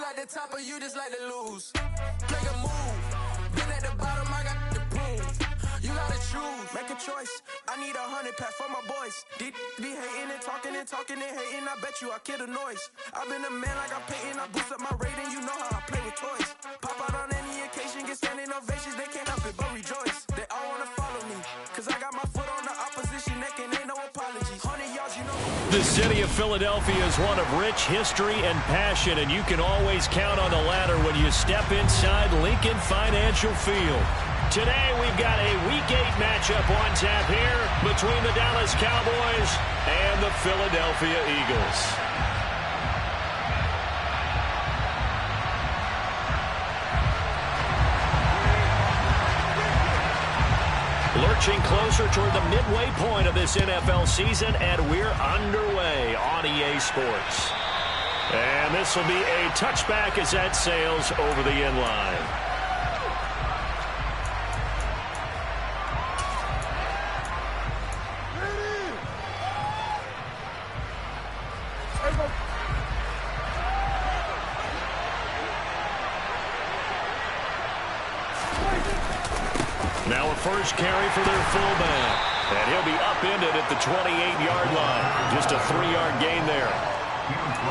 like the top or you just like to lose? Make a move. Been at the bottom, I got the prove. You gotta choose, make a choice. I need 100 pack for my boys. Be hating and talking and hating. I bet you I kill the noise. I've been a man like I'm Peyton. I boost up my rating. You know how I play with toys. Pop out on any occasion, get standing ovations. They can't help it but rejoice. They all wanna follow me, cause I got my foot on the opposition neck and ain't no apologies. 100 yards, you know. The city of Philadelphia is one of rich history and passion, and you can always count on the ladder when you step inside Lincoln Financial Field. Today, we've got a Week 8 matchup on tap here between the Dallas Cowboys and the Philadelphia Eagles. Lurching closer toward the midway point of this NFL season, and we're underway on EA Sports. And this will be a touchback as that sails over the end line. Now a first carry for their fullback. And he'll be upended at the 28-yard line. Just a 3-yard gain there.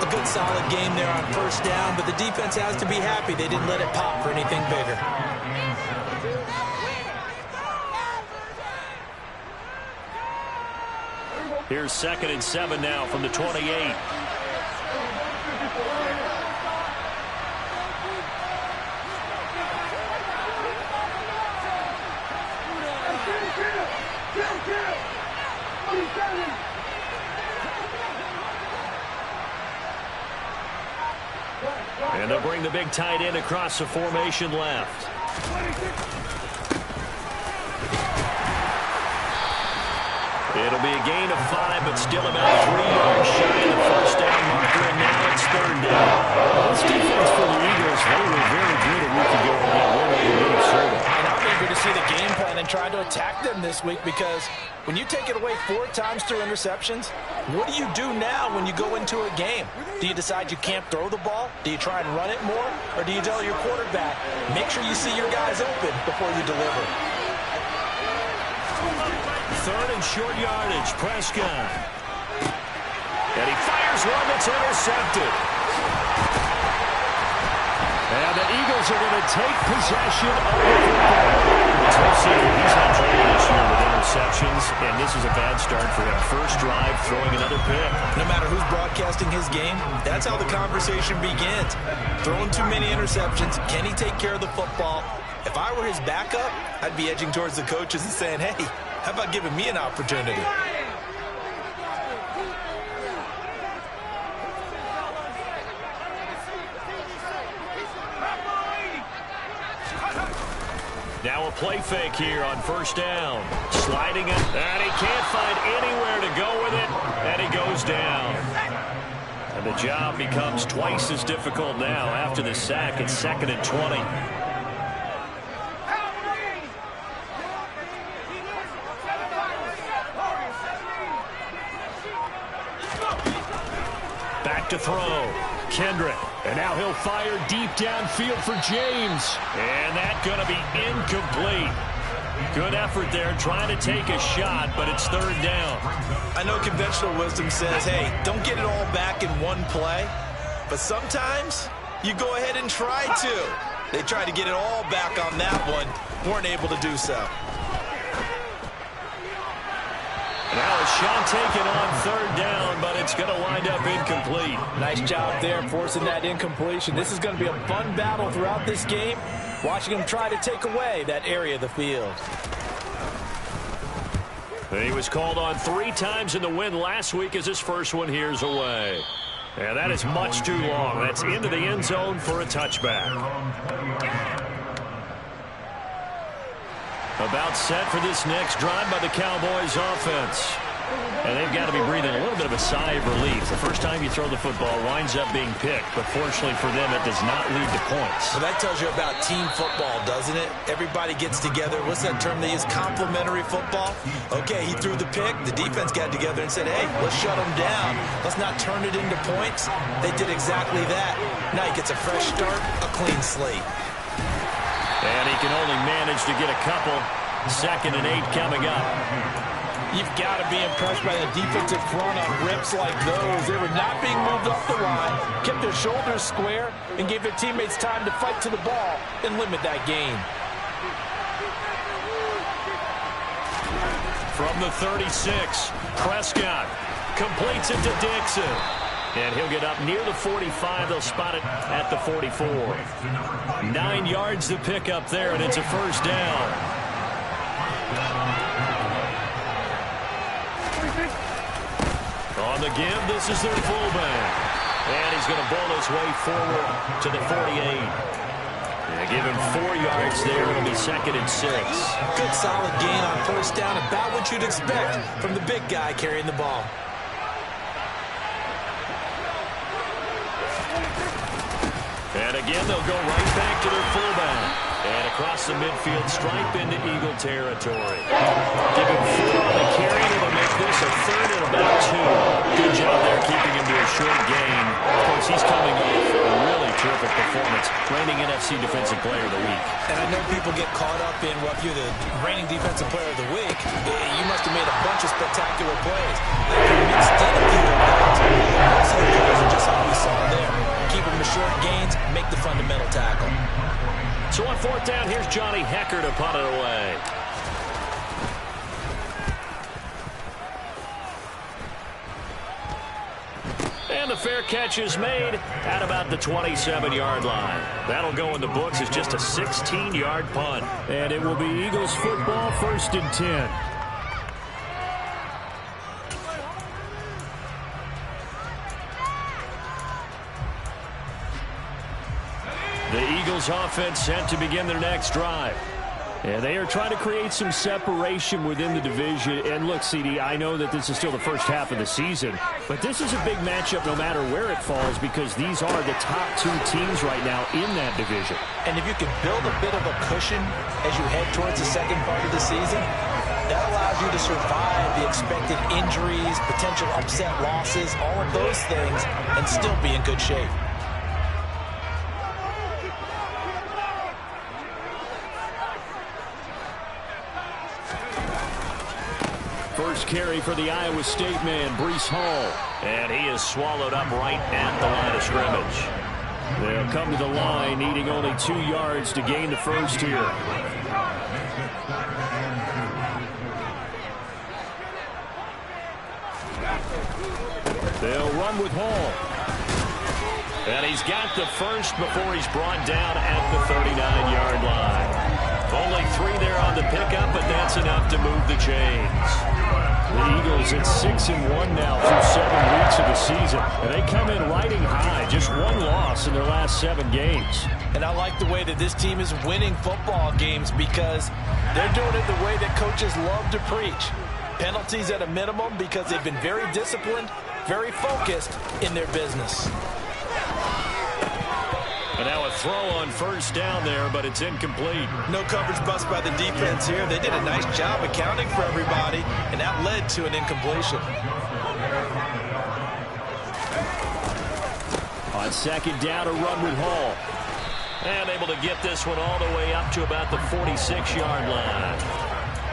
A good solid game there on first down, but the defense has to be happy they didn't let it pop for anything bigger. Here's 2nd and 7 now from the 28. And they'll bring the big tight end across the formation left. It'll be a gain of 5, but still about 3 yards shy of the first down marker, and now it's 3rd down. This defense for the Eagles, they were very good a week ago in that win over Minnesota. And I'm eager to see the game plan and try to attack them this week, because when you take it away 4 times through interceptions, what do you do now when you go into a game? Do you decide you can't throw the ball? Do you try and run it more? Or do you tell your quarterback, make sure you see your guys open before you deliver? 3rd and short yardage, Prescott. And he fires one that's intercepted. And the Eagles are going to take possession of the football. It's no secret he's had trouble this year with interceptions, and this is a bad start for him. First drive, throwing another pick. No matter who's broadcasting his game, that's how the conversation begins. Throwing too many interceptions, can he take care of the football? If I were his backup, I'd be edging towards the coaches and saying, hey, how about giving me an opportunity? Now a play fake here on first down. Sliding it, and he can't find anywhere to go with it, and he goes down. And the job becomes twice as difficult now after the sack. It's 2nd and 20. Back to throw. Kendrick. And now he'll fire deep downfield for James. And that's going to be incomplete. Good effort there trying to take a shot, but it's 3rd down. I know conventional wisdom says, hey, don't get it all back in one play. But sometimes you go ahead and try to. They tried to get it all back on that one. Weren't able to do so. Now a shot taken on 3rd down, but it's going to wind up incomplete. Nice job there forcing that incompletion. This is going to be a fun battle throughout this game, watching him try to take away that area of the field. He was called on 3 times in the win last week as his first one here's away. And that is much too long. That's into the end zone for a touchback. About set for this next drive by the Cowboys offense. And they've got to be breathing a little bit of a sigh of relief. The first time you throw the football winds up being picked, but fortunately for them, it does not lead to points. Well, that tells you about team football, doesn't it? Everybody gets together. What's that term they use? Complementary football? Okay, he threw the pick. The defense got together and said, hey, let's shut him down. Let's not turn it into points. They did exactly that. Now he gets a fresh start, a clean slate. And he can only manage to get a couple. 2nd and 8 coming up. You've got to be impressed by the defensive front on rips like those. They were not being moved off the line, kept their shoulders square, and gave their teammates time to fight to the ball and limit that gain. From the 36, Prescott completes it to Dixon. And he'll get up near the 45. They'll spot it at the 44. 9 yards to pick up there, and it's a first down. On the give, this is their fullback. And he's going to bowl his way forward to the 48. They give him 4 yards there. It'll be 2nd and 6. Good solid gain on first down. About what you'd expect from the big guy carrying the ball. And again, they'll go right back to their fullback. And across the midfield stripe into Eagle territory. Give him 4 on the carry, and it'll make this a 3rd and about 2. Good job there keeping him to a short gain. Of course, he's coming off a really terrific performance, reigning NFC Defensive Player of the Week. And I know people get caught up in, well, if you're the reigning Defensive Player of the Week, you must have made a bunch of spectacular plays. Instead of people most of the plays are just how we saw there. Keep them to short gains, make the fundamental tackle. So on 4th down, here's Johnny Hecker to punt it away. And the fair catch is made at about the 27-yard line. That'll go in the books as just a 16-yard punt. And it will be Eagles football, 1st and 10. The Eagles offense set to begin their next drive. And they are trying to create some separation within the division. And look, CD, I know that this is still the first half of the season, but this is a big matchup no matter where it falls because these are the top 2 teams right now in that division. And if you can build a bit of a cushion as you head towards the second part of the season, that allows you to survive the expected injuries, potential upset losses, all of those things, and still be in good shape. First carry for the Iowa State man, Breece Hall. And he is swallowed up right at the line of scrimmage. They'll come to the line, needing only 2 yards to gain the first here. They'll run with Hall. And he's got the first before he's brought down at the 39-yard line. Only 3 there on the pickup, but that's enough to move the chains. The Eagles at 6-1 now through 7 weeks of the season. And they come in riding high, just 1 loss in their last 7 games. And I like the way that this team is winning football games because they're doing it the way that coaches love to preach. Penalties at a minimum because they've been very disciplined, very focused in their business. And now a throw on first down there, but it's incomplete. No coverage bust by the defense here. They did a nice job accounting for everybody, and that led to an incompletion. On 2nd down, a run with Hall. And able to get this one all the way up to about the 46-yard line.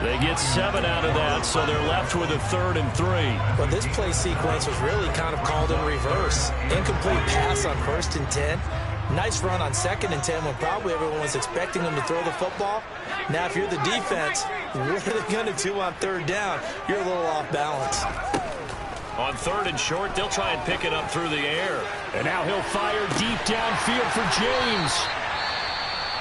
They get 7 out of that, so they're left with a 3rd and 3. Well, this play sequence was really kind of called in reverse. Incomplete pass on 1st and 10. Nice run on 2nd and 10 when probably everyone was expecting them to throw the football. Now, if you're the defense, what are they going to do on 3rd down? You're a little off balance. On 3rd and short, they'll try and pick it up through the air. And now he'll fire deep downfield for James.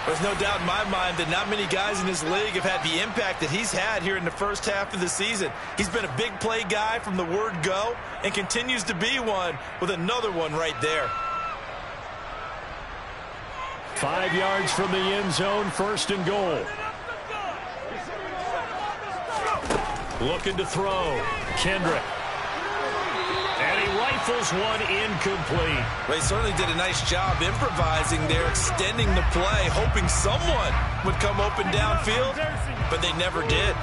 There's no doubt in my mind that not many guys in this league have had the impact that he's had here in the first half of the season. He's been a big play guy from the word go and continues to be one with another one right there. 5 yards from the end zone, 1st and goal. Looking to throw. Kendrick. And he rifles one incomplete. They certainly did a nice job improvising there, extending the play, hoping someone would come open downfield, but they never did.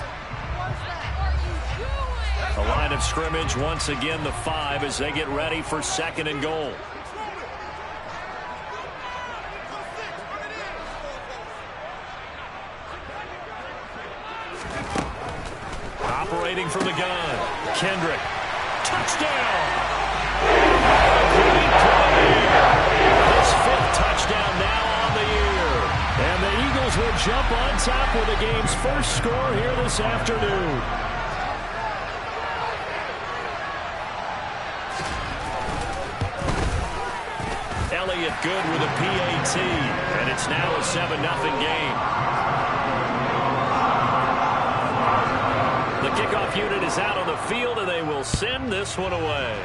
The line of scrimmage, once again, the 5 as they get ready for 2nd and goal. Operating from the gun. Kendrick. Touchdown! Great play. His 5th touchdown now on the year. And the Eagles will jump on top with the game's first score here this afternoon. Elliott good with a PAT, and it's now a 7-0 game. The kickoff unit is out on the field, and they will send this one away.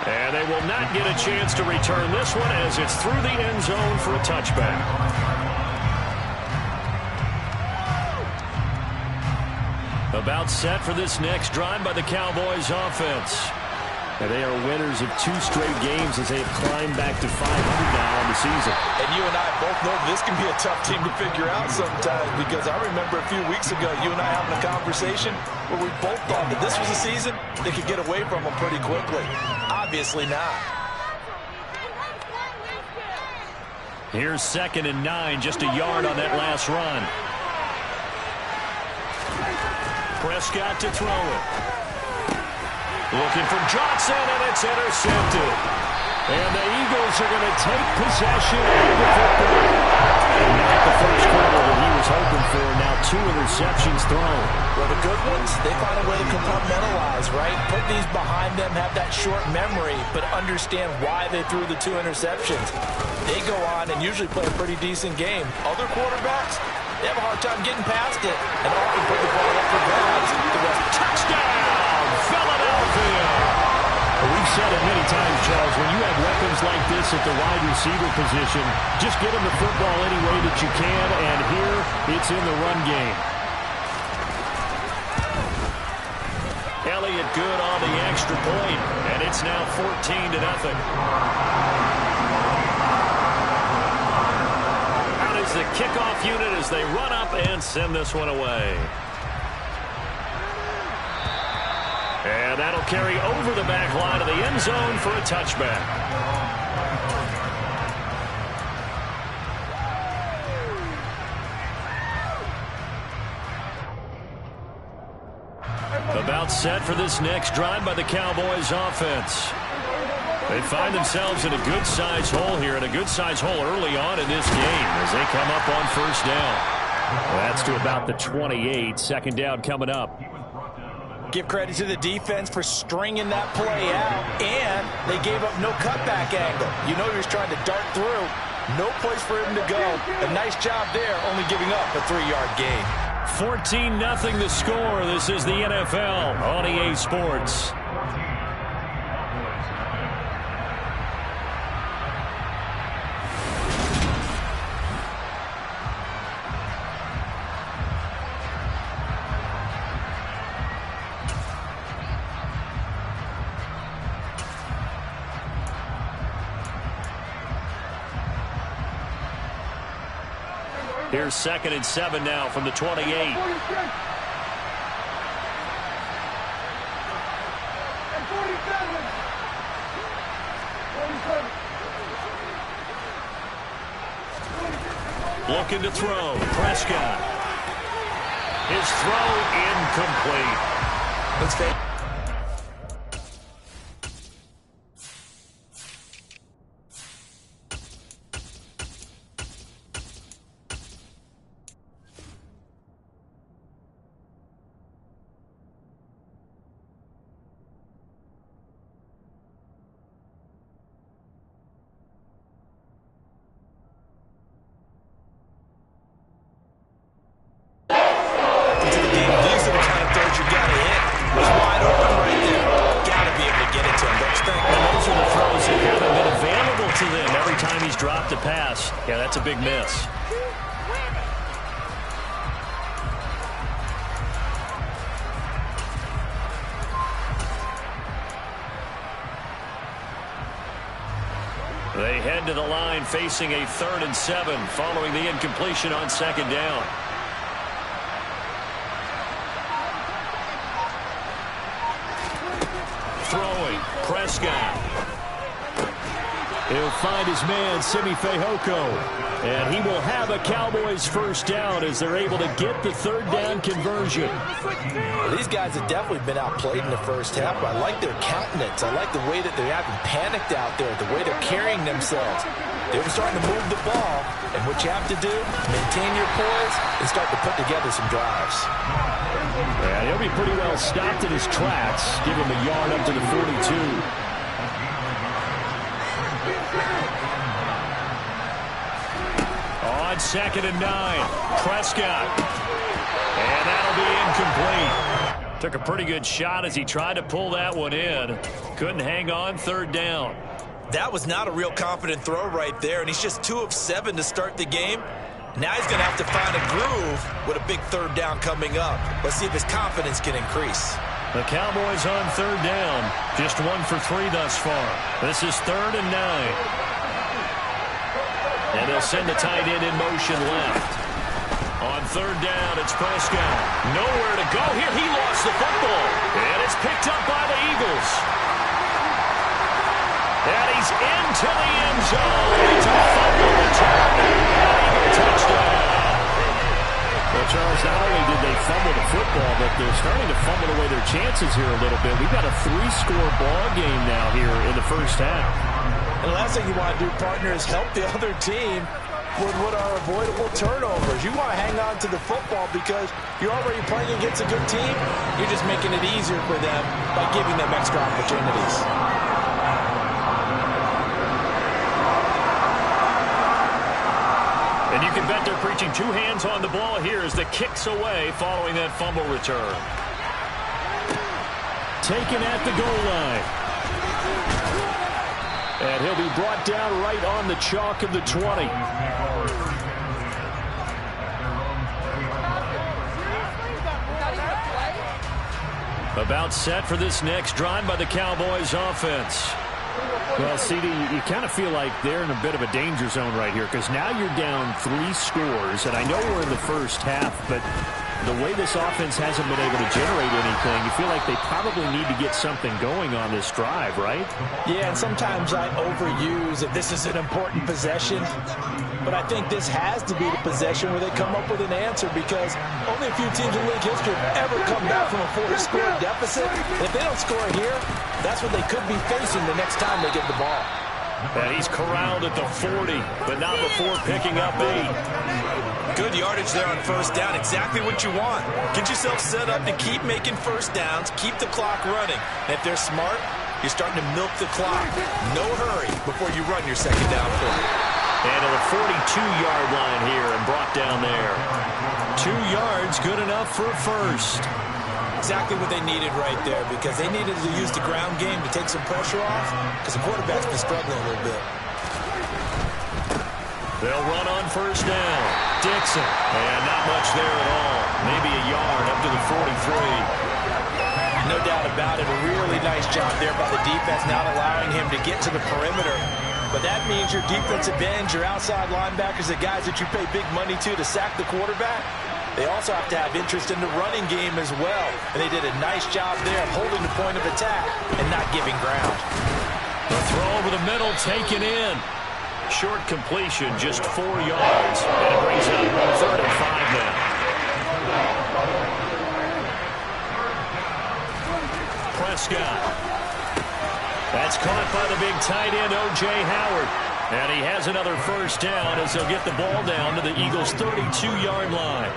And they will not get a chance to return this one as it's through the end zone for a touchback. About set for this next drive by the Cowboys offense. And they are winners of 2 straight games as they have climbed back to 500 now on the season. And you and I both know this can be a tough team to figure out sometimes, because I remember a few weeks ago you and I having a conversation where we both thought that this was a season they could get away from them pretty quickly. Obviously not. Here's 2nd and 9, just a yard on that last run. Prescott to throw it. Looking for Johnson, and it's intercepted. And the Eagles are going to take possession of the football. And not the first quarter that he was hoping for. Now 2 interceptions thrown. Well, the good ones, they find a way to compartmentalize, right? Put these behind them, have that short memory, but understand why they threw the 2 interceptions. They go on and usually play a pretty decent game. Other quarterbacks, they have a hard time getting past it and often put the ball up for grabs. The rest, touchdown, Philadelphia! We've said it many times, Charles, when you have weapons like this at the wide receiver position, just get them the football any way that you can, and here it's in the run game. Elliott good on the extra point, and it's now 14-0. Out is the kickoff unit as they run up and send this one away. And that'll carry over the back line of the end zone for a touchback. About set for this next drive by the Cowboys offense. They find themselves in a good-sized hole here, and a good-sized hole early on in this game as they come up on 1st down. That's to about the 28. 2nd down coming up. give credit to the defense for stringing that play out, and they gave up no cutback angle. You know he was trying to dart through. No place for him to go. A nice job there, only giving up a 3-yard gain. 14-0 the score. This is the NFL on EA Sports. Here's 2nd and 7 now from the 28. Looking to throw. Prescott. His throw incomplete. Let's take. They head to the line facing a 3rd and 7 following the incompletion on 2nd down. Throwing, Prescott. He'll find his man, Simi Fehoko. And he will have a Cowboys 1st down as they're able to get the 3rd down conversion. Well, these guys have definitely been outplayed in the 1st half, but I like their countenance. I like the way that they haven't panicked out there, the way they're carrying themselves. They're starting to move the ball, and what you have to do, maintain your poise and start to put together some drives. Yeah, he'll be pretty well stopped in his tracks. Give him a yard up to the 42. On 2nd and 9, Prescott. And that'll be incomplete. Took a pretty good shot as he tried to pull that one in. Couldn't hang on, 3rd down. That was not a real confident throw right there, and he's just 2 of 7 to start the game. Now he's going to have to find a groove with a big 3rd down coming up. Let's see if his confidence can increase. The Cowboys on 3rd down. Just 1 for 3 thus far. This is 3rd and 9. And they'll send the tight end in motion left. On 3rd down, it's Prescott. Nowhere to go here. He lost the football. And it's picked up by the Eagles. And he's into the end zone. It's a fumble return. An Eagle touchdown. Well, Charles, not only did they fumble the football, but they're starting to fumble away their chances here a little bit. We've got a 3-score ball game now here in the 1st half. And the last thing you want to do, partner, is help the other team with what are avoidable turnovers. You want to hang on to the football because you're already playing against a good team. You're just making it easier for them by giving them extra opportunities. And you can bet they're preaching 2 hands on the ball here as the kick's away following that fumble return. Taken at the goal line. And he'll be brought down right on the chalk of the 20. About set for this next drive by the Cowboys offense. Well, CD, you kind of feel like they're in a bit of a danger zone right here because now you're down 3 scores, and I know we're in the 1st half, but the way this offense hasn't been able to generate anything, you feel like they probably need to get something going on this drive, right? Yeah, and sometimes I overuse that this is an important possession, but I think this has to be the possession where they come up with an answer because only a few teams in league history have ever come back from a 4-score deficit. If they don't score here, that's what they could be facing the next time they get the ball. And he's corralled at the 40, but not before picking up 8. Good yardage there on 1st down. Exactly what you want. Get yourself set up to keep making 1st downs, keep the clock running. And if they're smart, you're starting to milk the clock. No hurry before you run your 2nd down play. And to the 42-yard line here and brought down there. 2 yards, good enough for a 1st. Exactly what they needed right there because they needed to use the ground game to take some pressure off because the quarterback's been struggling a little bit. They'll run on 1st down. Dixon. And not much there at all. Maybe a yard up to the 43. No doubt about it. A really nice job there by the defense, not allowing him to get to the perimeter. But that means your defensive ends, your outside linebackers, the guys that you pay big money to sack the quarterback, they also have to have interest in the running game as well. And they did a nice job there of holding the point of attack and not giving ground. The throw over the middle taken in. Short completion, just 4 yards. And it brings up 3rd and 5 now. Prescott. That's caught by the big tight end, O.J. Howard. And he has another 1st down as they'll get the ball down to the Eagles' 32-yard line.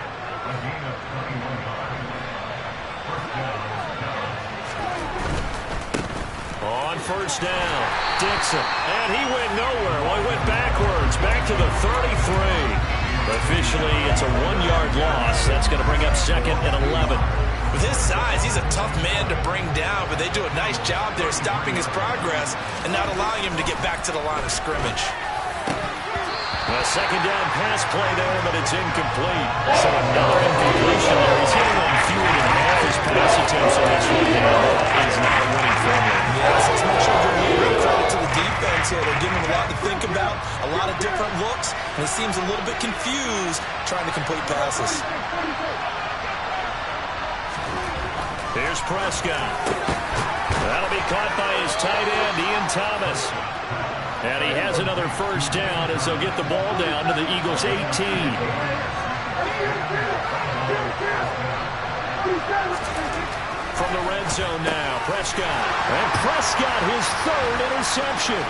On 1st down, Dixon. And he went nowhere. Well, he went backwards, back to the 33. Officially, it's a 1-yard loss. That's going to bring up 2nd and 11. With his size, he's a tough man to bring down, but they do a nice job there stopping his progress and not allowing him to get back to the line of scrimmage. A 2nd down pass play there, but it's incomplete. So another incompletion there. He's hitting on fewer than half his pass attempts on this one. He's not a winning formula. Yes, as much as you're giving credit to the defense, say, they're giving him a lot to think about, a lot of different looks, and he seems a little bit confused trying to complete passes. Here's Prescott. That'll be caught by his tight end, Ian Thomas. And he has another first down as they'll get the ball down to the Eagles' 18. From the red zone now, Prescott. And Prescott, his third interception.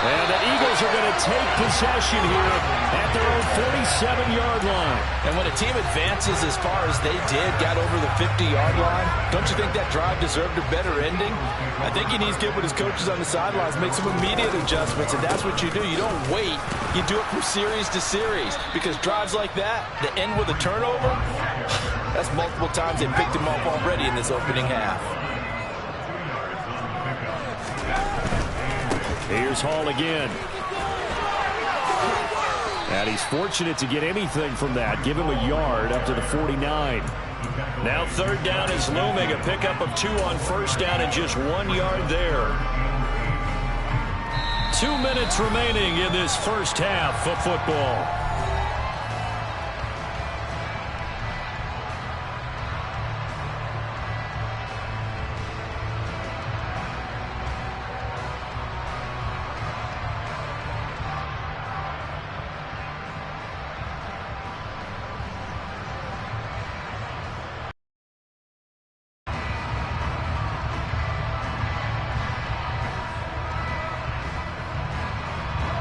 And the Eagles are going to take possession here at their own 47-yard line. And when a team advances as far as they did, got over the 50-yard line, don't you think that drive deserved a better ending? I think he needs to get with his coaches on the sidelines, make some immediate adjustments, and that's what you do. You don't wait. You do it from series to series, because drives like that end with a turnover, that's multiple times they picked him up already in this opening half. Here's Hall again. And he's fortunate to get anything from that. Give him a yard up to the 49. Now third down is looming. A pickup of 2 on first down and just 1 yard there. 2 minutes remaining in this first half of football.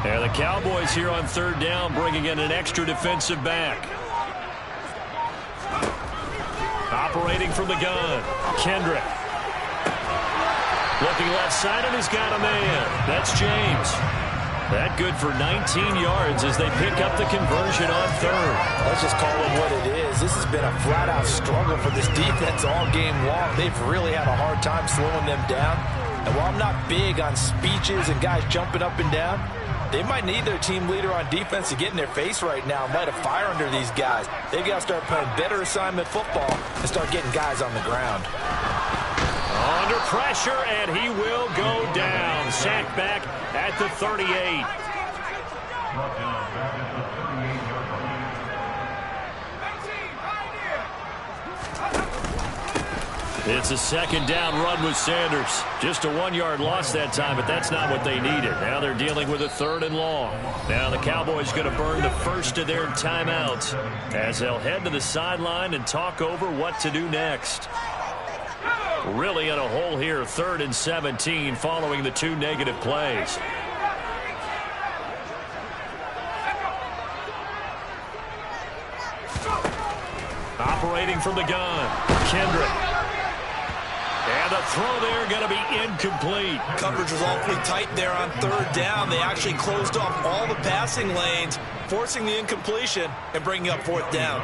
And the Cowboys here on third down, bringing in an extra defensive back. Operating from the gun, Kendrick. Looking left side, and he's got a man. That's James. That good for 19 yards as they pick up the conversion on third. Let's just call it what it is. This has been a flat-out struggle for this defense all game long. They've really had a hard time slowing them down. And while I'm not big on speeches and guys jumping up and down, they might need their team leader on defense to get in their face right now and light a fire under these guys. They've got to start playing better assignment football and start getting guys on the ground. Under pressure, and he will go down. Sacked back at the 38. It's a second down run with Sanders. Just a 1 yard loss that time, but that's not what they needed. Now they're dealing with a third and long. Now the Cowboys going to burn the first of their timeouts as they'll head to the sideline and talk over what to do next. Really in a hole here, 3rd and 17 following the 2 negative plays. Operating from the gun, Kendrick. And the throw there going to be incomplete. Coverage was awfully tight there on third down. They actually closed off all the passing lanes, forcing the incompletion and bringing up 4th down.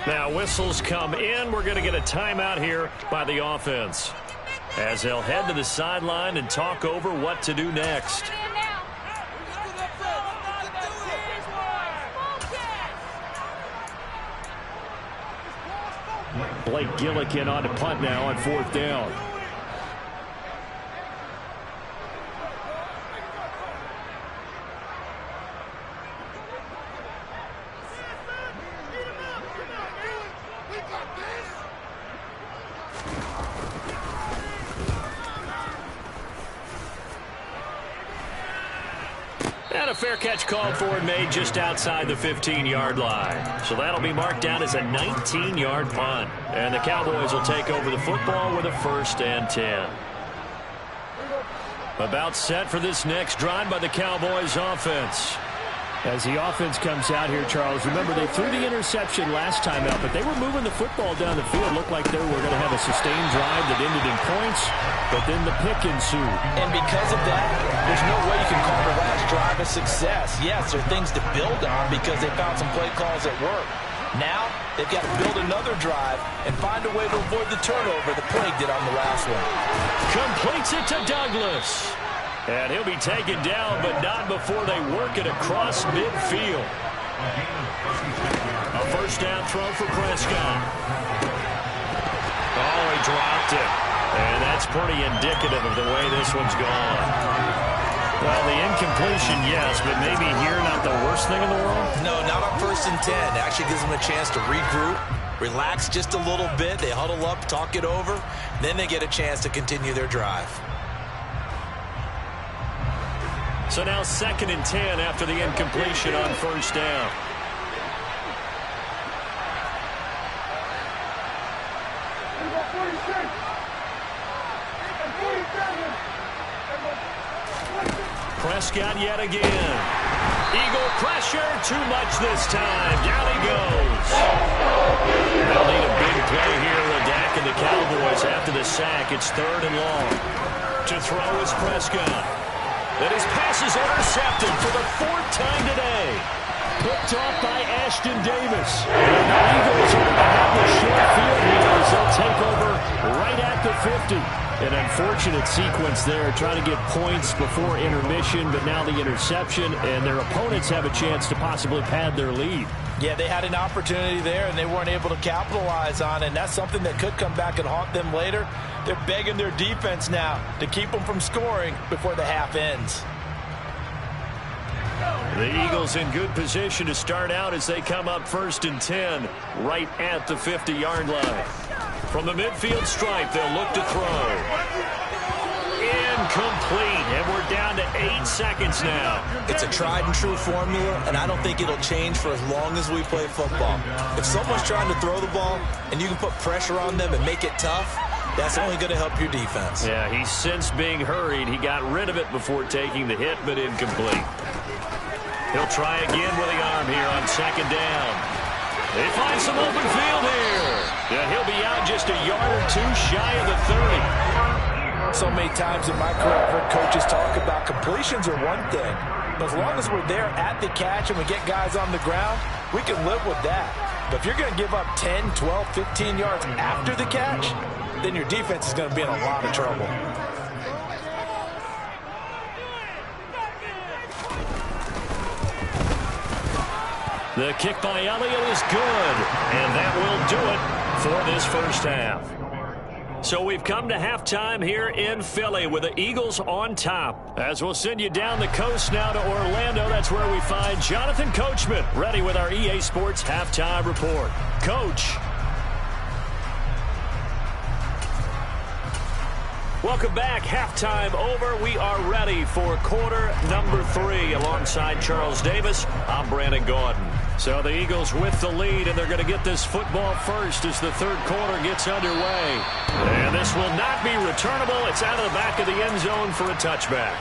Now whistles come in. We're going to get a timeout here by the offense as they'll head to the sideline and talk over what to do next. Blake Gillikin on to punt now on 4th down. And a fair catch called for and made just outside the 15-yard line. So that'll be marked down as a 19-yard punt. And the Cowboys will take over the football with a 1st and 10. About set for this next drive by the Cowboys offense. As the offense comes out here, Charles, remember they threw the interception last time out, but they were moving the football down the field. Looked like they were going to have a sustained drive that ended in points, but then the pick ensued. And because of that, there's no way you can call the last drive a success. Yes, there are things to build on because they found some play calls that work. Now, they've got to build another drive and find a way to avoid the turnover the Plague did on the last one. Completes it to Douglas. And he'll be taken down, but not before they work it across midfield. A first down throw for Prescott. Oh, he dropped it. And that's pretty indicative of the way this one's gone. Well, the incompletion, yes, but maybe here not the worst thing in the world? No, not on 1st and 10. It actually gives them a chance to regroup, relax just a little bit. They huddle up, talk it over. Then they get a chance to continue their drive. So now 2nd and 10 after the incompletion on 1st down. Prescott yet again. Eagle pressure, too much this time. Down he goes. They'll need a big play here, attacking the Cowboys after the sack. It's 3rd and long. To throw is Prescott. And his pass is intercepted for the 4th time today. Picked off by Ashton Davis. And the Eagles are going to have the short field here as they'll take over right at the 50. An unfortunate sequence there, trying to get points before intermission, but now the interception, and their opponents have a chance to possibly pad their lead. Yeah, they had an opportunity there, and they weren't able to capitalize on it, and that's something that could come back and haunt them later. They're begging their defense now to keep them from scoring before the half ends. The Eagles in good position to start out as they come up 1st and 10, right at the 50-yard line. From the midfield stripe, they'll look to throw. Incomplete, and we're down to 8 seconds now. It's a tried-and-true formula, and I don't think it'll change for as long as we play football. If someone's trying to throw the ball and you can put pressure on them and make it tough, that's only going to help your defense. Yeah, he's since being hurried. He got rid of it before taking the hit, but incomplete. He'll try again with the arm here on 2nd down. They find some open field here. And he'll be out just a yard or 2 shy of the 30. So many times in my career, I've heard coaches talk about completions are one thing. But as long as we're there at the catch and we get guys on the ground, we can live with that. But if you're going to give up 10, 12, 15 yards after the catch, then your defense is going to be in a lot of trouble. The kick by Elliott is good, and that will do it for this 1st half. So we've come to halftime here in Philly with the Eagles on top. As we'll send you down the coast now to Orlando, that's where we find Jonathan Coachman, ready with our EA Sports Halftime Report. Coach. Welcome back. Halftime over. We are ready for quarter number 3. Alongside Charles Davis, I'm Brandon Gaudin. So the Eagles with the lead, and they're going to get this football first as the 3rd quarter gets underway. And this will not be returnable. It's out of the back of the end zone for a touchback.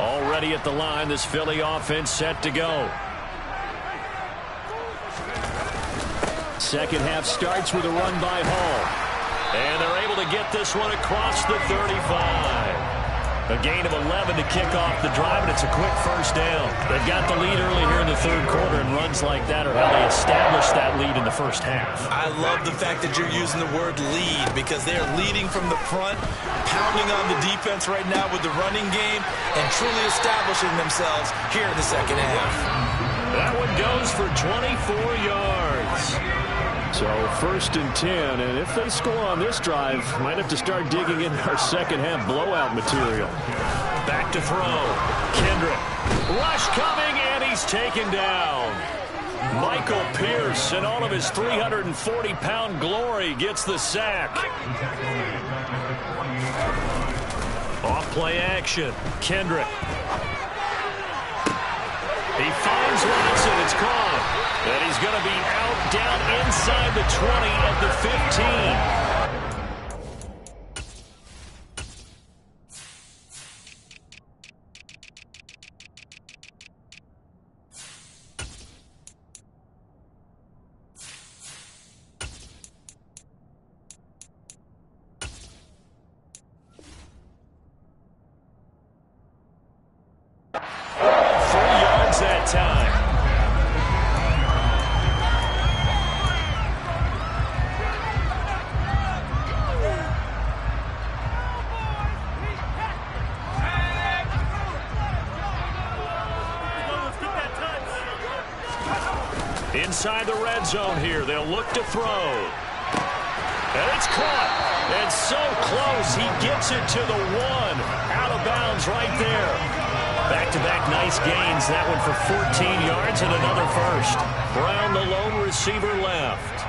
Already at the line, this Philly offense set to go. 2nd half starts with a run by Hall. And they're able to get this one across the 35. A gain of 11 to kick off the drive, and it's a quick 1st down. They've got the lead early here in the 3rd quarter, and runs like that are how they establish that lead in the 1st half. I love the fact that you're using the word lead because they're leading from the front, pounding on the defense right now with the running game, and truly establishing themselves here in the 2nd half. That one goes for 24 yards. So 1st and 10, and if they score on this drive, might have to start digging in our 2nd half blowout material. Back to throw. Kendrick. Rush coming, and he's taken down. Michael Pierce, in all of his 340-pound glory, gets the sack. Off play action. Kendrick. He finds Watson. It's caught. And he's going to be out down inside the 20 at the 15. That time. inside the red zone here. They'll look to throw. And it's caught. And so close, he gets it to the 1. Out of bounds right there. Back-to-back nice gains. That one for 14 yards and another first. Brown, the lone receiver, left.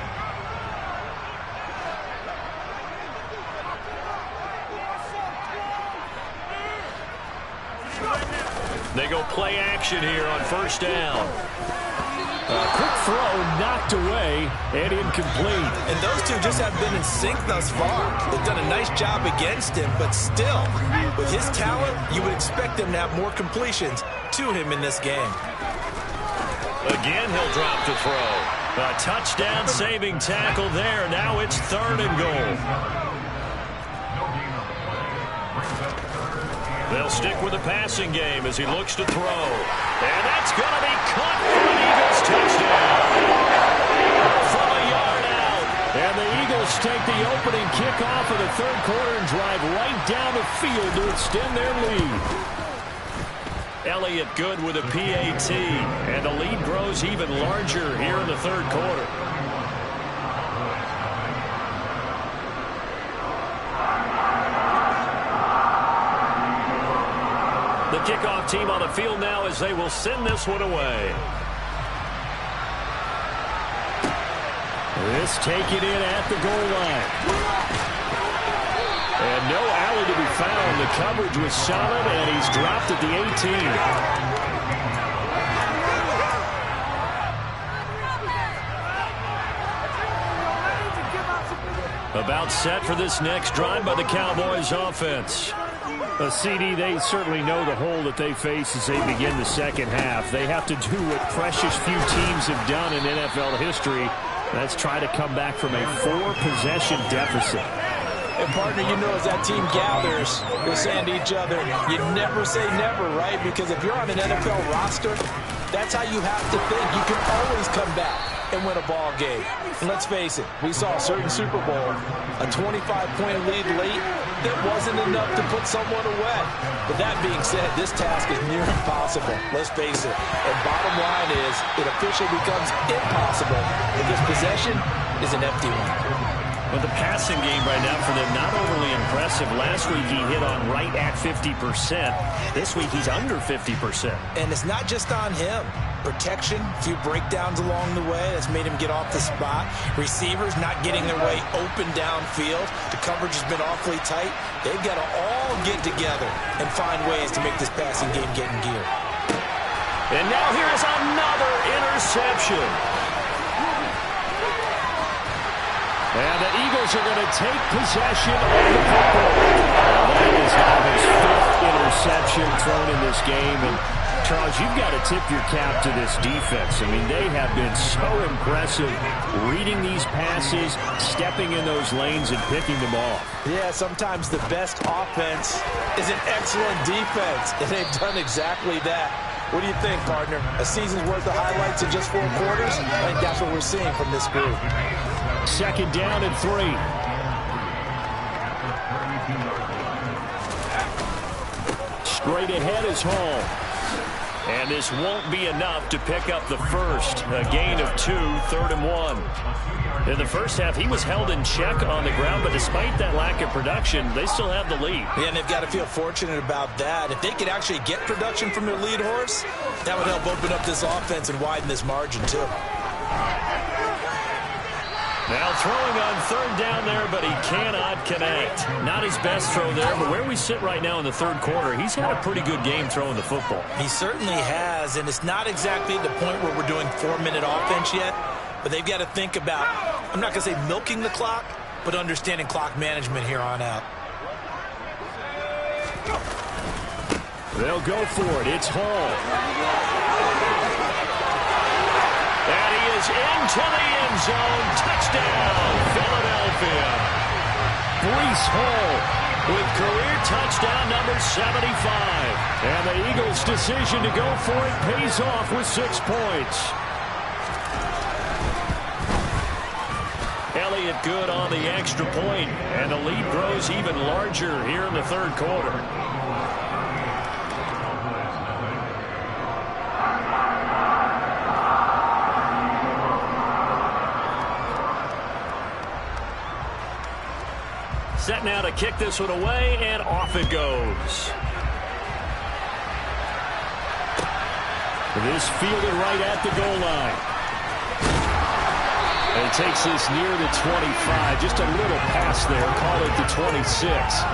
They go play action here on first down. Quick throw knocked away and incomplete. And those two just have been in sync thus far. They've done a nice job against him, but still, with his talent, you would expect him to have more completions to him in this game. Again, he'll drop to throw. A touchdown saving tackle there. Now it's 3rd and goal. They'll stick with the passing game as he looks to throw. And that's going to be caught for an Eagles touchdown. From a yard out. And the Eagles take the opening kickoff of the 3rd quarter and drive right down the field to extend their lead. Elliott good with a PAT. And the lead grows even larger here in the 3rd quarter. The kickoff team on the field now as they will send this one away. This taken in at the goal line. And no alley to be found. The coverage was solid, and he's dropped at the 18. About set for this next drive by the Cowboys offense. CD, they certainly know the hole that they face as they begin the second half. They have to do what precious few teams have done in NFL history. That's try to come back from a 4-possession deficit. And, partner, you know, as that team gathers, we're saying to each other, you never say never, right? Because if you're on an NFL roster, that's how you have to think. You can always come back and win a ball game. And let's face it, we saw a certain Super Bowl, a 25-point lead late, that wasn't enough to put someone away. But that being said, this task is near impossible. Let's face it. And bottom line is, it officially becomes impossible if this possession is an empty one. Well, the passing game right now for them, not overly impressive. Last week he hit on right at 50%. This week he's under 50%. And it's not just on him. Protection, a few breakdowns along the way. That's made him get off the spot. Receivers not getting their way open downfield. The coverage has been awfully tight. They've got to all get together and find ways to make this passing game get in gear. And now here's another interception. And the Eagles are going to take possession of the football. That is now his 5th interception thrown in this game. And Charles, you've got to tip your cap to this defense. I mean, they have been so impressive reading these passes, stepping in those lanes and picking them off. Yeah, sometimes the best offense is an excellent defense, and they've done exactly that. What do you think, partner? A season's worth of highlights in just 4 quarters? I think that's what we're seeing from this group. 2nd down and 3. Straight ahead is Hall. And this won't be enough to pick up the first. A gain of 2, 3rd and 1. In the first half, he was held in check on the ground, but despite that lack of production, they still have the lead. Yeah, and they've got to feel fortunate about that. If they could actually get production from their lead horse, that would help open up this offense and widen this margin, too. Now throwing on 3rd down there, but he cannot connect. Not his best throw there, but where we sit right now in the 3rd quarter, he's had a pretty good game throwing the football. He certainly has, and it's not exactly the point where we're doing 4-minute offense yet, but they've got to think about, I'm not going to say milking the clock, but understanding clock management here on out. They'll go for it. It's Hall. And he is into the end zone. Touchdown, Philadelphia. Breece Hall with career touchdown number 75. And the Eagles' decision to go for it pays off with 6 points. Elliott good on the extra point, and the lead grows even larger here in the 3rd quarter. Set now to kick this one away, and off it goes. This fielded right at the goal line. And he takes this near the 25. Just a little pass there. Call it the 26.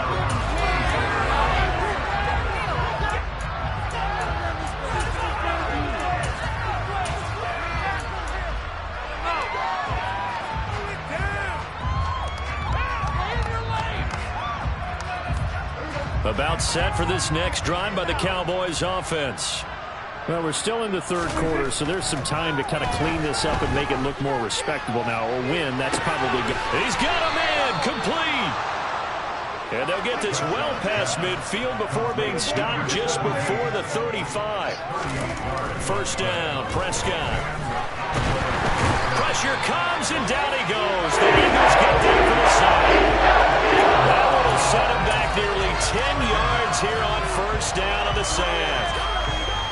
About set for this next drive by the Cowboys offense. Well, we're still in the third quarter, so there's some time to kind of clean this up and make it look more respectable now. A win, that's probably good. He's got a man, complete. And they'll get this well past midfield before being stopped just before the 35. First down, Prescott. Pressure comes, and down he goes. The Eagles get there for the sack. That will set him back nearly 10 yards here on first down on the sack.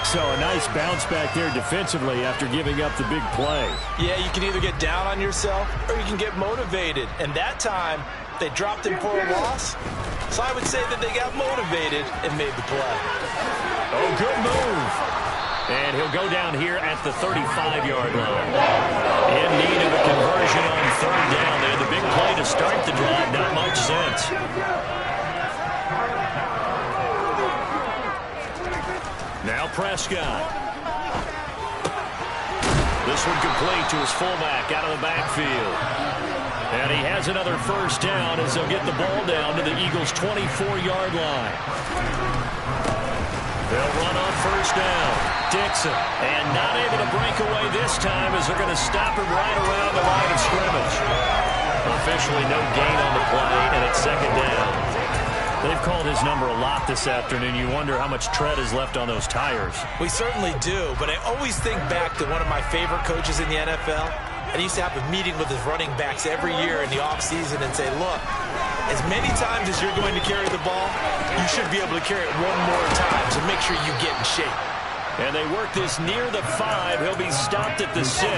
So a nice bounce back there defensively after giving up the big play. Yeah, you can either get down on yourself or you can get motivated. And that time, they dropped him for a loss. So I would say that they got motivated and made the play. Oh, good move. And he'll go down here at the 35-yard line. In need of a conversion on third down there. The big play to start the drive, not much sense. Now Prescott. This one complete to his fullback out of the backfield. And he has another first down as they'll get the ball down to the Eagles' 24-yard line. They'll run on first down. Dixon. And not able to break away this time as they're going to stop him right around the line of scrimmage. Officially no gain on the play, and it's second down. They've called his number a lot this afternoon. You wonder how much tread is left on those tires. We certainly do, but I always think back to one of my favorite coaches in the NFL. And he used to have a meeting with his running backs every year in the offseason and say, look, as many times as you're going to carry the ball, you should be able to carry it one more time, so make sure you get in shape. And they work this near the 5. He'll be stopped at the 6.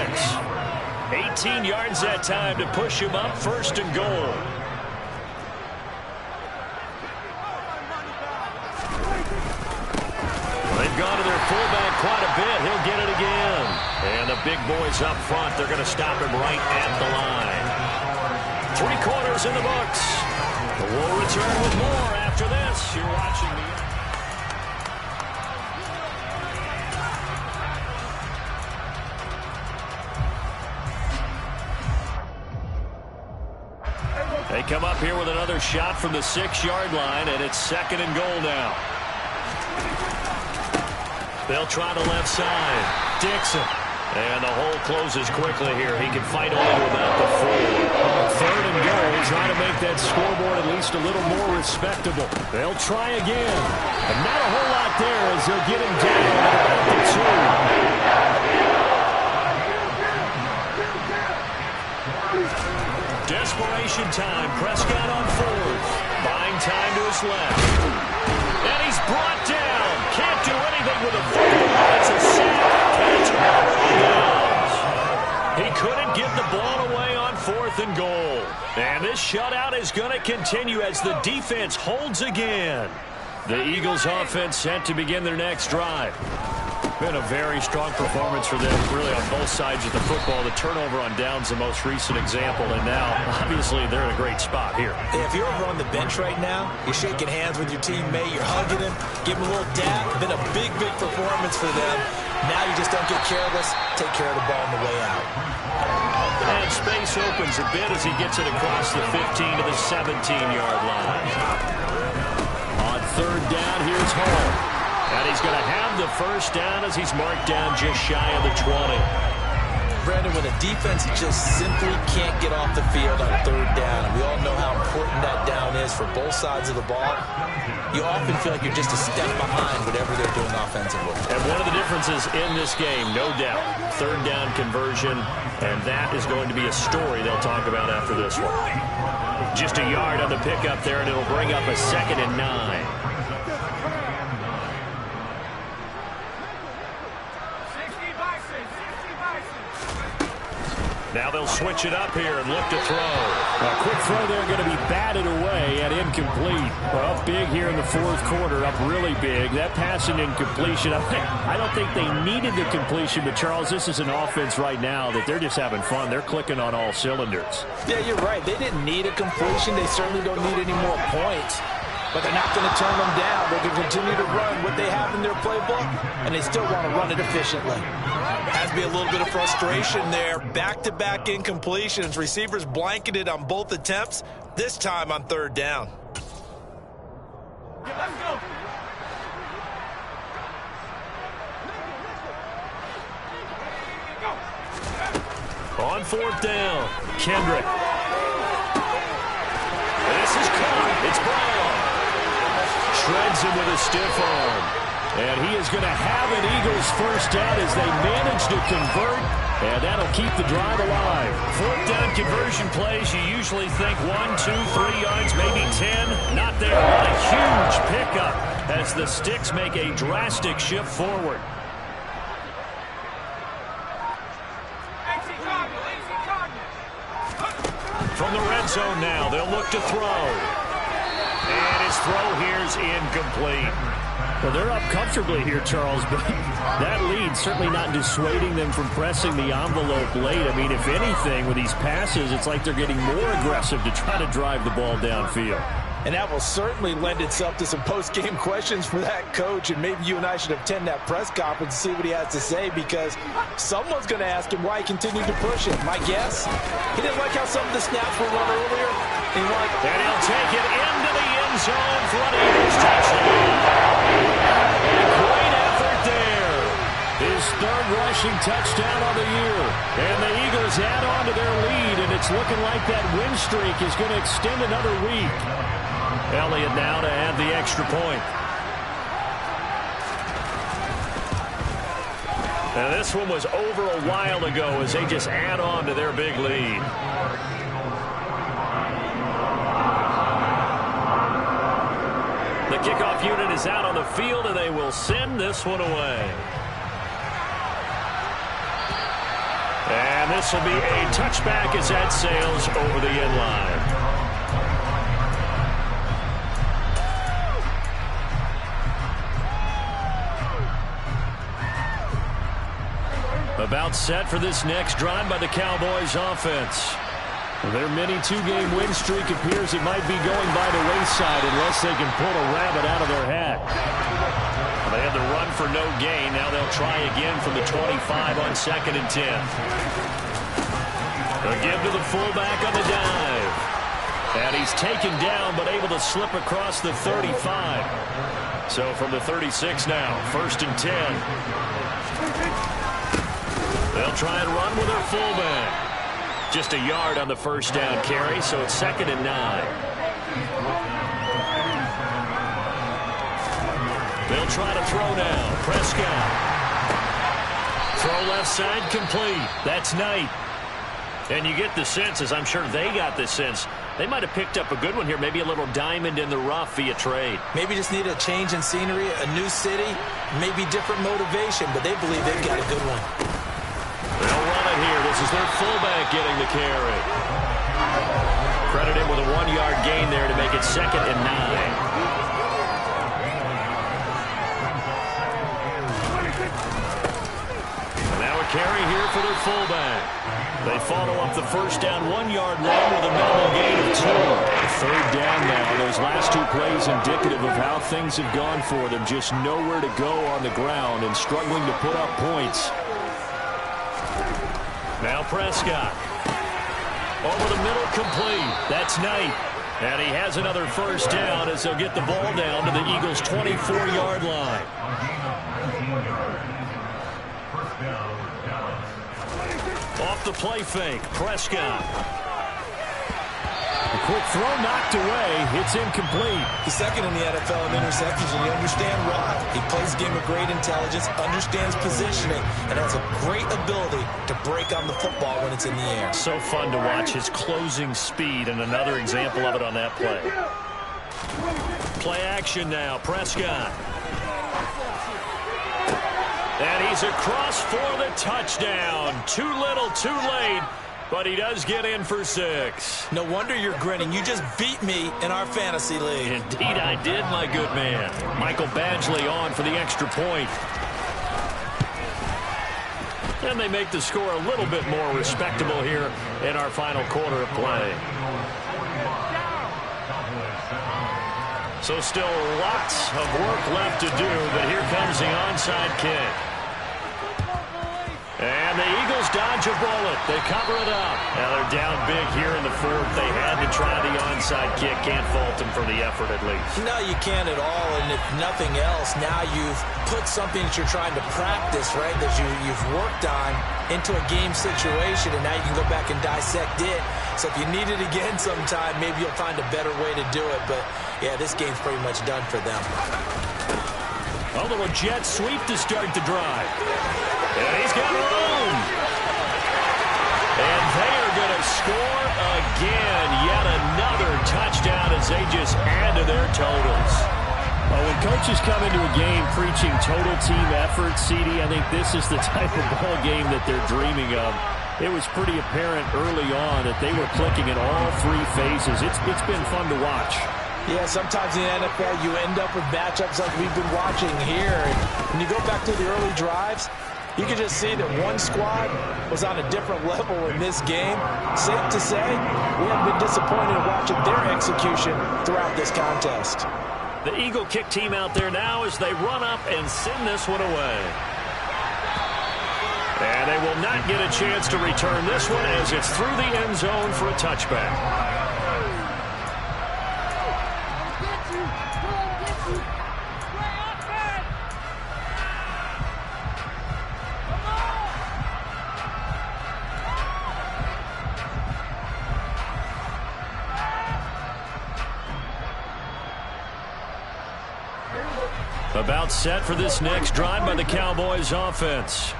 18 yards that time to push him up, first and goal. They've gone to their fullback quite a bit. He'll get it again. And the big boys up front, they're going to stop him right at the line. 3 quarters in the books. We'll return with more after this. You're watching the... They come up here with another shot from the 6-yard line, and it's second and goal now. They'll try the left side. Dixon. And the hole closes quickly here. He can fight on to about the 4. Third and goal. Try to make that scoreboard at least a little more respectable. They'll try again. And not a whole lot there as they'll get him down at about the 2. Desperation time. Prescott on fourth. Buying time to his left. And he's brought down. Can't do anything with a football. It's a sack. And it's out of bounds. He couldn't get the ball away on fourth and goal. And this shutout is going to continue as the defense holds again. The Eagles offense set to begin their next drive. Been a very strong performance for them, really, on both sides of the football. The turnover on downs, the most recent example, and now, obviously, they're in a great spot here. If you're over on the bench right now, you're shaking hands with your teammate, you're hugging him, giving him a little dap. Been a big, big performance for them. Now you just don't get careless. Take care of the ball on the way out. And space opens a bit as he gets it across the 15 to the 17-yard line. On third down, here's Hall. And he's going to have the first down as he's marked down just shy of the 20. Brandon, when a defense just simply can't get off the field on third down, and we all know how important that down is for both sides of the ball, you often feel like you're just a step behind whatever they're doing offensively. And one of the differences in this game, no doubt, third down conversion, and that is going to be a story they'll talk about after this one. Just a yard on the pickup there, and it'll bring up a 2nd and 9. Now they'll switch it up here and look to throw. A quick throw there going to be batted away, and incomplete. Well, up big here in the fourth quarter, up really big. That pass and incompletion, I don't think they needed the completion, but Charles, this is an offense right now that they're just having fun. They're clicking on all cylinders. Yeah, you're right. They didn't need a completion. They certainly don't need any more points. But they're not going to turn them down. They're going to continue to run what they have in their playbook, and they still want to run it efficiently. Has to be a little bit of frustration there. Back-to-back incompletions. Receivers blanketed on both attempts, this time on third down. Yeah, let's go. On fourth down, Kendrick. This is caught. It's Brown. Shreds him with a stiff arm. And he is going to have an Eagles first down as they manage to convert. And that'll keep the drive alive. Fourth down conversion plays, you usually think 1, 2, 3 yards, maybe 10. Not there. What a huge pickup as the Sticks make a drastic shift forward. From the red zone now, they'll look to throw. And his throw here's incomplete. Well, they're up comfortably here, Charles, but that lead certainly not dissuading them from pressing the envelope late. I mean, if anything, with these passes, it's like they're getting more aggressive to try to drive the ball downfield. And that will certainly lend itself to some post-game questions for that coach, and maybe you and I should attend that press conference and see what he has to say, because someone's going to ask him why he continued to push it. My guess, he didn't like how some of the snaps were run earlier. And he'll take it into the end zone for an Eagles touchdown. And great effort there. His third rushing touchdown of the year. And the Eagles add on to their lead, and it's looking like that win streak is going to extend another week. Elliott now to add the extra point. Now this one was over a while ago as they just add on to their big lead. The kickoff unit is out on the field, and they will send this one away. And this will be a touchback as that sails over the end line. About set for this next drive by the Cowboys offense. Their mini two-game win streak appears it might be going by the wayside unless they can pull a rabbit out of their hat. They had the run for no gain. Now they'll try again from the 25 on 2nd and 10. They'll give to the fullback on the dive. And he's taken down but able to slip across the 35. So from the 36 now, 1st and 10. They'll try and run with their fullback. Just a yard on the first down carry, so it's 2nd and 9. They'll try to throw now. Prescott. Throw left side complete. That's Knight. And you get the sense, as I'm sure they got the sense, they might have picked up a good one here, maybe a little diamond in the rough via trade. Maybe just need a change in scenery, a new city, maybe different motivation, but they believe they've got a good one. They'll run it here. This is their fullback getting the carry. Credit him with a 1-yard gain there to make it 2nd and 9. Now a carry here for their fullback. They follow up the first down 1-yard run with a minimal gain of 2. Third down now. Those last 2 plays indicative of how things have gone for them. Just nowhere to go on the ground and struggling to put up points. Now Prescott. Over the middle, complete. That's Knight. And he has another first down as they'll get the ball down to the Eagles' 24-yard line. Off the play fake, Prescott. A quick throw knocked away. It's incomplete. He's second in the NFL in interceptions, and you understand why. He plays a game of great intelligence, understands positioning, and has a great ability to break on the football when it's in the air. So fun to watch his closing speed, and another example of it on that play. Play action now, Prescott. And he's across for the touchdown. Too little, too late. But he does get in for 6. No wonder you're grinning. You just beat me in our fantasy league. Indeed I did, my good man. Michael Badgley on for the extra point. And they make the score a little bit more respectable here in our final quarter of play. So still lots of work left to do, but here comes the onside kick. And the Eagles dodge a bullet. They cover it up. Now they're down big here in the fourth. They had to try the onside kick. Can't fault them for the effort at least. No, you can't at all. And if nothing else, now you've put something that you're trying to practice, right, that you've worked on into a game situation, and now you can go back and dissect it. So if you need it again sometime, maybe you'll find a better way to do it. But, yeah, this game's pretty much done for them. A little jet sweep to start the drive. And he's got room. And they are going to score again. Yet another touchdown as they just add to their totals. Well, when coaches come into a game preaching total team effort, CD, I think this is the type of ball game that they're dreaming of. It was pretty apparent early on that they were clicking in all 3 phases. It's been fun to watch. Yeah, sometimes in the NFL you end up with matchups like we've been watching here. And when you go back to the early drives, you can just see that one squad was on a different level in this game. Safe to say, we haven't been disappointed in watching their execution throughout this contest. The Eagle kick team out there now as they run up and send this one away. And they will not get a chance to return this one as it's through the end zone for a touchback. About set for this next drive by the Cowboys offense.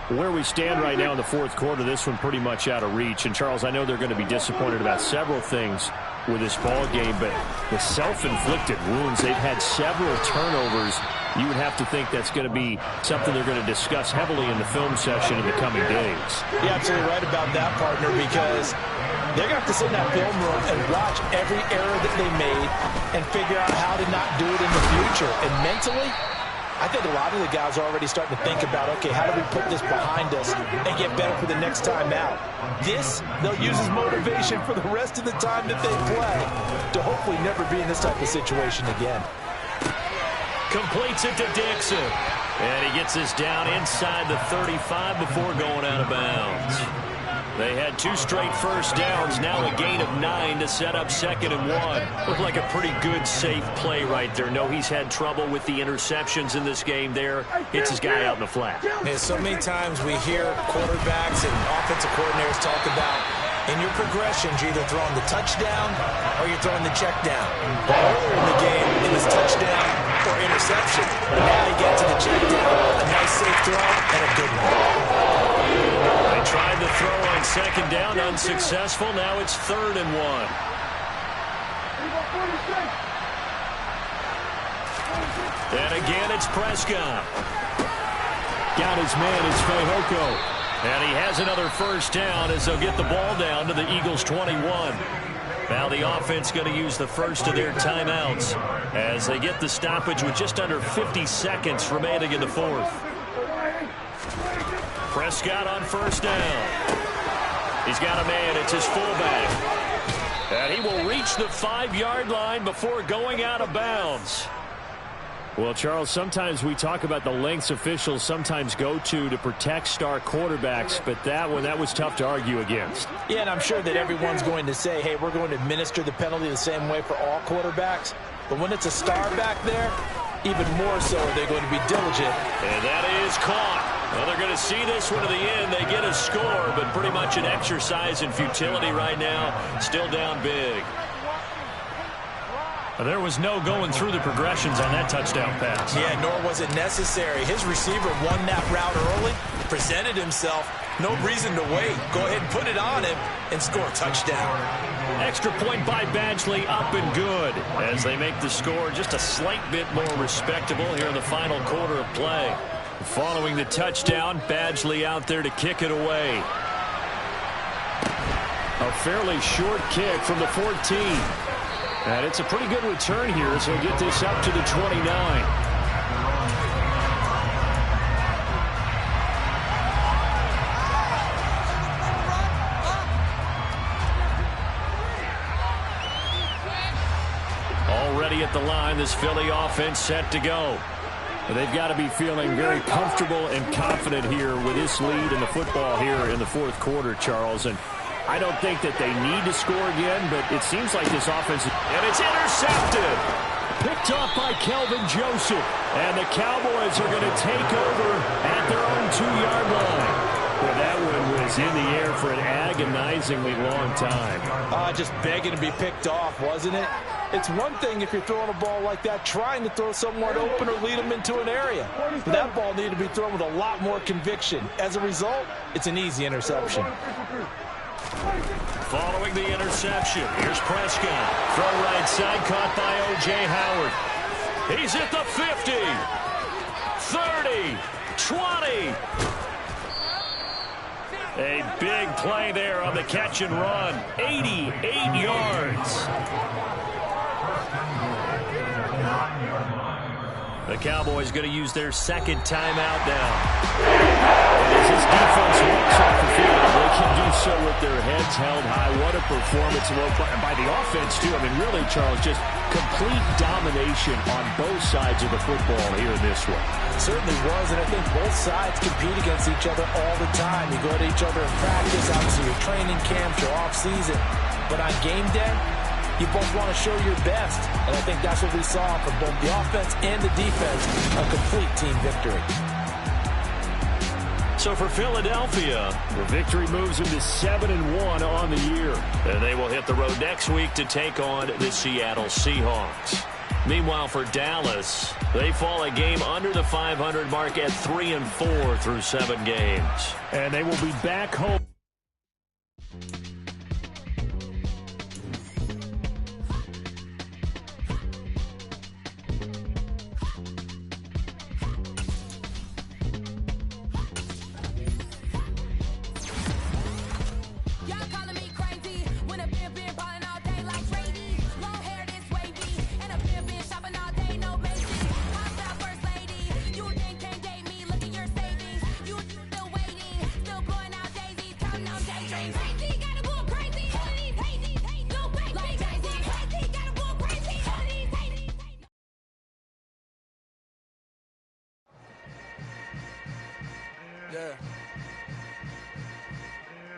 Where we stand right now in the fourth quarter, this one pretty much out of reach. And, Charles, I know they're going to be disappointed about several things with this ball game, but the self-inflicted wounds, they've had several turnovers. You would have to think that's going to be something they're going to discuss heavily in the film session in the coming days. You're absolutely right about that, partner, because they're going to have to sit in that film room and watch every error that they made and figure out how to not do it in the future. And mentally, I think a lot of the guys are already starting to think about, okay, how do we put this behind us and get better for the next time out? This, they'll use as motivation for the rest of the time that they play to hopefully never be in this type of situation again. Completes it to Dixon. And he gets this down inside the 35 before going out of bounds. They had 2 straight first downs, now a gain of 9 to set up 2nd and 1. Looked like a pretty good, safe play right there. No, he's had trouble with the interceptions in this game there. Hits his guy out in the flat. Man, so many times we hear quarterbacks and offensive coordinators talk about in your progressions, you're either throwing the touchdown or you're throwing the check down. Earlier in the game, it was touchdown or interception. But now you get to the check down, a nice safe throw, and a good one. They tried the throw on 2nd down, unsuccessful. Now it's 3rd and 1. And again, it's Prescott. Got his man, it's Fehoko. And he has another first down as they'll get the ball down to the Eagles' 21. Now the offense going to use the first of their timeouts as they get the stoppage with just under 50 seconds remaining in the fourth. Prescott on first down. He's got a man. It's his fullback. And he will reach the 5-yard line before going out of bounds. Well, Charles, sometimes we talk about the lengths officials sometimes go to protect star quarterbacks, but that was tough to argue against. Yeah, and I'm sure that everyone's going to say, hey, we're going to administer the penalty the same way for all quarterbacks. But when it's a star back there, even more so are they going to be diligent. And that is caught. Well, they're going to see this one to the end. They get a score, but pretty much an exercise in futility right now. Still down big. There was no going through the progressions on that touchdown pass. Yeah, nor was it necessary. His receiver won that route early, presented himself. No reason to wait. Go ahead and put it on him and score a touchdown. Extra point by Badgley, up and good as they make the score just a slight bit more respectable here in the final quarter of play. Following the touchdown, Badgley out there to kick it away. A fairly short kick from the 14. And it's a pretty good return here as he'll get this up to the 29. Already at the line, this Philly offense set to go. They've got to be feeling very comfortable and confident here with this lead in the football here in the fourth quarter, Charles. And I don't think that they need to score again, but it seems like this offense... And it's intercepted! Picked up by Kelvin Joseph. And the Cowboys are going to take over at their own 2-yard line. Well, that one was in the air for an agonizingly long time. Just begging to be picked off, wasn't it? It's one thing if you're throwing a ball like that, trying to throw someone open or lead them into an area. But that ball needed to be thrown with a lot more conviction. As a result, it's an easy interception. Following the interception, here's Prescott. Throw right side, caught by O.J. Howard. He's at the 50, 30, 20. A big play there on the catch and run. 88 yards. The Cowboys going to use their second timeout now. And as this defense walks off the field, they can do so with their heads held high. What a performance by the offense, too. I mean, really, Charles, just complete domination on both sides of the football here in this one. It certainly was, and I think both sides compete against each other all the time. You go to each other in practice, obviously your training camps, your off-season. But on game day, you both want to show your best, and I think that's what we saw from both the offense and the defense, a complete team victory. So for Philadelphia, the victory moves them to 7-1 on the year. And they will hit the road next week to take on the Seattle Seahawks. Meanwhile, for Dallas, they fall a game under the 500 mark at 3-4 through 7 games. And they will be back home.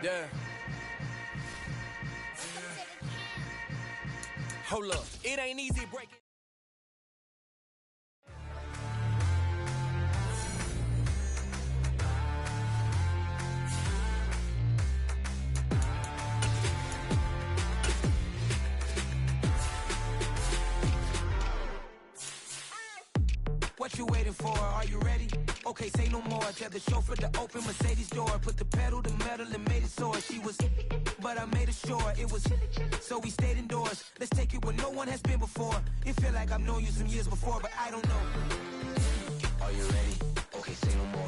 Yeah. Hold up. It ain't easy breaking. What you waiting for? Are you ready? Okay, say no more. Tell the chauffeur to open Mercedes door. Put the pedal to metal and made it soar. She was, but I made it sure it was. So we stayed indoors. Let's take it where no one has been before. It feel like I've known you some years before, but I don't know. Are you ready? Okay, say no more.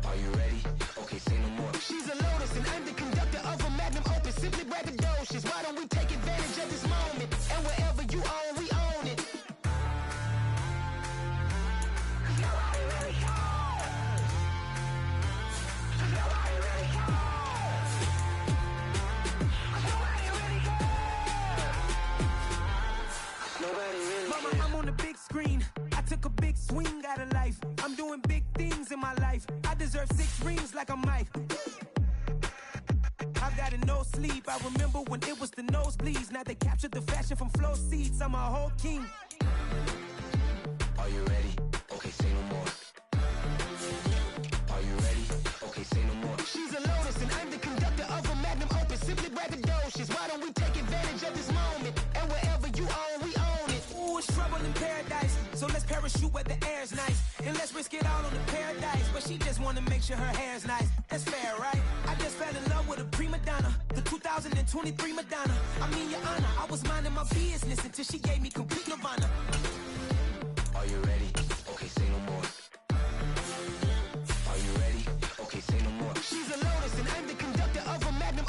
Are you ready? Okay, say no more. She's a Lotus and I'm the conductor of a Magnum Opus. Simply braggadocious. Why don't we take advantage of this moment? And wherever you own, we own it. Mama, I'm on the big screen. I took a big swing out of life. I'm doing big things in my life. I deserve 6 rings like I'm Mike. I've got no sleep. I remember when it was the nosebleeds. Now they captured the fashion from flow seats. I'm a whole king. Are you ready? Okay, say no more. Are you ready? Okay, say no more. She's a Lotus and I'm the conductor of a Magnum Opus. Simply braggadocious. Why don't we take advantage of this moment? And wherever you own, we own it. Ooh, it's trouble in paradise. So let's parachute where the air's nice. And let's risk it all on the paradise. But she just wanna make sure her hair's nice. That's fair, right? I just fell in love with a prima donna. The 2023 Madonna. I mean, your honor, I was minding my business until she gave me complete nirvana. Are you ready? Okay, say no more. Are you ready? Okay, say no more. She's a Lotus and I'm the conductor of a Magnum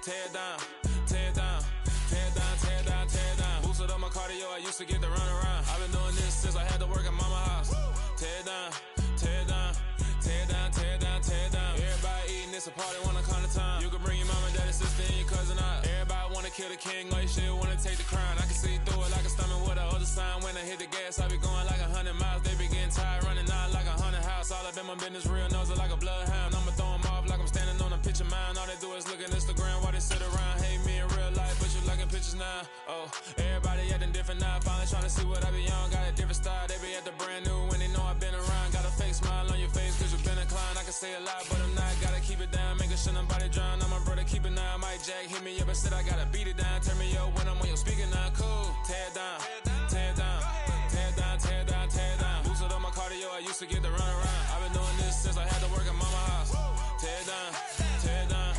tear it down, tear it down, tear it down, tear it down, tear it down. Boosted up my cardio, I used to get to run around. I've been doing this since I had to work at mama house. Tear it down, tear it down, tear it down, tear it down, tear it down. Everybody eating, it's a party, wanna come to time. You can bring your mama, daddy, sister, and your cousin out. Everybody wanna kill the king, like shit, wanna take the crown. I can see through it like a stomach with a other sign. When I hit the gas, I be going like 100 miles. They be getting tired, running out like 100 house. All up in my business, real nose like a bloodhound. I'ma throw them off like I'm standing on a picture mound. All they do is look at Instagram while they sit around. Hate me in real life, but you liking pictures now. Oh, everybody acting different now. Finally trying to see what I be on. Got a different style, they be at the brand new when they know I've been around. Got a fake smile on your face cause you've been inclined. I can say a lot, but I'm not. Gotta keep it down, making sure nobody drown. I'm my brother, keep it now. Mike Jack hit me up and said I gotta beat it down. Turn me up when I'm on your speaker now. Cool, tear it down, tear it down, tear it down, tear it down, tear it down. Boosted up my cardio, I used to get to run around. I've been doing this since I had to work at mama house. Tear it down, tear it down,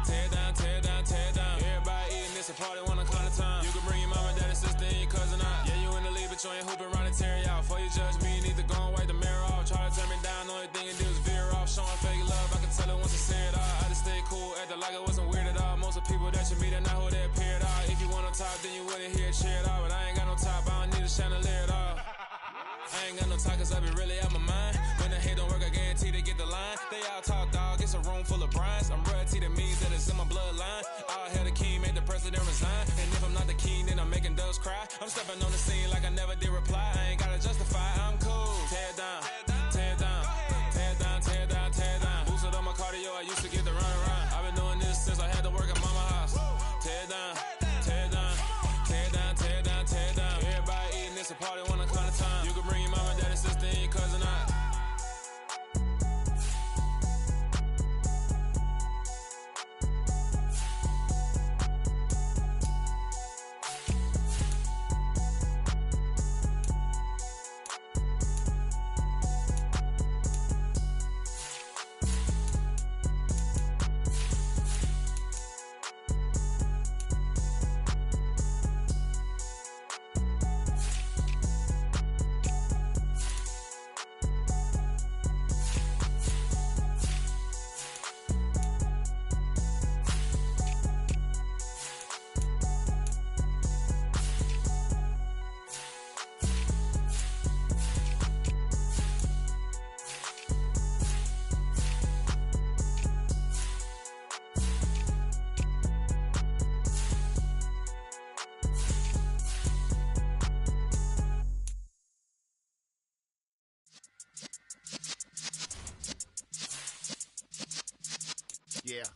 tear it down, tear it down, tear it down. Everybody eating, it's a party, wanna come to time. You can bring your mama, daddy, sister, and your cousin out. Yeah, you in the league, but you ain't hooping around and tear you out. Before you judge me, you need to go and wipe the mirror off. Try to turn me down, only thing you do is veer off. Showing fake love, I can tell it once I see it all. I just stay cool, acting like it wasn't weird at all. Most of the people that you meet are not who they appear at all. If you want on top, then you wouldn't hear it cheer at all. But I ain't got no top, I don't need a chandelier at all. I ain't got no talk cause I be really out my mind. When the hate don't work, I guarantee they get the line. They all talk, dog, it's a room full of brines. I'm royalty, that means that it's in my bloodline. All hail the king, make the president resign. And if I'm not the king, then I'm making doves cry. I'm stepping on the scene like I never did reply. I ain't gotta justify, I'm cool. Tear it down, tear it down, tear it down, tear it down, tear it down. Boosted on my cardio, I used to get to run around. I've been doing this since I had to work at mama house. Tear it down, tear it down, tear it down, tear it down, tear it down. Everybody eating, it's a party, wanna come to time. You can bring your mama, daddy, sister, and your cousin out. Yeah.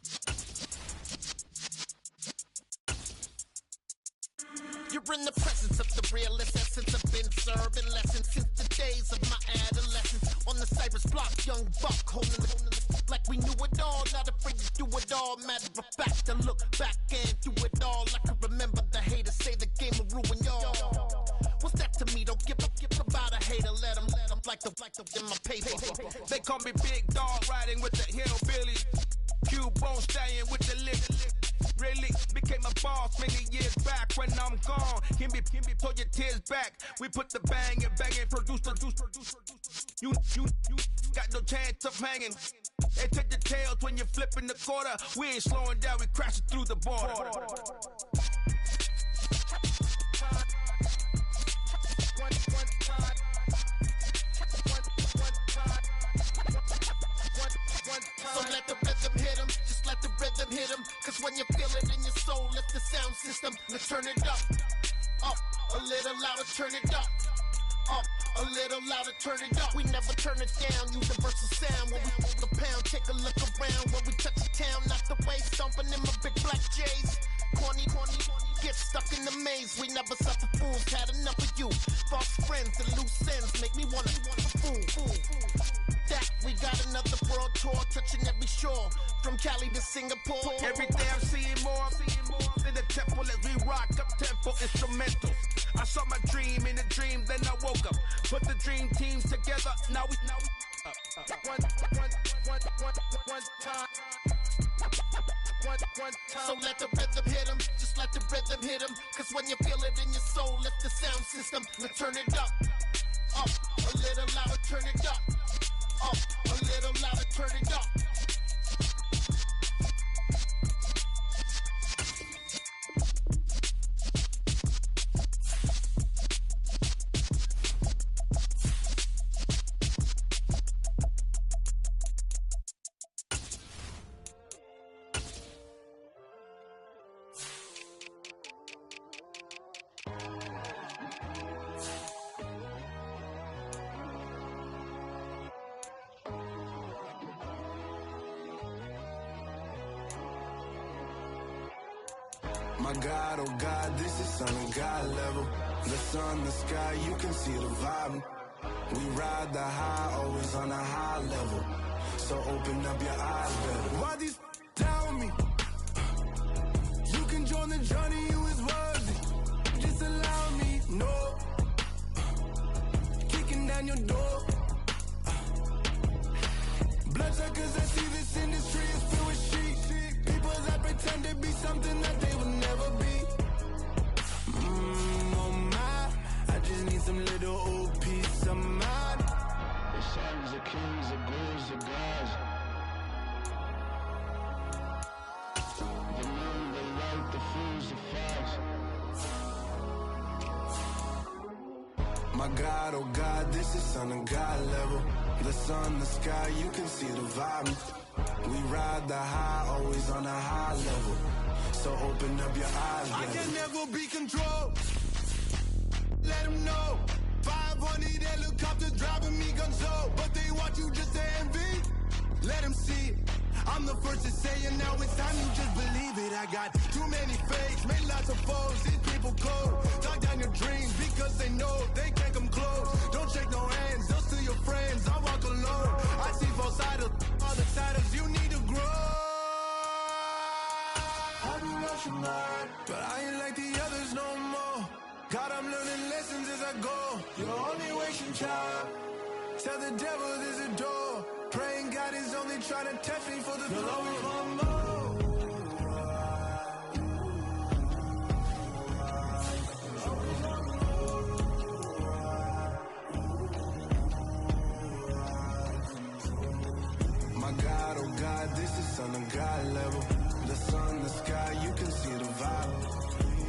You're in the presence of the realest essence. I've been serving lessons since the days of my adolescence. On the Cyrus block, young buck, holding the like we knew it all. Not afraid to do it all. Matter of fact, to look back and do it all. I can remember the haters say the game will ruin y'all. What's that to me? Don't give about a hater. Let them like the in my paper. They call me Big Dog, riding with the hillbillies. Cowboy staying with the lick. Really became a boss many years back. When I'm gone, give me pull your tears back. We put the bang and produce. You got no chance of hanging. They take the tails when you're flipping the quarter. We ain't slowing down, we crashing through the border. So let the rhythm hit 'em, just let the rhythm hit 'em. Cause when you feel it in your soul, lift the sound system. Let's turn it up, a little louder, turn it up, a little louder, turn it up. We never turn it down, universal sound. When we pull the pound, take a look around. When we touch the town, knock the way, stomping in my big black J's. Corny, get stuck in the maze. We never suffer fools, had enough of you. False friends and loose ends make me wanna fool. That we got another world tour, touching every shore, from Cali to Singapore. Every day I'm seeing more in the temple as we rock up tempo instrumentals. I saw my dream in a dream, then I woke up. Put the dream teams together, now we one time. So let the rhythm hit 'em, just let the rhythm hit 'em. Cause when you feel it in your soul, lift the sound system. Let's turn it up, a little louder, turn it up, a little louder, turn it up. My God, oh God, this is on a God level. The sun, the sky, you can see the vibe. We ride the high, always on a high level. So open up your eyes better. Why these down me? You can join the journey, you is worthy. Just allow me, no. Kicking down your door. Bloodsuckers, I see this industry is filled with sheep. People that pretend to be something that they will never be. Oh my, I just need some little old peace of mind. The sons, the kings, the bulls, the gods. The moon, the light, the fools, the fogs. My God, oh God, this is on a God level. The sun, the sky, you can see the vibe. We ride the high, always on a high level. So open up your eyes, baby. I can never be controlled. Let them know. 500 helicopters driving me gonzo. But they want you just to envy. Let them see it. I'm the first to say it, now it's time you just believe it. I got too many fakes, made lots of foes. These people cold. Talk down your dreams because they know they can't come close. Don't shake no hands, they'll steal your friends. I walk alone. I see both sides of all the titles you need to grow. I do lost your mind, but I ain't like the others no more. God, I'm learning lessons as I go. You're only wasting time. Tell the devil there's a door. Praying God is only trying to test me for the glory of my God, oh God, this is on a God level. The sun, the sky, you can see the vibe.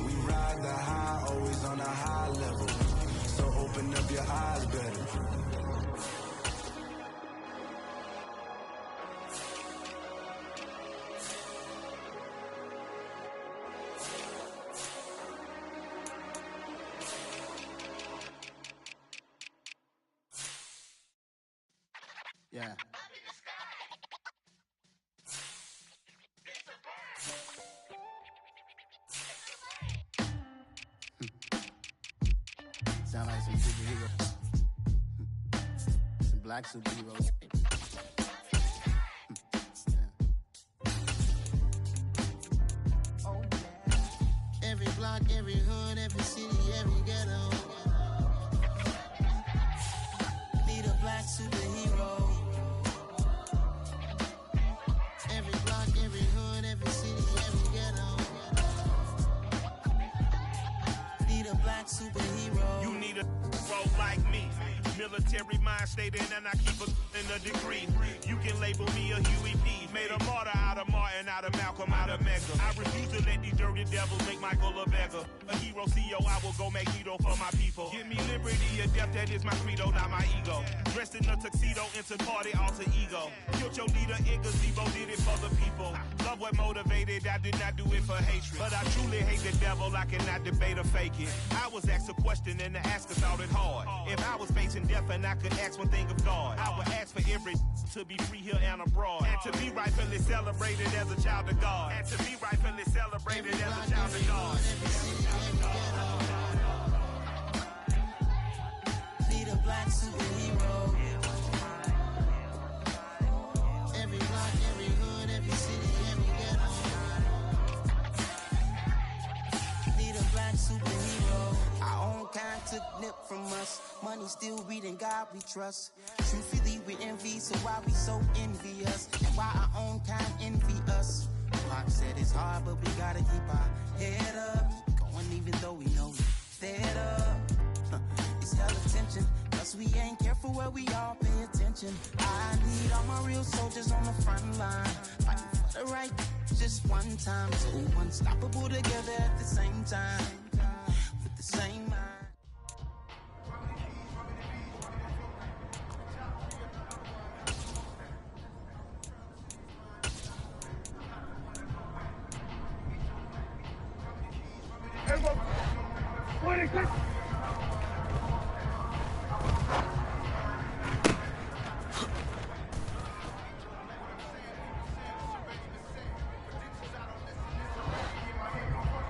We ride the high, always on a high level. So open up your eyes better. Yeah. Sound like some superheroes. Some black superheroes. Oh, yeah. Every block, every hood, every city, every ghetto. Need a black superhero. Every block, every hood, every city, every ghetto. Need a black superhero. You need a role like me. Military mind stated, and I keep a degree. You can label me a Huey P. Made a martyr out of Martin, out of Malcolm, out of Mecca. I refuse to let these dirty devils make Michael a beggar. A hero CEO, I will go Magneto for my people. Give me liberty or death, that is my credo, not my ego. Dressed in a tuxedo, into party, alter ego. Killed your leader, Igazebo, did it for the people. Love what motivated, I did not do it for hatred. But I truly hate the devil, I cannot debate or fake it. I was asked a question and the asker thought it hard. If I was facing death and I could ask one thing of God, I would ask for every to be free here and abroad. And to be rightfully celebrated as a child of God. And to be rightfully celebrated as a child of God. Need a black superhero. Every block, every hood, every city, every ghetto. Need a black superhero. Our own kind took nip from us. Money still reading God we trust. Truthfully we envy, so why we so envious? And why our own kind envy us? Pac said it's hard, but we gotta keep our head up. Going even though we know we fed up. It's hell attention, cause we ain't careful where we all pay attention. I need all my real soldiers on the front line, fighting for the right just one time. So unstoppable together at the same time, with the same mind.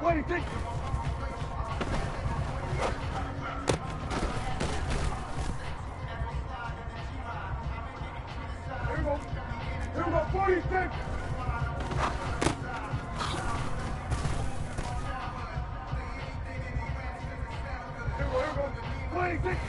Wait, take. Here we go. Here we go. 46. Here we go. 26.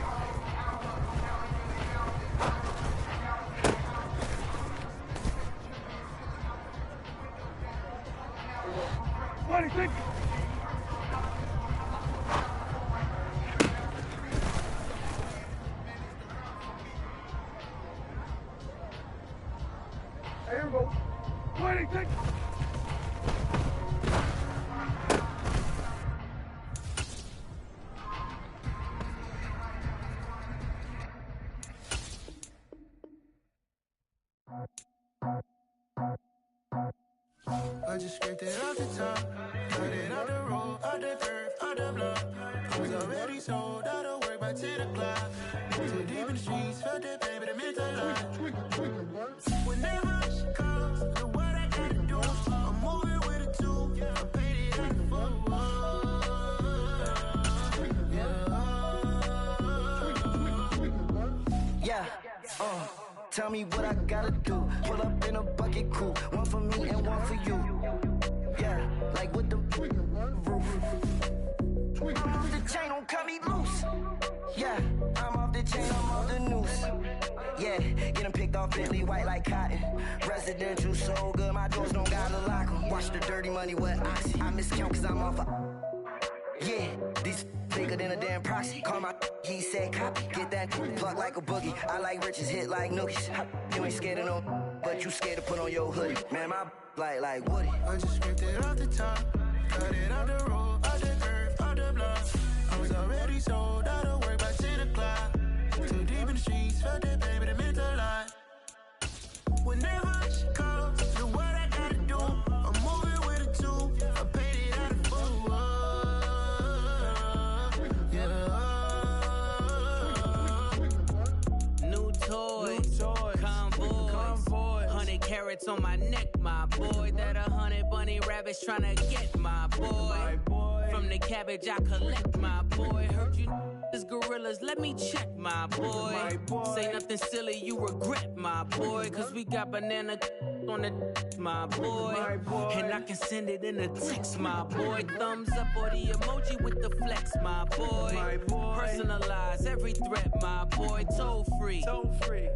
Here we go. 26. I just scraped it off the top, cut it out the road, out the curve, out the block. I was already sold, out of work by 10 o'clock. Too deep in the streets, felt that pain, but it meant a lot. Whenever she calls, the what I gotta do, I'm moving with a two. I paid it out the phone. Yeah, tell me what I gotta do. Pull up in a bucket crew, one for me and one for you. Yeah, like with the roof. I'm off the chain, don't cut me loose. Yeah, I'm off the chain, I'm off the noose. Yeah, getting picked off Bentley white like cotton. Residential so good, my doors don't gotta lock 'em. Watch the dirty money with oxy. I miscount cause I'm off yeah, these bigger than a damn proxy. Call my he said copy. Get that plug like a boogie. I like riches, hit like nookies. You ain't scared of no, but you scared to put on your hoodie. Man, my like Woody. I just scraped it off the top, cut it out the road, out the curve, out the block. I was already sold, out of work by 10 o'clock. Too deep in the streets, felt that pain, but it meant a lot. Whenever she calls, do what I gotta do. I'm moving with a two. I paid it out of full. New toys, convoys, 100 carats on my neck, my boy. That 100 bunny rabbits tryna get my boy. From the cabbage I collect, my boy. Heard you is gorillas, let me check, my boy. Say nothing silly, you regret, my boy. Cause we got banana on the my boy. And I can send it in a text, my boy. Thumbs up or the emoji with the flex, my boy. Personalize every threat, my boy. Toll free,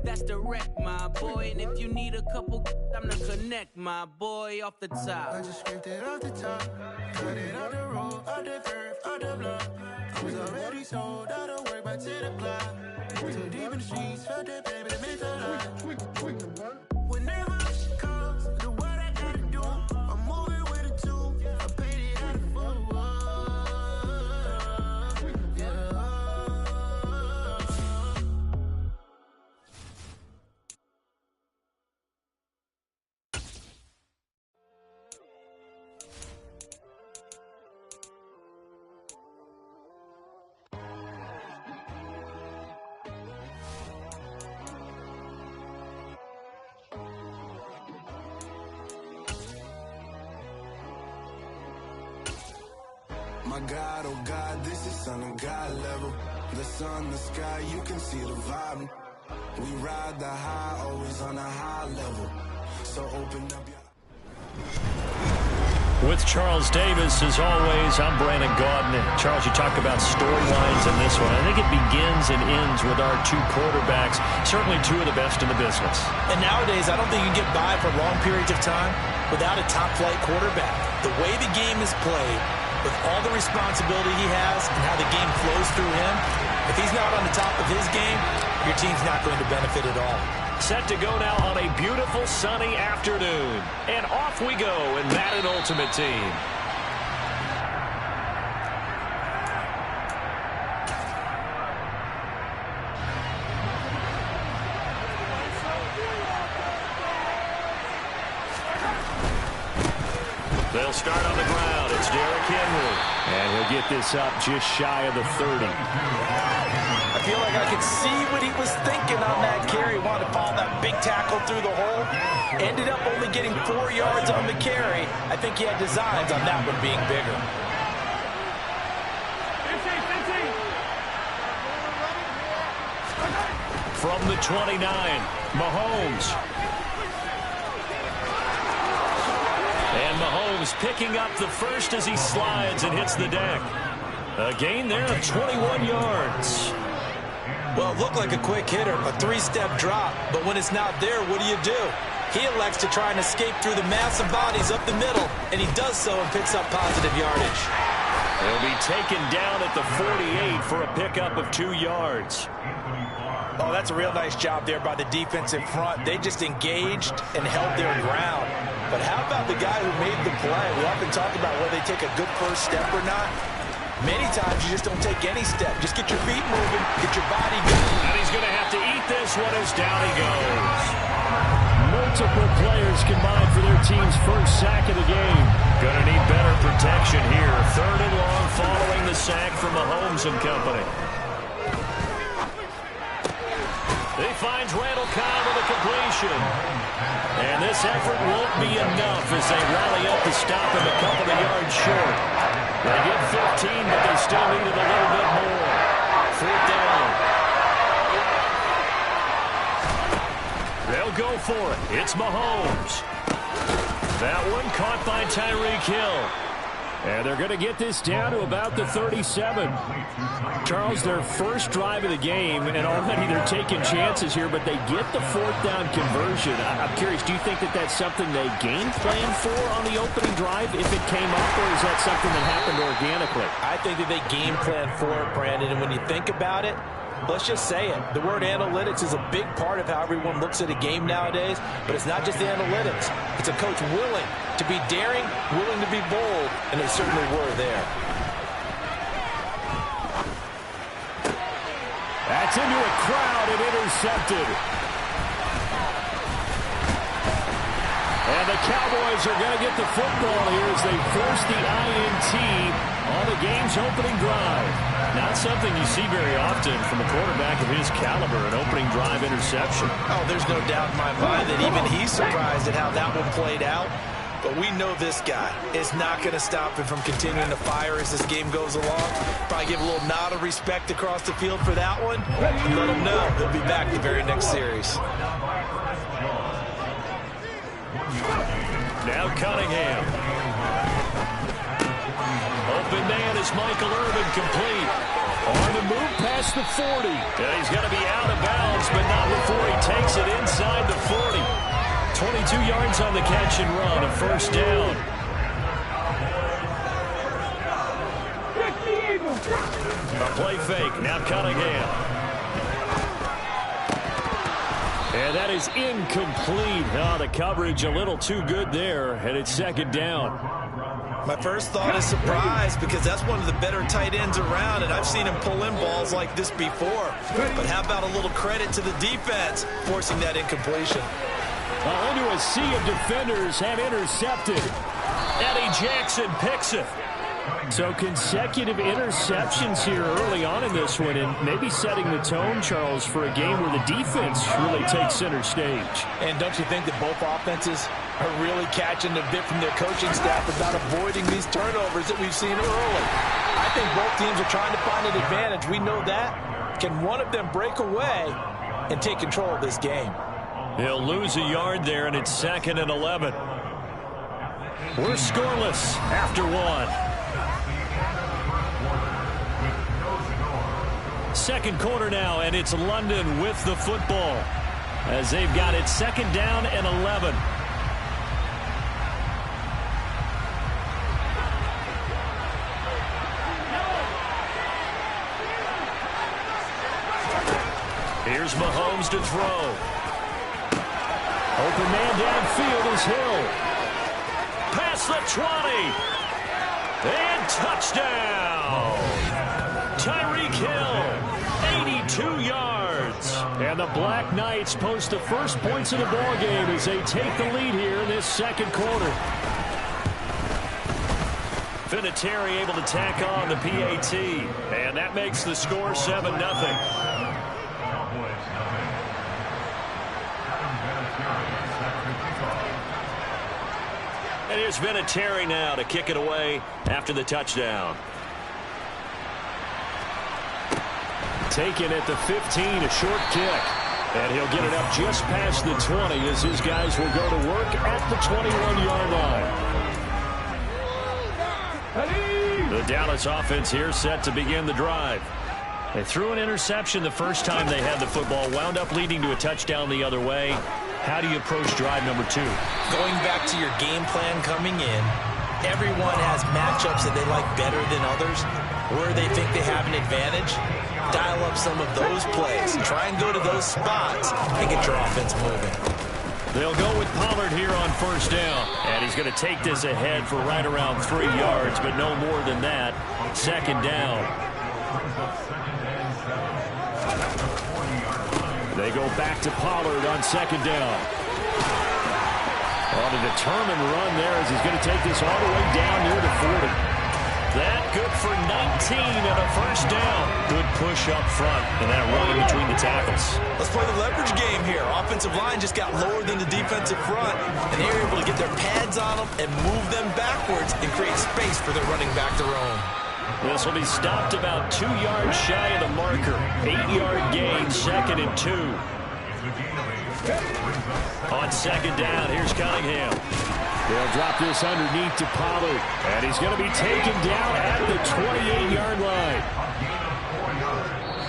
that's direct, my boy. And if you need a couple, I'm the connect, my boy. Off the top, I just scraped it off the top, cut it out the road, out the curve, out the block. I was already sold, out of work by 10 o'clock. Too deep in the streets, felt that pain, but it meant a lot. Whenever she calls, do what I gotta do. I'm moving with a two. I paid it out of full. My God, oh God, this is Son of God level. The sun, the sky, you can see the vibe. We ride the high, always on a high level. So open up your... With Charles Davis, as always, I'm Brandon Gaudin. Charles, you talk about storylines in this one. I think it begins and ends with our two quarterbacks, certainly two of the best in the business. And nowadays, I don't think you can get by for long periods of time without a top-flight quarterback. The way the game is played, with all the responsibility he has and how the game flows through him, if he's not on the top of his game, your team's not going to benefit at all. Set to go now on a beautiful sunny afternoon. And off we go in Madden Ultimate Team. They'll start on the ground. It's Derrick Henry. And he'll get this up just shy of the 30. I feel like I could see what he was thinking on that carry. Wanted to follow that big tackle through the hole. Ended up only getting 4 yards on the carry. I think he had designs on that one being bigger. 29. Mahomes. And Mahomes picking up the first as he slides and hits the deck. A gain there of 21 yards. Well, it looked like a quick hitter, a three-step drop. But when it's not there, what do? He elects to try and escape through the massive bodies up the middle, and he does so and picks up positive yardage. He'll be taken down at the 48 for a pickup of 2 yards. Oh, that's a real nice job there by the defense in front. They just engaged and held their ground. But how about the guy who made the play? We often talk about whether they take a good first step or not. Many times you just don't take any step. Just get your feet moving, get your body going. And he's going to have to eat this one as down he goes. Multiple players combined for their team's first sack of the game. Going to need better protection here. 3rd and long following the sack from Mahomes and company. He finds Randall Cobb with a completion. And this effort won't be enough as they rally up to stop him a couple of yards short. They get 15, but they still needed a little bit more. 4th down. They'll go for it. It's Mahomes. That one caught by Tyreek Hill. And they're going to get this down to about the 37. Charles, their first drive of the game, and already they're taking chances here, but they get the 4th down conversion. I'm curious, do you think that that's something they game planned for on the opening drive if it came up, or is that something that happened organically? I think that they game planned for it, Brandon, and when you think about it, let's just say it. The word analytics is a big part of how everyone looks at a game nowadays, but it's not just the analytics. It's a coach willing to be daring, willing to be bold, and they certainly were there. That's into a crowd and intercepted. And the Cowboys are going to get the football here as they force the INT on the game's opening drive. Not something you see very often from a quarterback of his caliber, an opening drive interception. Oh, there's no doubt in my mind that even he's surprised at how that one played out. But we know this guy is not going to stop him from continuing to fire as this game goes along. Probably give a little nod of respect across the field for that one. And let him know he'll be back the very next series. Now Cunningham. Open man is Michael Irvin, complete. On the move past the 40. And he's going to be out of bounds, but not before he takes it inside the 40. 22 yards on the catch and run, a 1st down. A play fake, now Cunningham. And that is incomplete. Oh, the coverage a little too good there, and it's 2nd down. My first thought is surprise, because that's one of the better tight ends around, and I've seen him pull in balls like this before. But how about a little credit to the defense forcing that incompletion? Well, into a sea of defenders have intercepted. Eddie Jackson picks it. So consecutive interceptions here early on in this one, and maybe setting the tone, Charles, for a game where the defense really takes center stage. And don't you think that both offenses are really catching a bit from their coaching staff about avoiding these turnovers that we've seen early? I think both teams are trying to find an advantage. We know that. Can one of them break away and take control of this game? He'll lose a yard there, and it's 2nd and 11. We're scoreless after 1. Second quarter now, and it's London with the football as they've got it 2nd down and 11. Here's Mahomes to throw. Open man downfield is Hill. Past the 20. And touchdown. Tyreek Hill, 82 yards. And the Black Knights post the first points of the ball game as they take the lead here in this 2nd quarter. Vinatieri able to tack on the PAT. And that makes the score 7-0. And here's Vinatieri now to kick it away after the touchdown. Taken at the 15, a short kick. And he'll get it up just past the 20 as his guys will go to work at the 21-yard line. The Dallas offense here set to begin the drive. They threw an interception the first time they had the football, wound up leading to a touchdown the other way. How do you approach drive number 2? Going back to your game plan coming in, everyone has matchups that they like better than others, where they think they have an advantage. Dial up some of those plays. Try and go to those spots and get your offense moving. They'll go with Pollard here on first down. And he's going to take this ahead for right around 3 yards, but no more than that. Second down. They go back to Pollard on second down. On a determined run there as he's going to take this all the way down near the 40. That good for 19 and a first down. Good push up front and that run in between the tackles. Let's play the leverage game here. Offensive line just got lower than the defensive front, and they were able to get their pads on them and move them backwards and create space for their running back to roam. This will be stopped about 2 yards shy of the marker. 8-yard gain, second and 2. On second down, here's Cunningham. They'll drop this underneath to Pollard. And he's going to be taken down at the 28-yard line.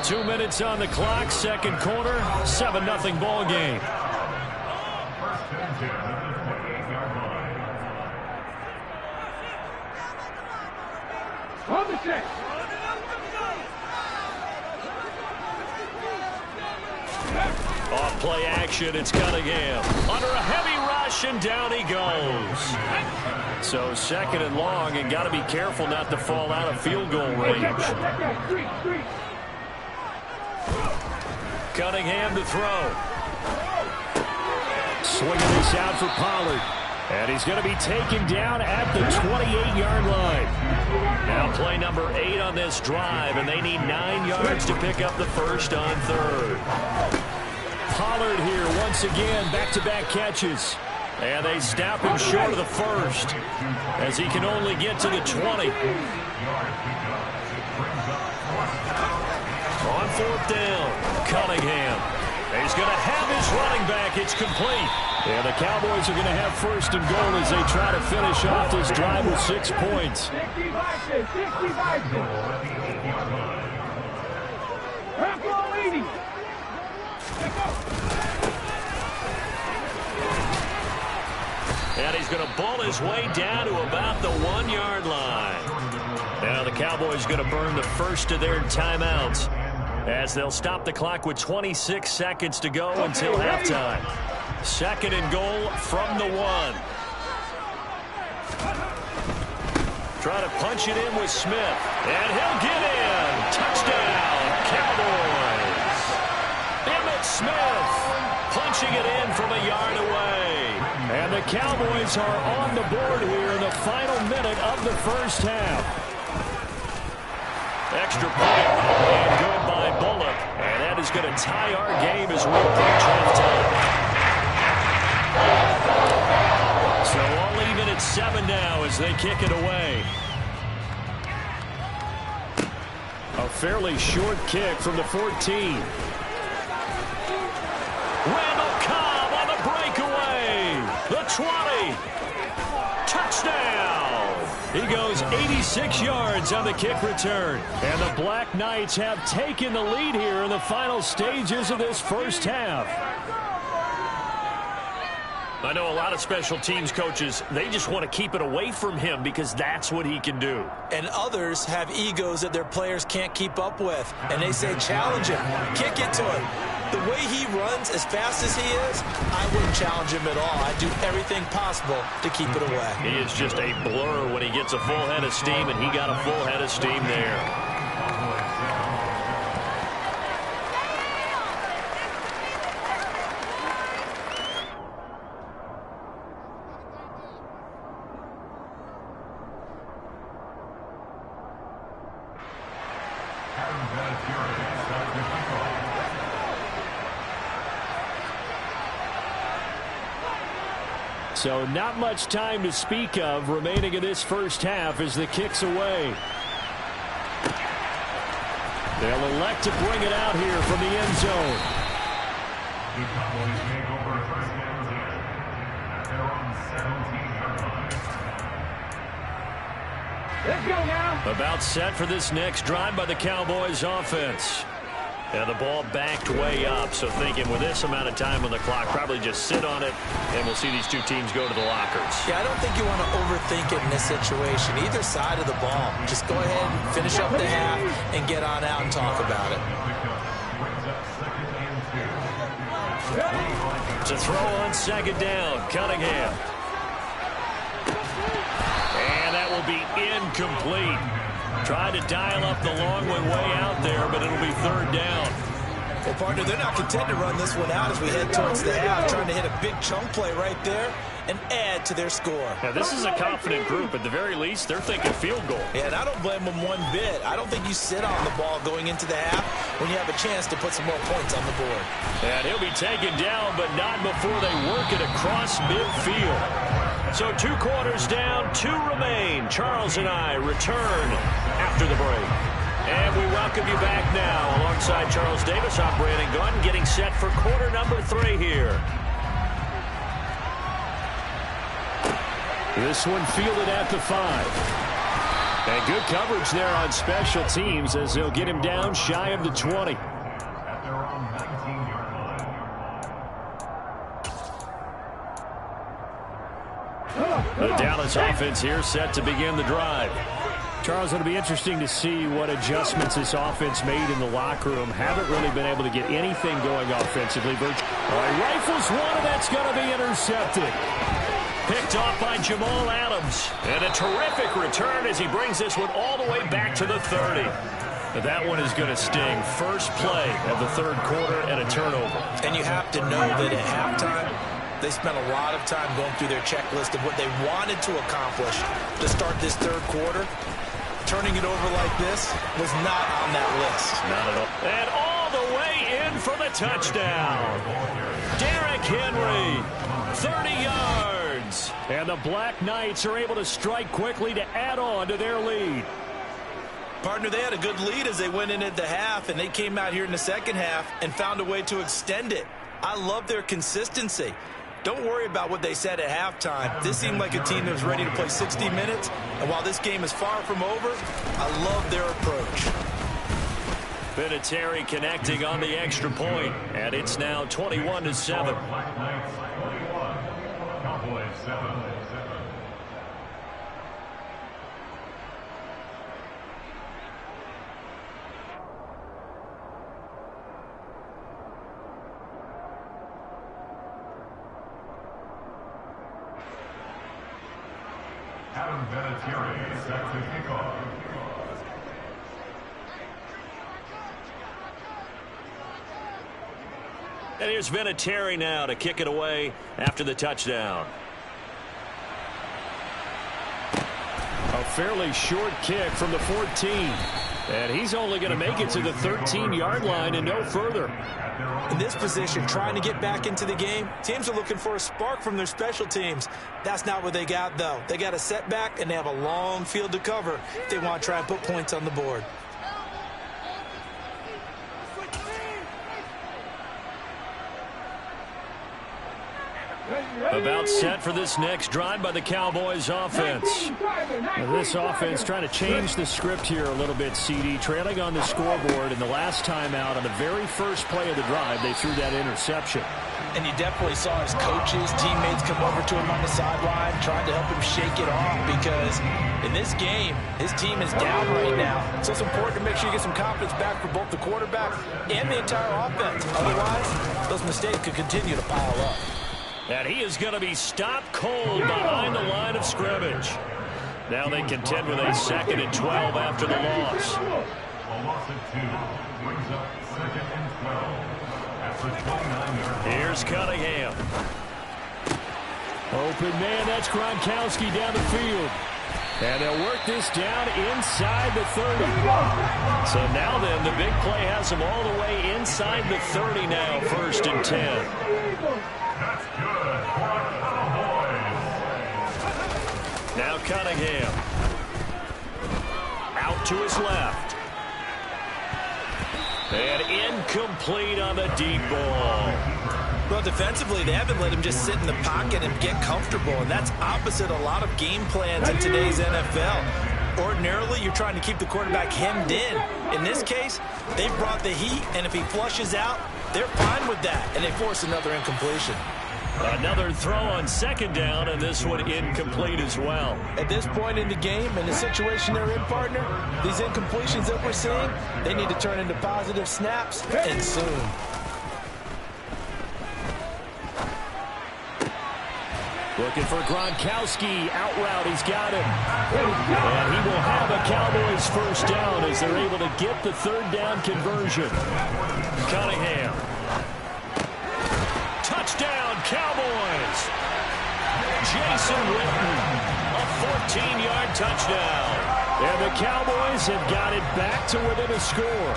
2 minutes on the clock, second quarter, 7-0 ball game. On the check. Off play action, it's Cunningham. Under a heavy rush, and down he goes. So second and long, and got to be careful not to fall out of field goal range. Cunningham to throw. Swinging this out for Pollard. And he's going to be taken down at the 28-yard line. Now play number 8 on this drive, and they need 9 yards to pick up the first on third. Pollard here once again, back-to-back catches. And they snap him short of the first as he can only get to the 20. On fourth down, Cunningham. He's going to have his running back. It's complete. And the Cowboys are going to have first and goal as they try to finish off this drive with 6 points. And he's going to bull his way down to about the 1-yard line. Now the Cowboys are going to burn the first of their timeouts as they'll stop the clock with 26 seconds to go until halftime. Second and goal from the 1. Try to punch it in with Smith. And he'll get in. Touchdown, Cowboys. Emmitt Smith punching it in from a yard away. And the Cowboys are on the board here in the final minute of the first half. Extra point, and good by Bullock. And that is going to tie our game as we approach halftime. So all even at 7 now as they kick it away. A fairly short kick from the 14. Randall Cobb on the breakaway. The 20. Touchdown. He goes 86 yards on the kick return. And the Black Knights have taken the lead here in the final stages of this first half. I know a lot of special teams coaches, they just want to keep it away from him because that's what he can do. And others have egos that their players can't keep up with. And they say, challenge him, kick it to him. The way he runs as fast as he is, I wouldn't challenge him at all. I'd do everything possible to keep it away. He is just a blur when he gets a full head of steam, and he got a full head of steam there. So not much time to speak of remaining in this first half as the kick's away. They'll elect to bring it out here from the end zone. About set for this next drive by the Cowboys offense. And the ball backed way up, so thinking with this amount of time on the clock, probably just sit on it, and we'll see these two teams go to the lockers. Yeah, I don't think you want to overthink it in this situation. Either side of the ball. Just go ahead and finish up the half and get on out and talk about it. To throw on second down, Cunningham. And that will be incomplete. Tried to dial up the long one way out there, but it'll be third down. Well, partner, they're not content to run this one out as we head towards the half, trying to hit a big chunk play right there and add to their score. Now, this is a confident group. At the very least, they're thinking field goal. Yeah, and I don't blame them one bit. I don't think you sit on the ball going into the half when you have a chance to put some more points on the board. And he'll be taken down, but not before they work it across midfield. So 2 quarters down, 2 remain. Charles and I return after the break. And we welcome you back now. Alongside Charles Davis, I'm Brandon Gunn, getting set for quarter number 3 here. This one fielded at the 5. And good coverage there on special teams as they'll get him down shy of the 20. The Dallas offense here set to begin the drive. Charles, it'll be interesting to see what adjustments this offense made in the locker room. Haven't really been able to get anything going offensively. Rifles one, and that's going to be intercepted. Picked off by Jamal Adams. And a terrific return as he brings this one all the way back to the 30. But that one is going to sting. First play of the third quarter and a turnover. And you have to know that at halftime, they spent a lot of time going through their checklist of what they wanted to accomplish to start this third quarter. Turning it over like this was not on that list. Not at all. And all the way in for the touchdown. Derrick Henry, 30 yards. And the Black Knights are able to strike quickly to add on to their lead. Partner, they had a good lead as they went in at the half, and they came out here in the second half and found a way to extend it. I love their consistency. Don't worry about what they said at halftime. This seemed like a team that was ready to play 60 minutes. And while this game is far from over, I love their approach. Vinatieri connecting on the extra point, and it's now 21-7. Cowboys 7. Adam Vinatieri set to kick off. And here's Vinatieri now to kick it away after the touchdown. A fairly short kick from the 14. And he's only going to make it to the 13-yard line and no further. In this position, trying to get back into the game, teams are looking for a spark from their special teams. That's not what they got, though. They got a setback, and they have a long field to cover if they want to try and put points on the board. About set for this next drive by the Cowboys offense. Now this offense trying to change the script here a little bit, CD. Trailing on the scoreboard, and the last time out on the very first play of the drive, they threw that interception. And you definitely saw his coaches, teammates come over to him on the sideline, trying to help him shake it off, because in this game, his team is down right now. So it's important to make sure you get some confidence back for both the quarterback and the entire offense. Otherwise, those mistakes could continue to pile up. And he is going to be stopped cold behind the line of scrimmage. Now they contend with a 2nd and 12 after the loss. A loss of 2 brings up 2nd and 12 after 29 yards. Here's Cunningham. Open man, that's Gronkowski down the field. And they'll work this down inside the 30. So now then, the big play has them all the way inside the 30 now, 1st and 10. That's good for the Cowboys. Now Cunningham. Out to his left. And incomplete on the deep ball. Well, defensively, they haven't let him just sit in the pocket and get comfortable, and that's opposite a lot of game plans in today's NFL. Ordinarily, you're trying to keep the quarterback hemmed in. In this case, they've brought the heat, and if he flushes out, they're fine with that, and they force another incompletion. Another throw on second down, and this one incomplete as well. At this point in the game, in the situation they're in, partner, these incompletions that we're seeing, they need to turn into positive snaps, and soon. Looking for Gronkowski. Out route, he's got him. And he will have a Cowboys first down as they're able to get the third down conversion. Cunningham. Touchdown, Cowboys. Jason Witten, a 14-yard touchdown. And the Cowboys have got it back to within a score.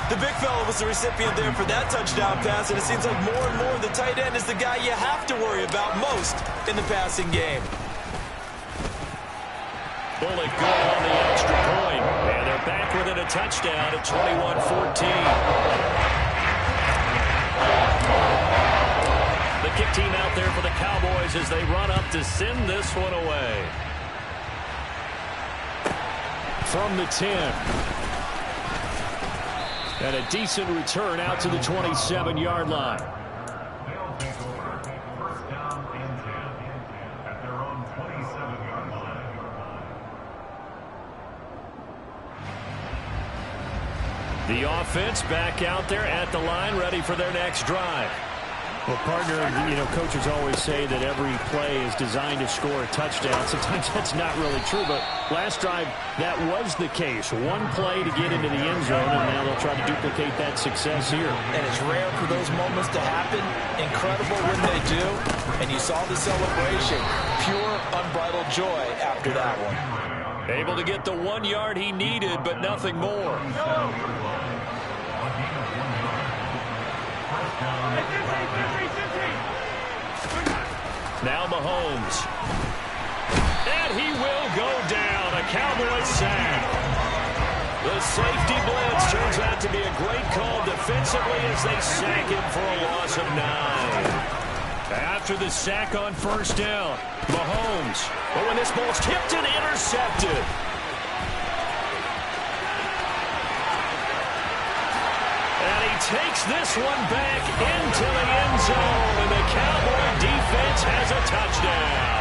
The big fella was the recipient there for that touchdown pass, and it seems like more and more the tight end is the guy you have to worry about most in the passing game. Bullock good on the extra point, and they're back within a touchdown at 21-14. The kick team out there for the Cowboys as they run up to send this one away. From the 10. And a decent return out to the 27-yard line. They'll take over first down and 10 at their own 27-yard line. The offense back out there at the line, ready for their next drive. Well, partner, coaches always say that every play is designed to score a touchdown. Sometimes that's not really true, but last drive, that was the case. One play to get into the end zone, and now they'll try to duplicate that success here. And it's rare for those moments to happen. Incredible when they do. And you saw the celebration. Pure, unbridled joy after that one. Able to get the 1 yard he needed, but nothing more. Now Mahomes. And he will go down. A Cowboy sack. The safety blitz turns out to be a great call defensively as they sack him for a loss of 9. After the sack on first down, Mahomes. But when this ball's tipped and intercepted. And he takes this one back into the end zone, and the Cowboy defense has a touchdown.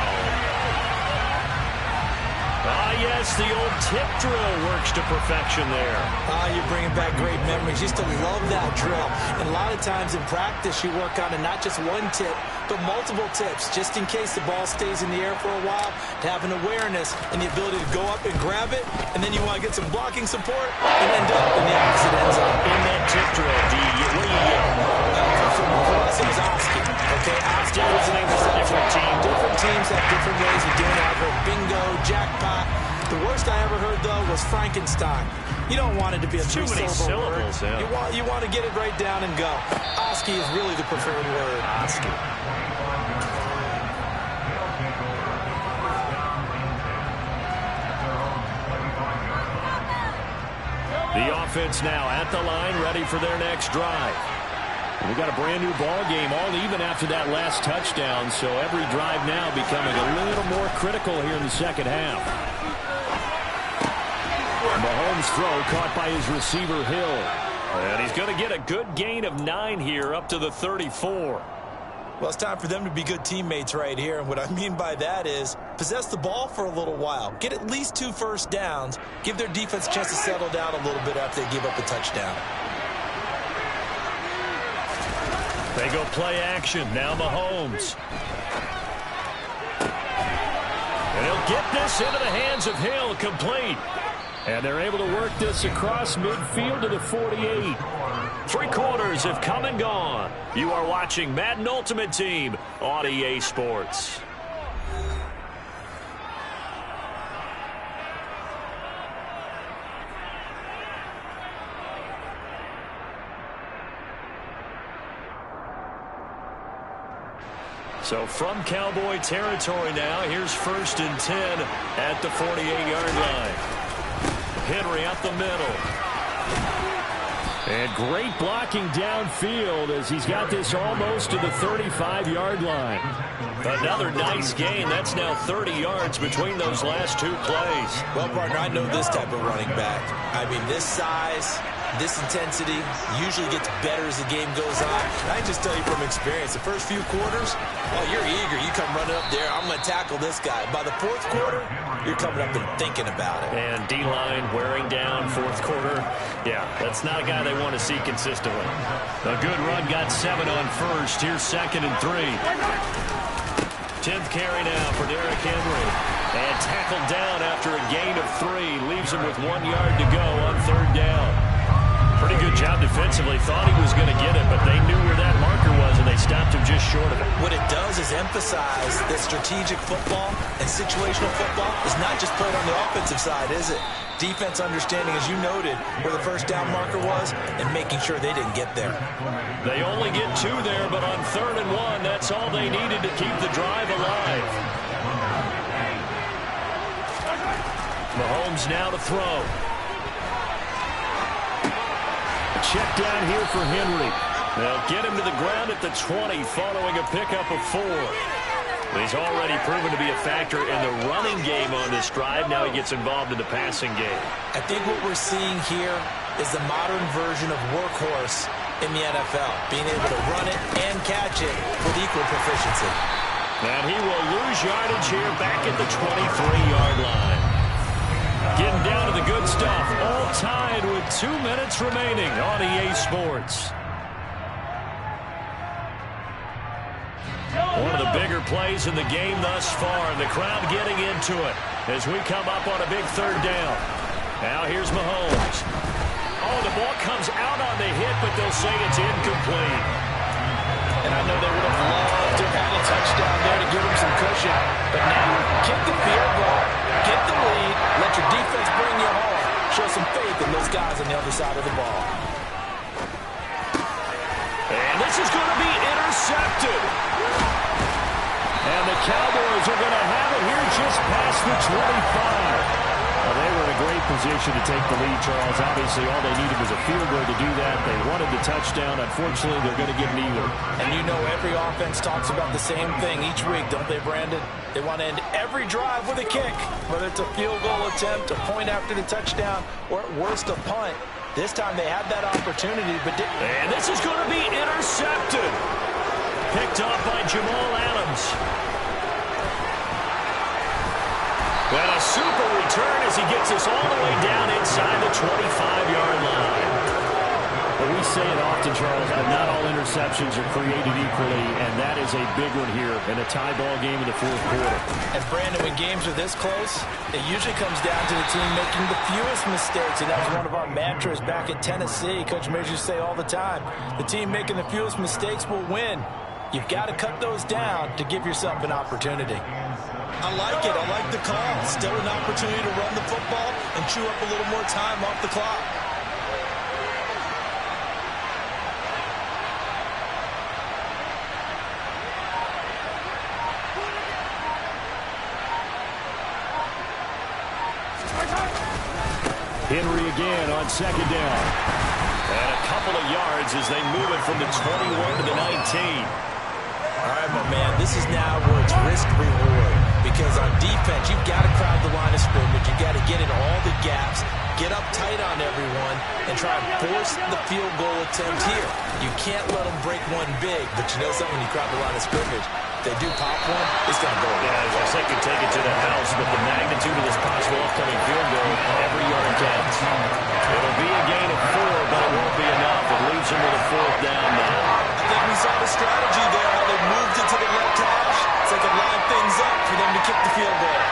Yes, the old tip drill works to perfection there. You're bringing back great memories. Used to love that drill. And a lot of times in practice, you work on it, not just one tip, but multiple tips, just in case the ball stays in the air for a while, to have an awareness and the ability to go up and grab it, and then you want to get some blocking support and end up in the opposite end zone. In that tip drill, what do you yell? For us, it was Oski. Okay, Oski was an interception. Different team. Different teams have different ways of doing it. I've heard bingo, jackpot. The worst I ever heard, though, was Frankenstein. You don't want it to be a three-syllable word. Yeah. You want to get it right down and go. Oski is really the preferred word. Oski. The offense now at the line, ready for their next drive. We got a brand new ball game, all even after that last touchdown, so every drive now becoming a little more critical here in the second half. Mahomes' throw caught by his receiver Hill, and he's going to get a good gain of 9 here up to the 34. Well, it's time for them to be good teammates right here, and what I mean by that is possess the ball for a little while, get at least 2 first downs, give their defense a chance to settle down a little bit after they give up the touchdown. They go play action. Now Mahomes. And he'll get this into the hands of Hill, complete. And they're able to work this across midfield to the 48. 3 quarters have come and gone. You are watching Madden Ultimate Team on EA Sports. So from Cowboy territory now, here's 1st and 10 at the 48-yard line. Henry up the middle. And great blocking downfield as he's got this almost to the 35-yard line. Another nice gain. That's now 30 yards between those last two plays. Well, partner, I know this type of running back. I mean, this size, this intensity usually gets better as the game goes on. I can just tell you from experience, the first few quarters, well, you're eager. You come running up there, I'm going to tackle this guy. By the fourth quarter, you're coming up and thinking about it. And D-line wearing down fourth quarter. Yeah, that's not a guy they want to see consistently. A good run got 7 on first. Here's 2nd and 3. 10th carry now for Derrick Henry. And tackled down after a gain of 3. Leaves him with 1 yard to go on 3rd down. Pretty good job defensively. Thought he was going to get it, but they knew where that marker was, and they stopped him just short of it. What it does is emphasize that strategic football and situational football is not just played on the offensive side, is it? Defense understanding, as you noted, where the first down marker was and making sure they didn't get there. They only get 2 there, but on 3rd and 1, that's all they needed to keep the drive alive. Mahomes now to throw. Check down here for Henry. They'll get him to the ground at the 20 following a pickup of 4. He's already proven to be a factor in the running game on this drive. Now he gets involved in the passing game. I think what we're seeing here is the modern version of workhorse in the NFL, being able to run it and catch it with equal proficiency. And he will lose yardage here back at the 23-yard line. Getting down to the good stuff, all tied with 2 minutes remaining on EA Sports. One of the bigger plays in the game thus far, and the crowd getting into it as we come up on a big 3rd down. Now here's Mahomes. Oh, the ball comes out on the hit, but they'll say it's incomplete. And I know they would have loved to have had a touchdown there to give them some cushion. But now, kick the field goal, get the lead, let your defense bring you home. Show some faith in those guys on the other side of the ball. And this is going to be intercepted. And the Cowboys are going to have it here just past the 25. Well, they were in a great position to take the lead, Charles. Obviously, all they needed was a field goal to do that. They wanted the touchdown. Unfortunately, they're going to get neither. And you know every offense talks about the same thing each week, don't they, Brandon? They want to end every drive with a kick, whether it's a field goal attempt, a point after the touchdown, or at worst, a punt. This time they had that opportunity, but didn't. And this is going to be intercepted. Picked up by Jamal Adams. And a super return as he gets us all the way down inside the 25-yard line. But we say it often, Charles, but not all interceptions are created equally, and that is a big one here in a tie ball game in the 4th quarter. And Brandon, when games are this close, it usually comes down to the team making the fewest mistakes, and that was one of our mantras back in Tennessee. Coach Mears used to say all the time, the team making the fewest mistakes will win. You've got to cut those down to give yourself an opportunity. I like it. I like the call. Still an opportunity to run the football and chew up a little more time off the clock. Henry again on 2nd down. And a couple of yards as they move it from the 21 to the 19. All right, my man, this is now where it's risk-reward. Because on defense, you've got to crowd the line of scrimmage. You've got to get in all the gaps, get up tight on everyone, and try and force the field goal attempt here. You can't let them break one big, but you know something, when you crowd the line of scrimmage, if they do pop one, it's going to go away. Yeah, as I can take it to the house, but the magnitude of this possible upcoming field goal, every yard counts. It'll be a gain of 4, but it won't be enough. It leaves them with a 4th down now. I think we saw the strategy there, how they moved it to the left hash. So they could line things up for them to kick the field goal.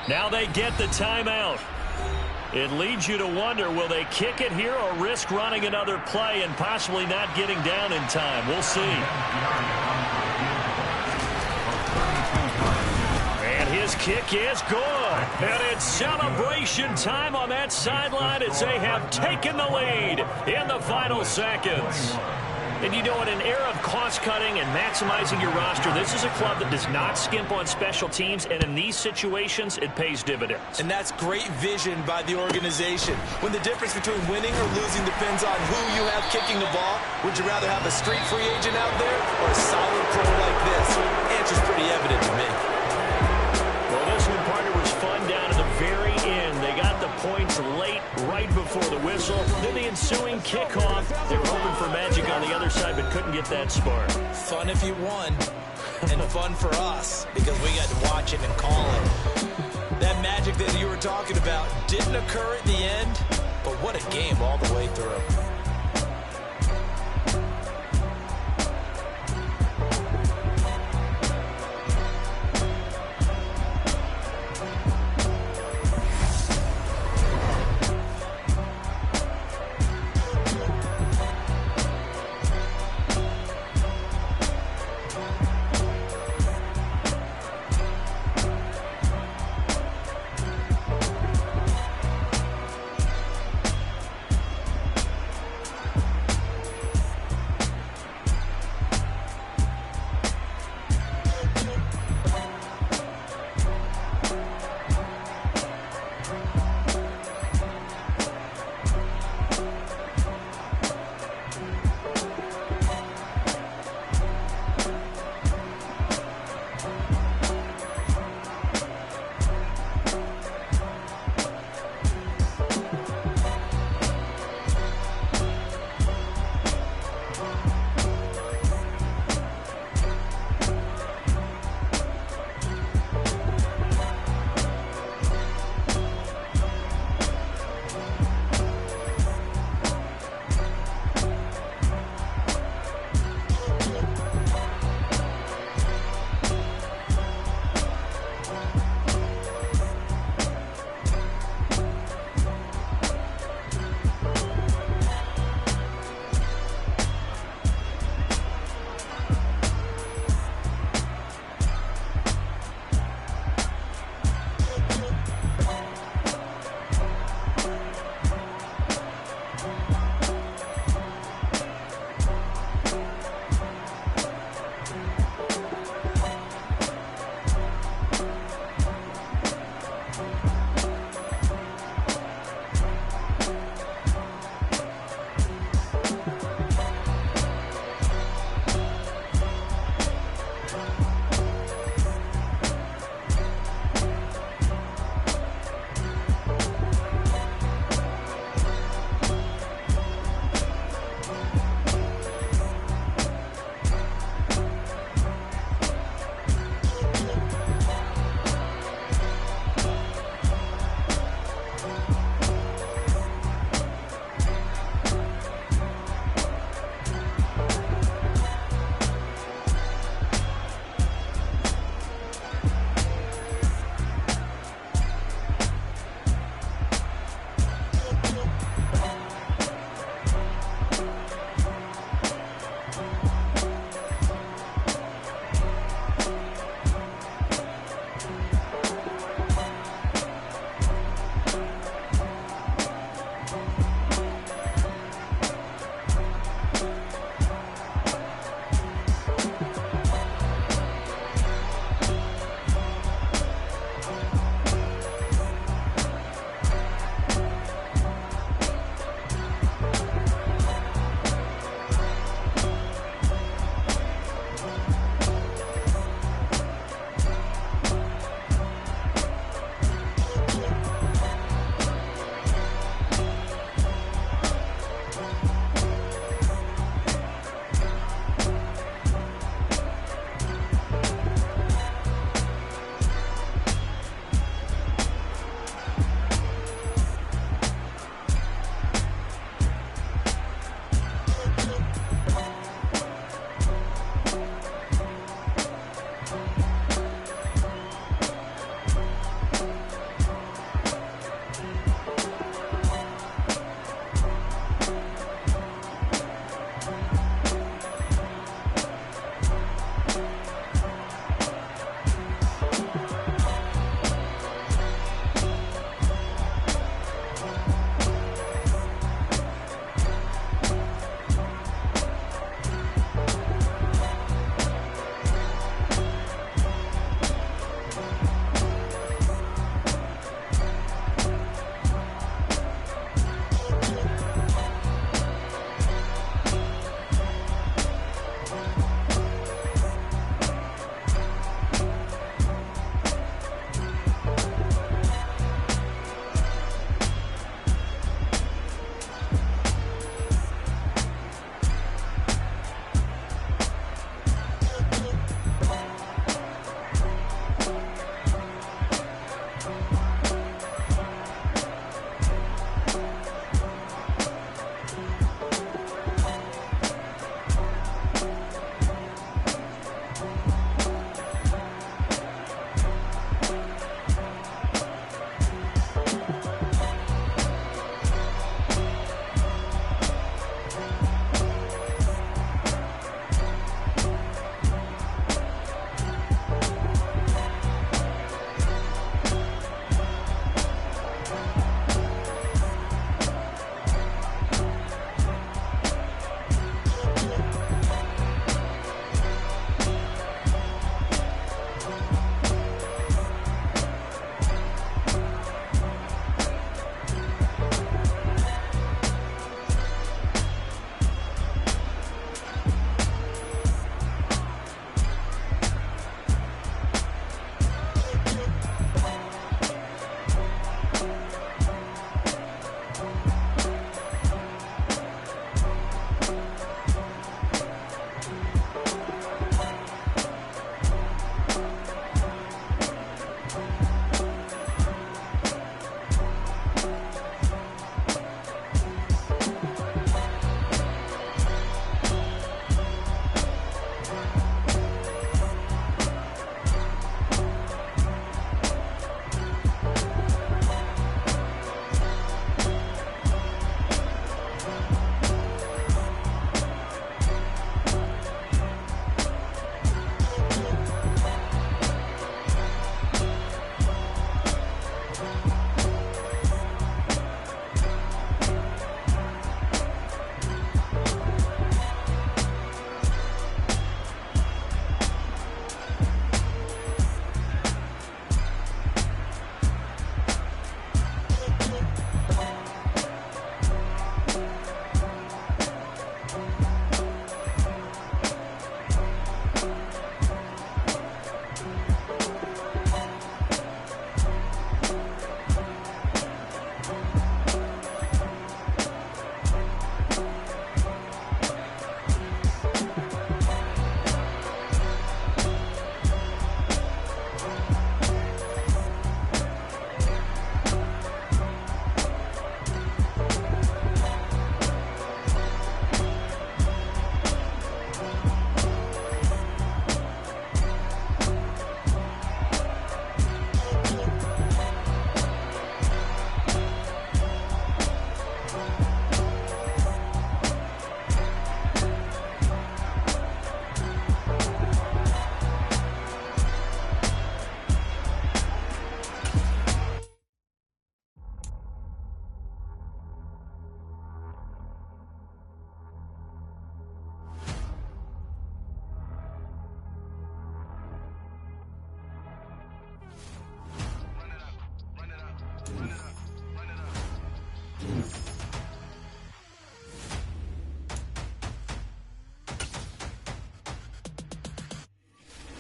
Now they get the timeout. It leads you to wonder, will they kick it here or risk running another play and possibly not getting down in time? We'll see. And his This kick is good. And it's celebration time on that sideline as they have taken the lead in the final seconds. And you know, in an era of cost-cutting and maximizing your roster, this is a club that does not skimp on special teams, and in these situations, it pays dividends. And that's great vision by the organization. When the difference between winning or losing depends on who you have kicking the ball, would you rather have a street free agent out there or a solid pro like this? The answer's pretty evident to me. Well, this one, partner, was fun down to the very end. They got the points late, right before the whistle. Then the ensuing kickoff. They were hoping for magic on the other side, but couldn't get that spark. Fun if you won, and fun for us, because we got to watch it and call it. That magic that you were talking about didn't occur at the end, but what a game all the way through.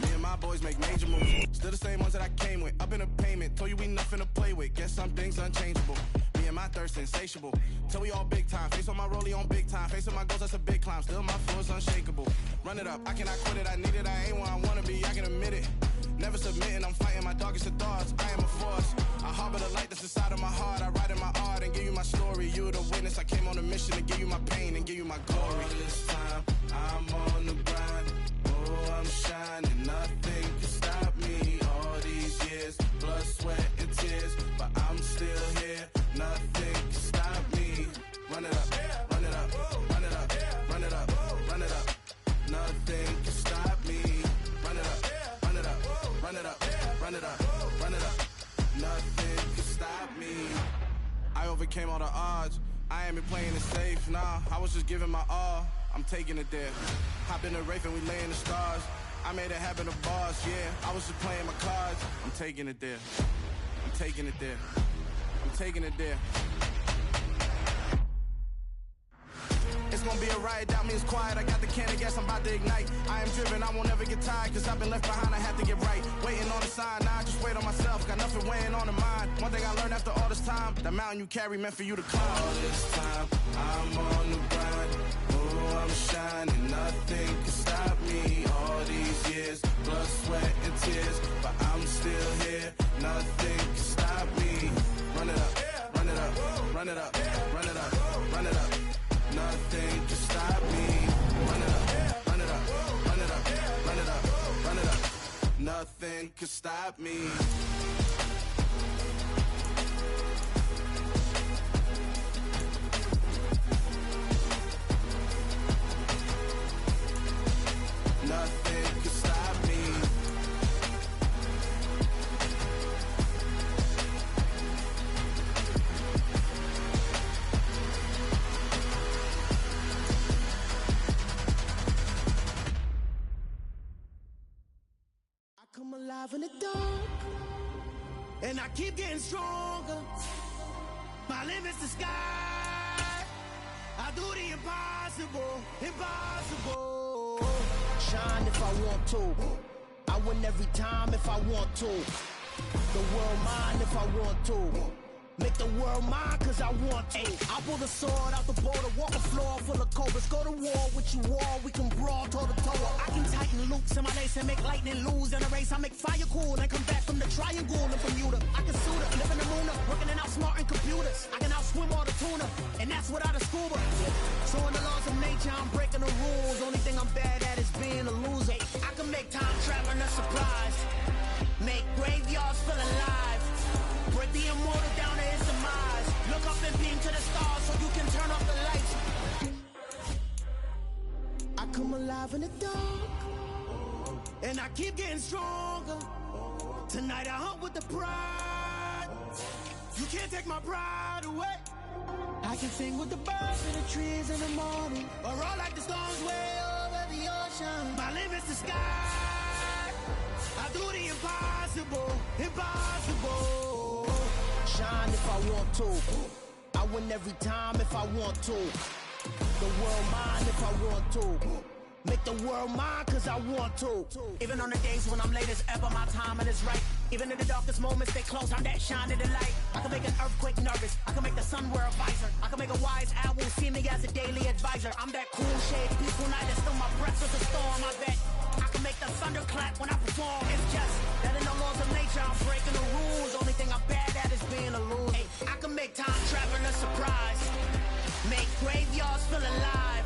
Me and my boys make major moves. Still the same ones that I came with. Up in a payment. Told you we nothing to play with. Guess some things unchangeable. Me and my thirst insatiable. Till we all big time. Face on my rollie on big time. Face on my goals, that's a big climb. Still my flow is unshakable. Run it up. I cannot quit it. I need it. I ain't where I wanna be. I can admit it. Never submitting. I'm fighting my darkest of thoughts. I am a force. I harbor the light that's inside of my heart. I write in my art and give you my story. You the witness. I came on a mission to give you my pain and give you my glory. All this time, I'm on the grind. Oh, I'm shining. Nothing can stop me. All these years, blood, sweat, and tears. But I'm still here. Nothing can stop me. Run it up, run it up, run it up, run it up, run it up. Nothing can stop me. Run it up, run it up, run it up, run it up, run it up. Nothing can stop me. I overcame all the odds. I ain't been playing it safe, nah. I was just giving my all. I'm taking it there. Hop in the Wraith and we lay in the stars. I made it happen to bars, yeah. I was just playing my cards. I'm taking it there. I'm taking it there. I'm taking it there. It's gonna be a riot, doubt me it's quiet. I got the can of gas, I'm about to ignite. I am driven, I won't ever get tired, cause I've been left behind, I have to get right. Waiting on the sign, now I just wait on myself. Got nothing weighing on the mind. One thing I learned after all this time, the mountain you carry meant for you to climb. All this time, I'm on the grind. Oh, I'm shining, nothing can stop me. All these years, blood, sweat, and tears. But I'm still here, nothing can stop me. Run it up, run it up, run it up, run it up, run it up. Nothing can stop me. Run it up, run it up, run it up, run it up, run it up. Nothing can stop me. Nothing can stop me. Come alive in the dark, and I keep getting stronger. My limit's the sky. I do the impossible, impossible. Shine if I want to. I win every time if I want to. The world mine if I want to. Make the world mine cause I want to. I pull the sword out the border, walk a floor full of cobras. Go to war with you all, we can brawl toe to toe. I can tighten loops in my lace and make lightning lose in a race. I make fire cool and come back from the triangle in Bermuda. I can suit up, live in the moon up, working and outsmarting computers. I can outswim all the tuna, and that's without a scuba. So in the laws of nature, I'm breaking the rules. Only thing I'm bad at is being a loser. I can make time traveling a surprise. Make graveyards feel alive. Break the immortal down to his demise. Look up and beam to the stars so you can turn off the lights. I come alive in the dark, and I keep getting stronger. Tonight I hunt with the pride. You can't take my pride away. I can sing with the birds and the trees in the morning, or roll like the storms way over the ocean. My limit's the sky. I do the impossible, impossible. Shine if I want to. I win every time if I want to. The world mine if I want to. Make the world mine cause I want to. Even on the days when I'm late as ever, my timing is right. Even in the darkest moments, stay close, I'm that shining the light. I can make an earthquake nervous, I can make the sun wear a visor. I can make a wise owl see me as a daily advisor. I'm that cool shade, peaceful night, and still my breath is a storm, I bet. I can make the thunder clap when I perform. It's just that in the laws of nature, I'm breaking the rules. Only thing I'm bad at is being a loser. Hey, I can make time traveling a surprise. Make graveyards feel alive.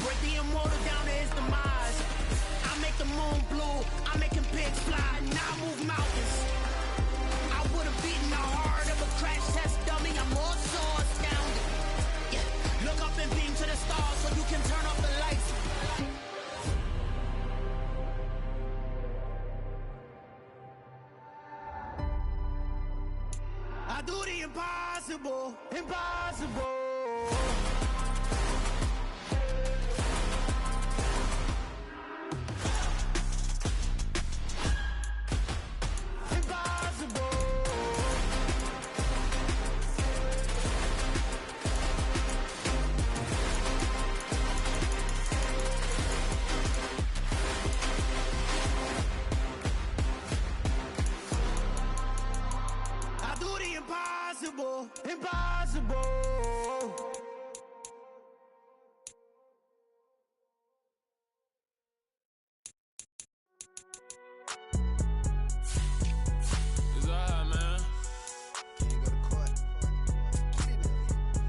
Break the immortal down to his demise. I make the moon blue. I'm making pigs fly. Now I move mountains. I would have beaten the heart of a crash test dummy. I'm more so astounded. Yeah. Look up and beam to the stars so you can turn off the lights. I do the impossible, impossible. Impossible. impossible, impossible. It's all man. Can't go to court.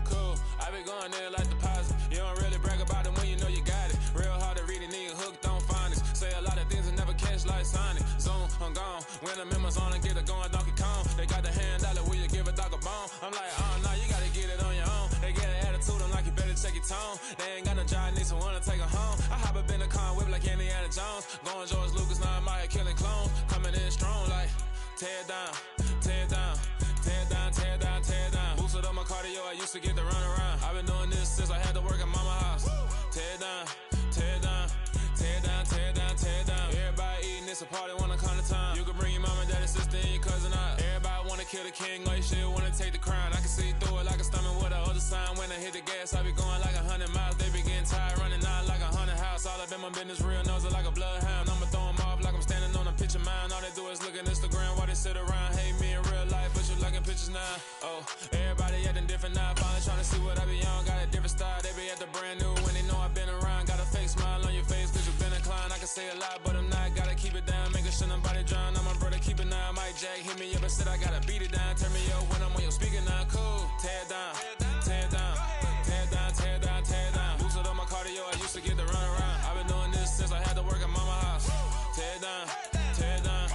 Cool, I be going there like deposit. You don't really brag about it when you know you got it. Real hard to read a nigga hooked on finance. Say a lot of things and never catch like Sonic. Zoom, I'm gone. When I'm in my zone and get it going Donkey Kong. They got the hand dollar, will you give a dog a bone? I'm like, oh no, you gotta get it on your own. They get an attitude, I'm like, you better check your tone. They ain't got no job, need someone to take her home. I hop up in the car, whip like Indiana Jones. Going George Lucas, now I'm out here killing clones. Coming in strong like, tear down, tear down, tear down, tear down, tear down. Boosted up my cardio, I used to get to run around. I've been doing this since I had to work at mama house. Tear down, tear down, tear down, tear down, tear down. Everybody eating, it's a party, wanna come to time. You can bring your mama, daddy, sister, and your cousin out. Everybody wanna kill the king, like shit, wanna take the crown. I can see through it like a stomach with a other sign. When I hit the gas, I be going like 100 miles. They be getting tired, running out like 100 house. All up in my business, real nose like a bloodhound. I'ma throw 'em off like I'm standing on a picture mound. All they do is look at Instagram while they sit around. Hate me in real life, but you liking pictures now. Oh, everybody acting different now. Finally trying to see what I be on. Got a different style, they be at the brand new when they know I've been around. Got a fake smile on your face, cause you been inclined. I can say a lot, but I'm not. Gotta keep it down, making sure nobody drown. I'm my brother, keep it down. Mike Jack hit me up and said I gotta beat it down. Turn me up when I'm on your speaker now. Cool, tear down, tear down, tear down, tear down, tear down. Boosted up my cardio, I used to get to run around. I've been doing this since I had to work at mama house. Tear down, tear down,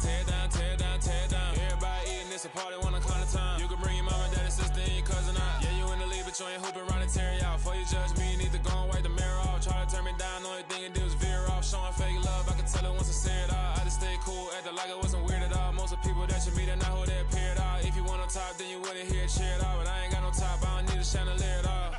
tear down, tear down, tear down. Everybody eating, it's a party, wanna come to time. You can bring your mama, daddy, sister, and your cousin out. Yeah, you in the league, but you ain't hooping around and tear you out. Before you judge me, you need to go and wipe the mirror off. Try to turn me down, only thing you do is veer off. Showing fake love, I can tell it once I see it all. I just stay cool, acting like it wasn't weird at all. Most of the people that you meet are not who they appear at all. If you want on top, then you wouldn't hear it cheer at all. But I ain't got no top, I don't need a chandelier at all.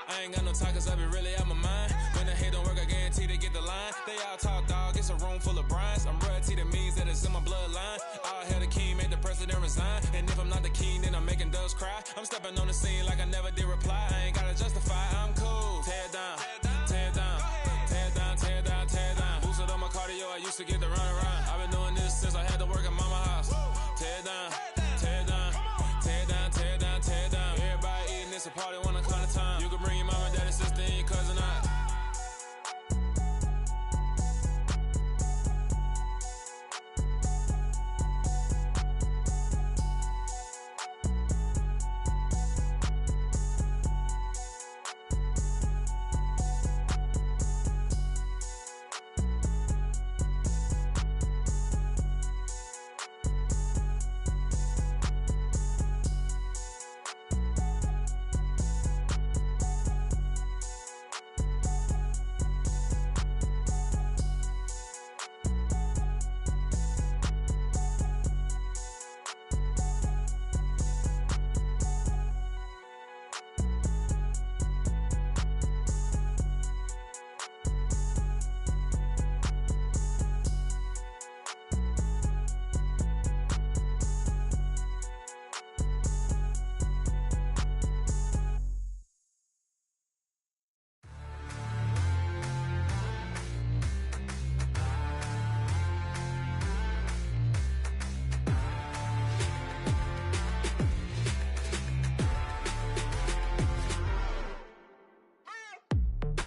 I ain't got no time, cause I be really out my mind. When the hate don't work, I guarantee they get the line. They all talk, dog, it's a room full of brinds. I'm royalty, that means that it's in my bloodline. All hail the king, make the president resign. And if I'm not the king, then I'm making doves cry. I'm stepping on the scene like I never did reply. I ain't gotta justify, I'm cool. Tear down, tear down, tear down, tear down, tear down. Boosted up my cardio, I used to get to run around. I've been doing this since I had to work at mama house. Tear down, tear down, tear down, tear down, tear down. Everybody eating, it's a party, wanna come to time. You can bring your mama, daddy, sister, and your cousin out.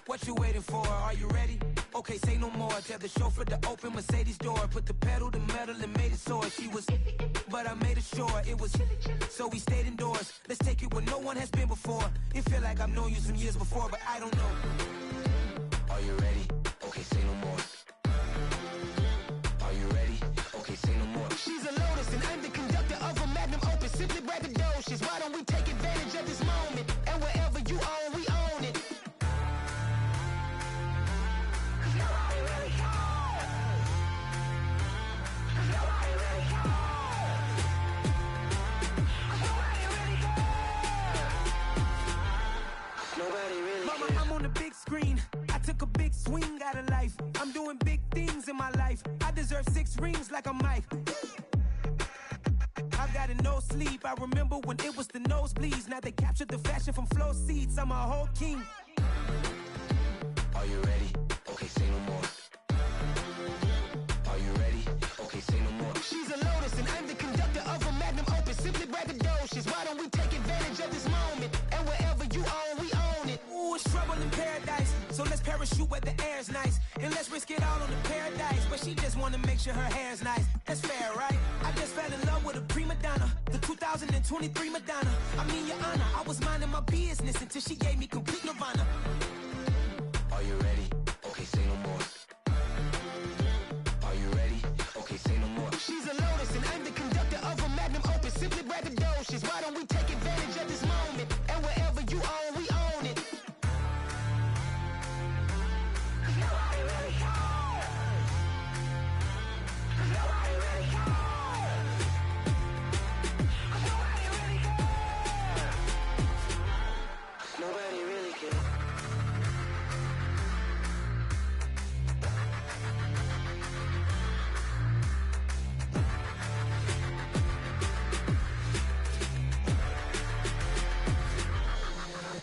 What you waiting for? Are you ready? Okay, say no more. Tell the chauffeur to open Mercedes door. Put the pedal to metal and made it soar. She was, but I made it sure it was. So we stayed indoors. Let's take it where no one has been before. It feel like I've known you some years before, but I don't know. Are you ready? Okay, say no more. Are you ready? Okay, say no more. She's a Lotus and I'm the conductor of a magnum opus. Simply braggadocious. Why don't we take advantage of this moment? And wherever you own, we own it. Mama, I'm on the big screen. I took a big swing out of life. I'm doing big things in my life. I deserve 6 rings like a Mike. I've got no sleep. I remember when it was the nosebleeds. Now they captured the fashion from flow seats. I'm a whole king. Are you ready? Okay, say no more. Are you ready? Okay, say no more. She's a Lotus and I'm the conductor of a magnum opus. Simply braggadocious. parachute where the air's nice. And let's risk it all on the paradise. But she just wanna make sure her hair's nice. That's fair, right? I just fell in love with a prima donna, the 2023 Madonna. I mean, your honor, I was minding my business until she gave me complete nirvana. Are you ready? Okay, say no more. Are you ready? Okay, say no more. She's a lotus and I'm the conductor of a magnum opus. Simply braggadocious. Why don't we take advantage of this moment? And wherever you own, we own it. Nobody really cares. Nobody really cares. Nobody really cares. Nobody really cares.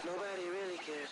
Nobody really cares.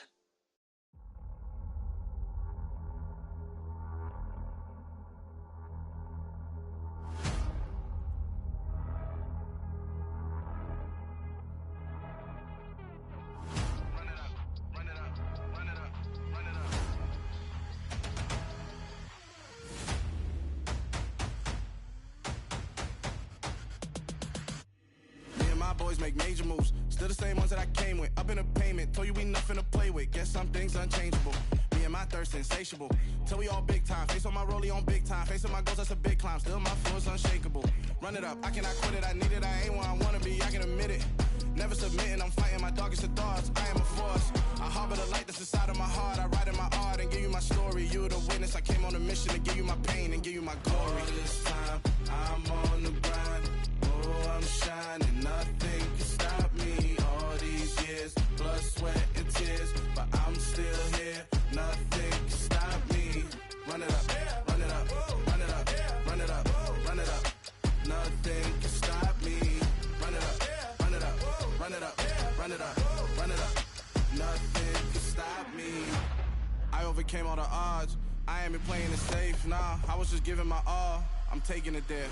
Me and my boys make major moves. Still the same ones that I came with. Up in a payment, told you we nothing to play with. Guess some things unchangeable. Me and my thirst insatiable. Till we all big time. Face on my rollie on big time. Facing my goals, that's a big climb. Still my flow is unshakable. Run it up, I cannot quit it. I need it, I ain't where I wanna be, I can admit it. Never submitting, I'm fighting my darkest of thoughts. I am a force. I harbor the light that's inside of my heart. I write in my art and give you my story. You the witness. I came on a mission to give you my pain and give you my glory. All this time, I'm on the grind. Oh, I'm shining. Nothing can stop me. All these years, blood, sweat, and tears. But I'm still here. Nothing can stop me. Run it up, run it up, run it up, run it up, run it up. Nothing can stop me. Run it up, run it up, run it up, run it up, run it up. Nothing can stop me. I overcame all the odds. I ain't been playing it safe, nah. I was just giving my all. I'm taking it there.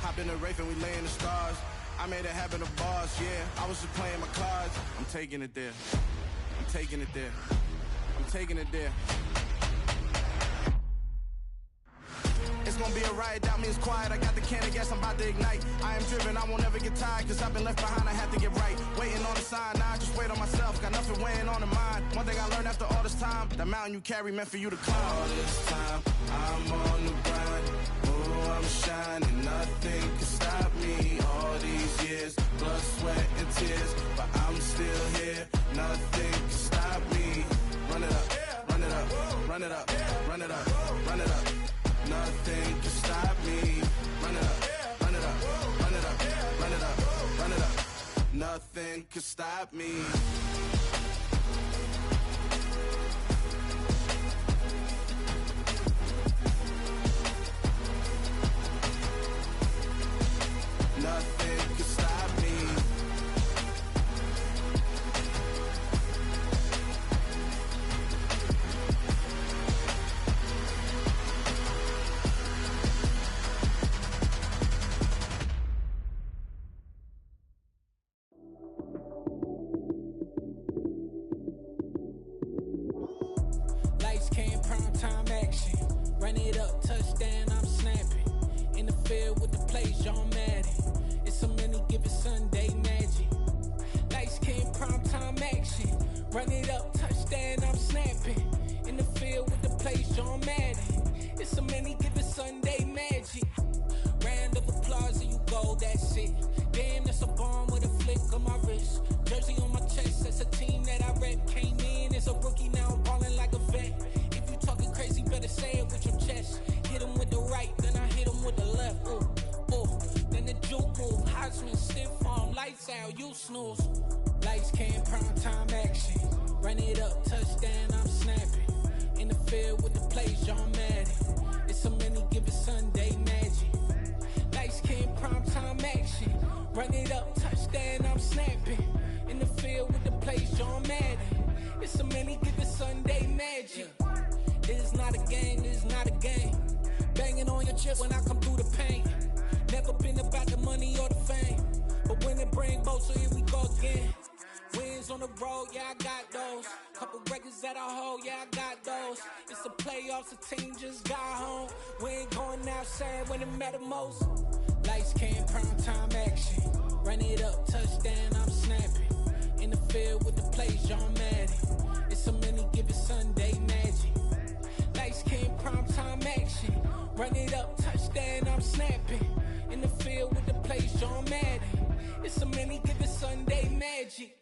Hop in the Wraith and we lay in the stars. I made it happen to bars, yeah. I was just playing my cards. I'm taking it there. I'm taking it there. I'm taking it there. It's gonna be a riot, doubt me it's quiet. I got the can of gas, I'm about to ignite. I am driven, I won't ever get tired, cause I've been left behind, I have to get right. Waiting on the sign, now I just wait on myself. Got nothing weighing on the mind. One thing I learned after all this time, that mountain you carry meant for you to climb. All this time, I'm on the grind. Oh, I'm shining, nothing can stop me. All these years, blood, sweat, and tears. But I'm still here, nothing can stop me. Run it up, run it up, run it up, run it up, run it up. Nothing can stop me. Run it up, run it up, run it up, run it up, run it up. Nothing can stop me. Nothing can stop me. Lights came, prime time action. Run it up, touchdown, I'm snapping. In the field with the plays, John Madden. It's a many given Sunday magic. Lights came, prime time action. Run it up, touchdown, I'm snapping. In the field with the plays, John Madden. It's a many given Sunday magic. Round of applause and you go, that's it. Damn, that's a bomb with a flick on my wrist. Jersey on my chest, that's a team that I rep. Came in as a rookie, now I'm ballin' like a vet. If you talking crazy, better say it with your chest. Hit him with the right, then I hit him with the left. Ooh, ooh. Then the juke move, Heisman, stiff arm, lights out, you snooze. Lights came, prime time action. Run it up, touchdown, I'm snapping. In the field with the plays, John Madden. It's a many given Sunday magic. Lights came, prime time action. Run it up, touchdown, I'm snapping. In the field with the plays, John Madden. It's a many given Sunday magic. It is not a game, it is not a game. Banging on your chest when I come through the pain. Never been about the money or the fame. But when it bring both, so here we go again. Wins Wins on the road, yeah, I got those. Couple records that I hold, yeah, I got those. It's the playoffs, the team just got home. We ain't going outside when it matter most. Lights came, prime time action. Run it up, touchdown, I'm snapping. In the field with the plays, John Madden. It's a many given Sunday magic. Lights came, prime time action. Run it up, touchdown, I'm snapping. In the field with the plays, John Madden. It's a many given Sunday magic.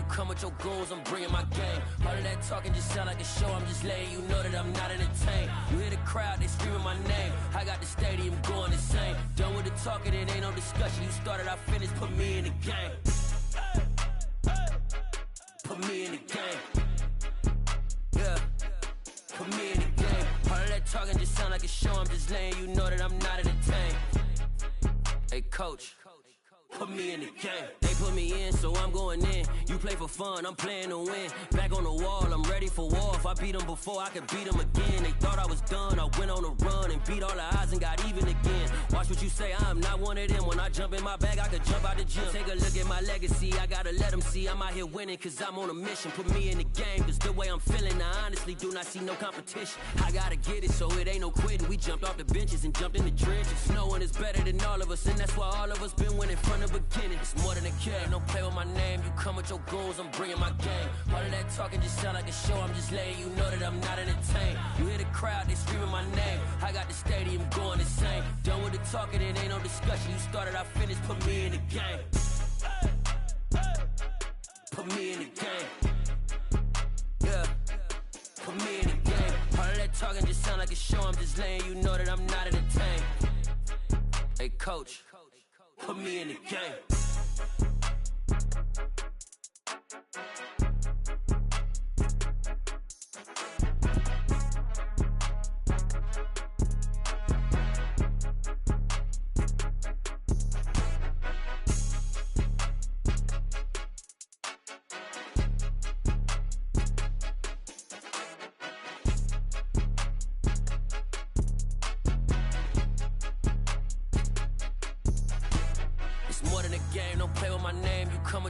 Come with your goons, I'm bringing my game. All of that talking just sound like a show. I'm just letting you know that I'm not entertained. You hear the crowd, they screaming my name. I got the stadium going insane. Done with the talking, it ain't no discussion. You started, I finished, put me in the game. Put me in the game. Yeah, put me in the game. All of that talking just sound like a show. I'm just letting you know that I'm not entertained. Hey, coach. Put me in the game. They put me in, so I'm going in. You play for fun, I'm playing to win. Back on the wall, I'm ready for war. If I beat them before, I could beat them again. They thought I was done, I went on a run and beat all the odds and got even again. Watch what you say, I'm not one of them. When I jump in my bag, I could jump out the gym. Take a look at my legacy, I gotta let them see I'm out here winning, cause I'm on a mission. Put me in the game, cause the way I'm feeling, I honestly do not see no competition. I gotta get it, so it ain't no quitting. We jumped off the benches and jumped in the trenches. No one is better than all of us, and that's why all of us been winning from the beginning. It's more than a game, don't play with my name. You come with your goons, I'm bringing my game. All of that talking just sound like a show. I'm just letting you know that I'm not entertained. You hear the crowd, they screaming my name. I got the stadium going insane. Done with the talking, it ain't no discussion. You started, I finished, put me in the game. Put me in the game. Yeah, put me in the game. All of that talking just sound like a show. I'm just letting you know that I'm not entertained. Hey, coach. Put me in the game.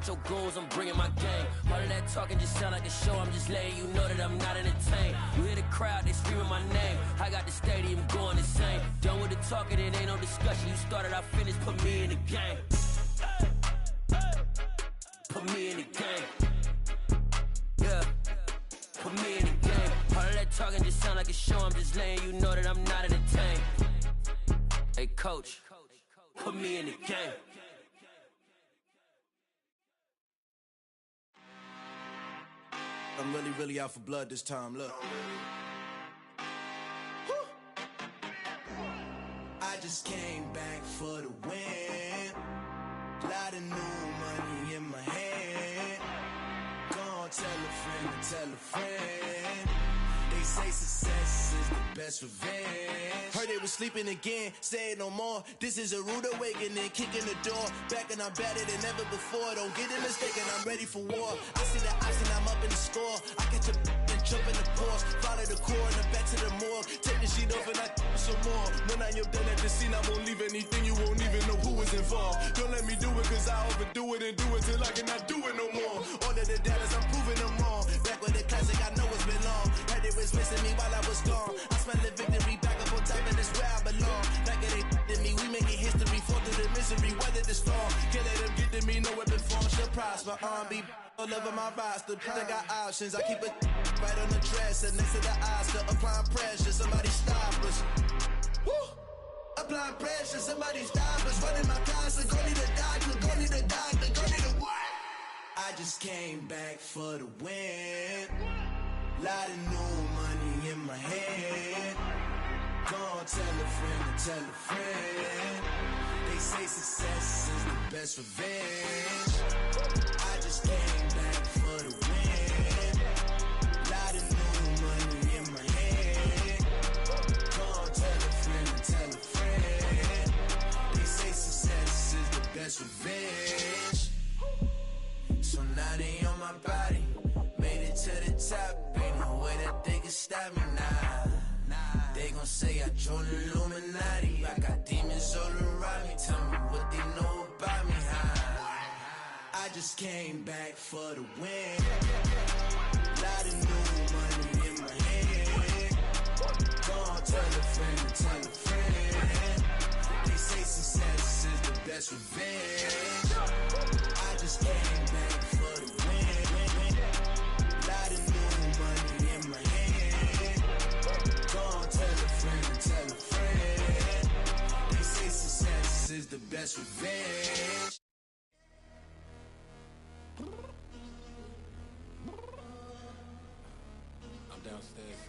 Your goons, I'm bringing my game. All of that talking just sound like a show. I'm just letting you know that I'm not entertained. You hear the crowd, they screaming my name. I got the stadium going insane. Done with the talking, it ain't no discussion. You started, I finished, put me in the game. Put me in the game. Yeah, put me in the game. All of that talking just sound like a show. I'm just letting you know that I'm not entertained. Hey, coach, put me in the game. I'm really out for blood this time, look. I just came back for the win. Lot of new money in my hand. Gonna tell a friend to tell a friend. They say success is the best revenge. Heard they was sleeping again, say it no more. This is a rude awakening, kicking the door. Back and I'm better than ever before. Don't get it mistaken, I'm ready for war. I see the icing, I'm up in the score. I catch a and jump in the course. Follow the core and the back to the morgue. Take the sheet off and I some more. When I am done at the scene, I won't leave anything. You won't even know who is involved. Don't let me do it, cause I overdo it and do it till I cannot do it no more. All of the doubters, I'm proving them wrong. Back with the classic, I know it's been long. Heard it was missing me while I was gone. I smell the victory back up on top, and it's where I belong. Like it ain't to me, we making history. Fall through the misery, weather the storm. Can't let them get to me, no weapon form should prosper. R&B all over my roster. I got options, I keep it right on the dresser. Next to the Oscar, applying pressure. Somebody stop us. Woo! Applying pressure, somebody stop us. Running my closet, go need a doctor, go need a doctor, go need a what? I just came back for the win. Lot of new money in my hand. Gonna tell a friend to tell a friend. They say success is the best revenge. I just came back for the win. Lot of new money in my hand. Gonna tell a friend to tell a friend. They say success is the best revenge. join the Illuminati. I got demons all around me. Tell me what they know about me. I just came back for the win. Lot of new money in my hand. Go on, tell a friend, tell a friend. They say success is the best revenge. I just came back for the win. Lot of new money in my hand. Go on, tell a friend, tell a friend. They say success is the best revenge. I'm downstairs.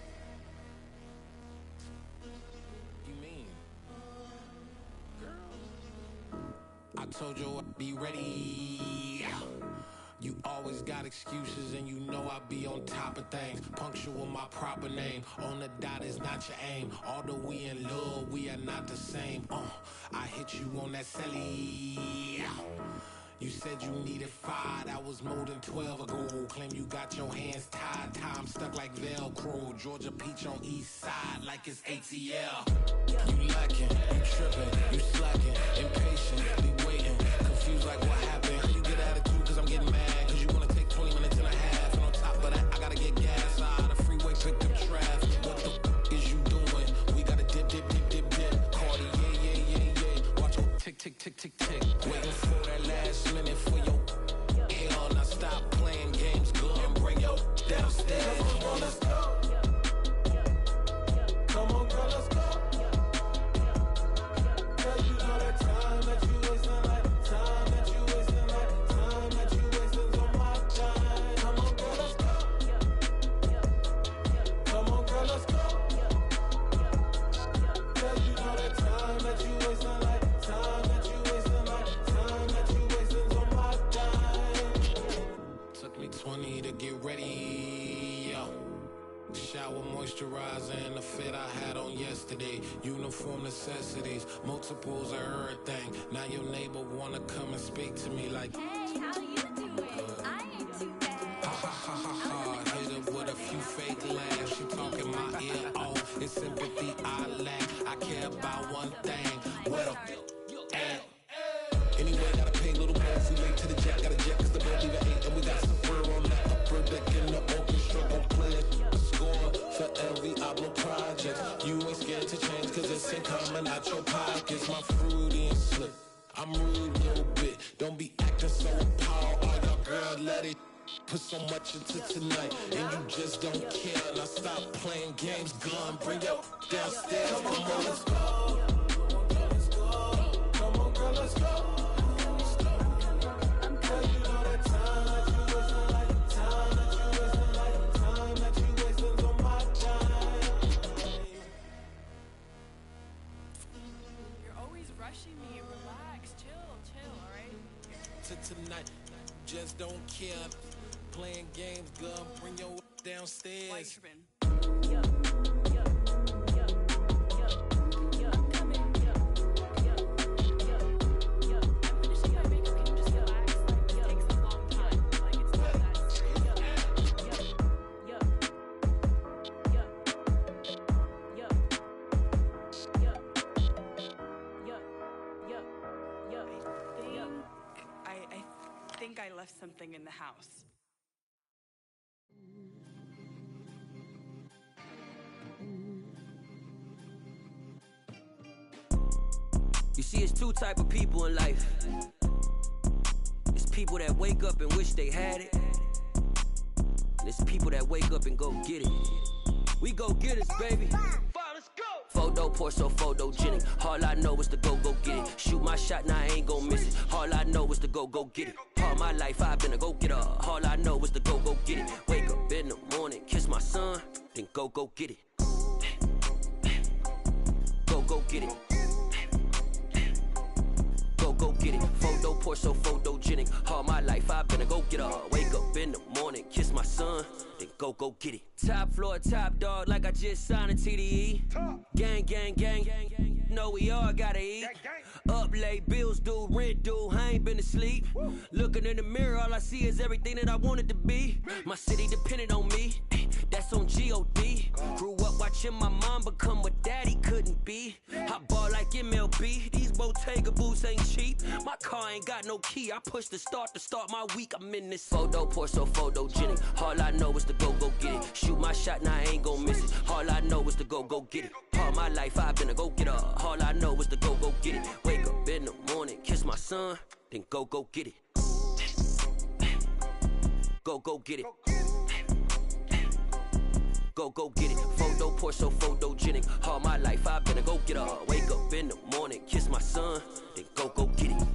You mean? Girl, I told you I'd be ready. You always got excuses and you know I be on top of things. Punctual my proper name. On the dot is not your aim. Although we in love, we are not the same. I hit you on that celly. You said you needed 5, that was more than 12 ago. Claim you got your hands tied, time stuck like Velcro. Georgia peach on east side like it's ATL. You lacking, you tripping, you slacking, impatient, be waiting, confused like what happened. How you get attitude cause I'm getting mad, cause you wanna take 20 minutes and a half. And on top of that, I gotta get gas out of the freeway, pick up traffic. What the is you doing? We gotta dip, dip, dip, dip, dip. Cardi, yeah. Watch your tick, tick, tick, tick, tick. Waiting for that last minute for your hell. Now stop playing games, go and bring your downstairs. Come on, let's go. Come on, girl, let's go. Girl, you know that time that you wasting, like time that you wasting, like time that you wasting on my time. Come on, girl, let's go. Come on, girl, let's go. Girl, you know that time that you wasting, like time that you wasting, like time that you wasting on my time. Took me 20 to get ready. Shower moisturizer and the fit I had on yesterday. Uniform necessities, multiples of everything. Now your neighbor wanna come and speak to me like, hey, how you doing? I ain't too bad. Ha ha ha ha ha. Hit her with a few fake laughs. She talking my ear off. It's sympathy I lack. I care about one thing. What up? Anyway, gotta pay a little more if we late to the jet. Gotta jet cause the boat leave at 8. And we got some fur on the upper deck in the orchestra. Gon' play a score for every album project. You ain't scared to change cause it's ain't coming out your pockets. My fruity and slick. I'm rude a little bit. Don't be acting so appalled. All y'all girl, let it put so much into tonight. And you just don't care. Now stop playing games. Gun, bring your downstairs. Come on, let's go. Come on, girl, let's go. Tonight, just don't care. Playing games, girl, bring your downstairs. I left something in the house. You see, it's two type of people in life. It's people that wake up and wish they had it. And it's people that wake up and go get it. We go get it, baby. Photo pour so photogenic. All I know is to go get it. Shoot my shot, now I ain't gon' miss it. All I know is to go get it. All my life I've been a go-getter. All I know is to go get it. Wake up in the morning, kiss my son, then go get it. Go get it. Go get it. Photo pour so photogenic. All my life I've been a go-getter. Wake up in the morning, kiss my son, then go get it. Top floor, top dog, like I just signed a TDE. Gang. Know we all gotta eat. Up late, bills due, rent due, I ain't been asleep. Looking in the mirror, all I see is everything that I wanted to be. My city depended on me. that's on G.O.D. Grew up watching my mom become what daddy couldn't be. I ball like MLB, these Bottega boots ain't cheap. My car ain't got no key, I push the start to start my week. I'm in this photo, pour so photogenic. All I know is to go get it. Shoot my shot, now I ain't gon' miss it. All I know is to go get it. All my life I've been a go-getter. All I know is to go get it. Wake up in the morning, kiss my son, then go get it. Go get it. Go get it. Photo, pour so photogenic. All my life I've been a go-getter. Wake up in the morning, kiss my son, then go get it.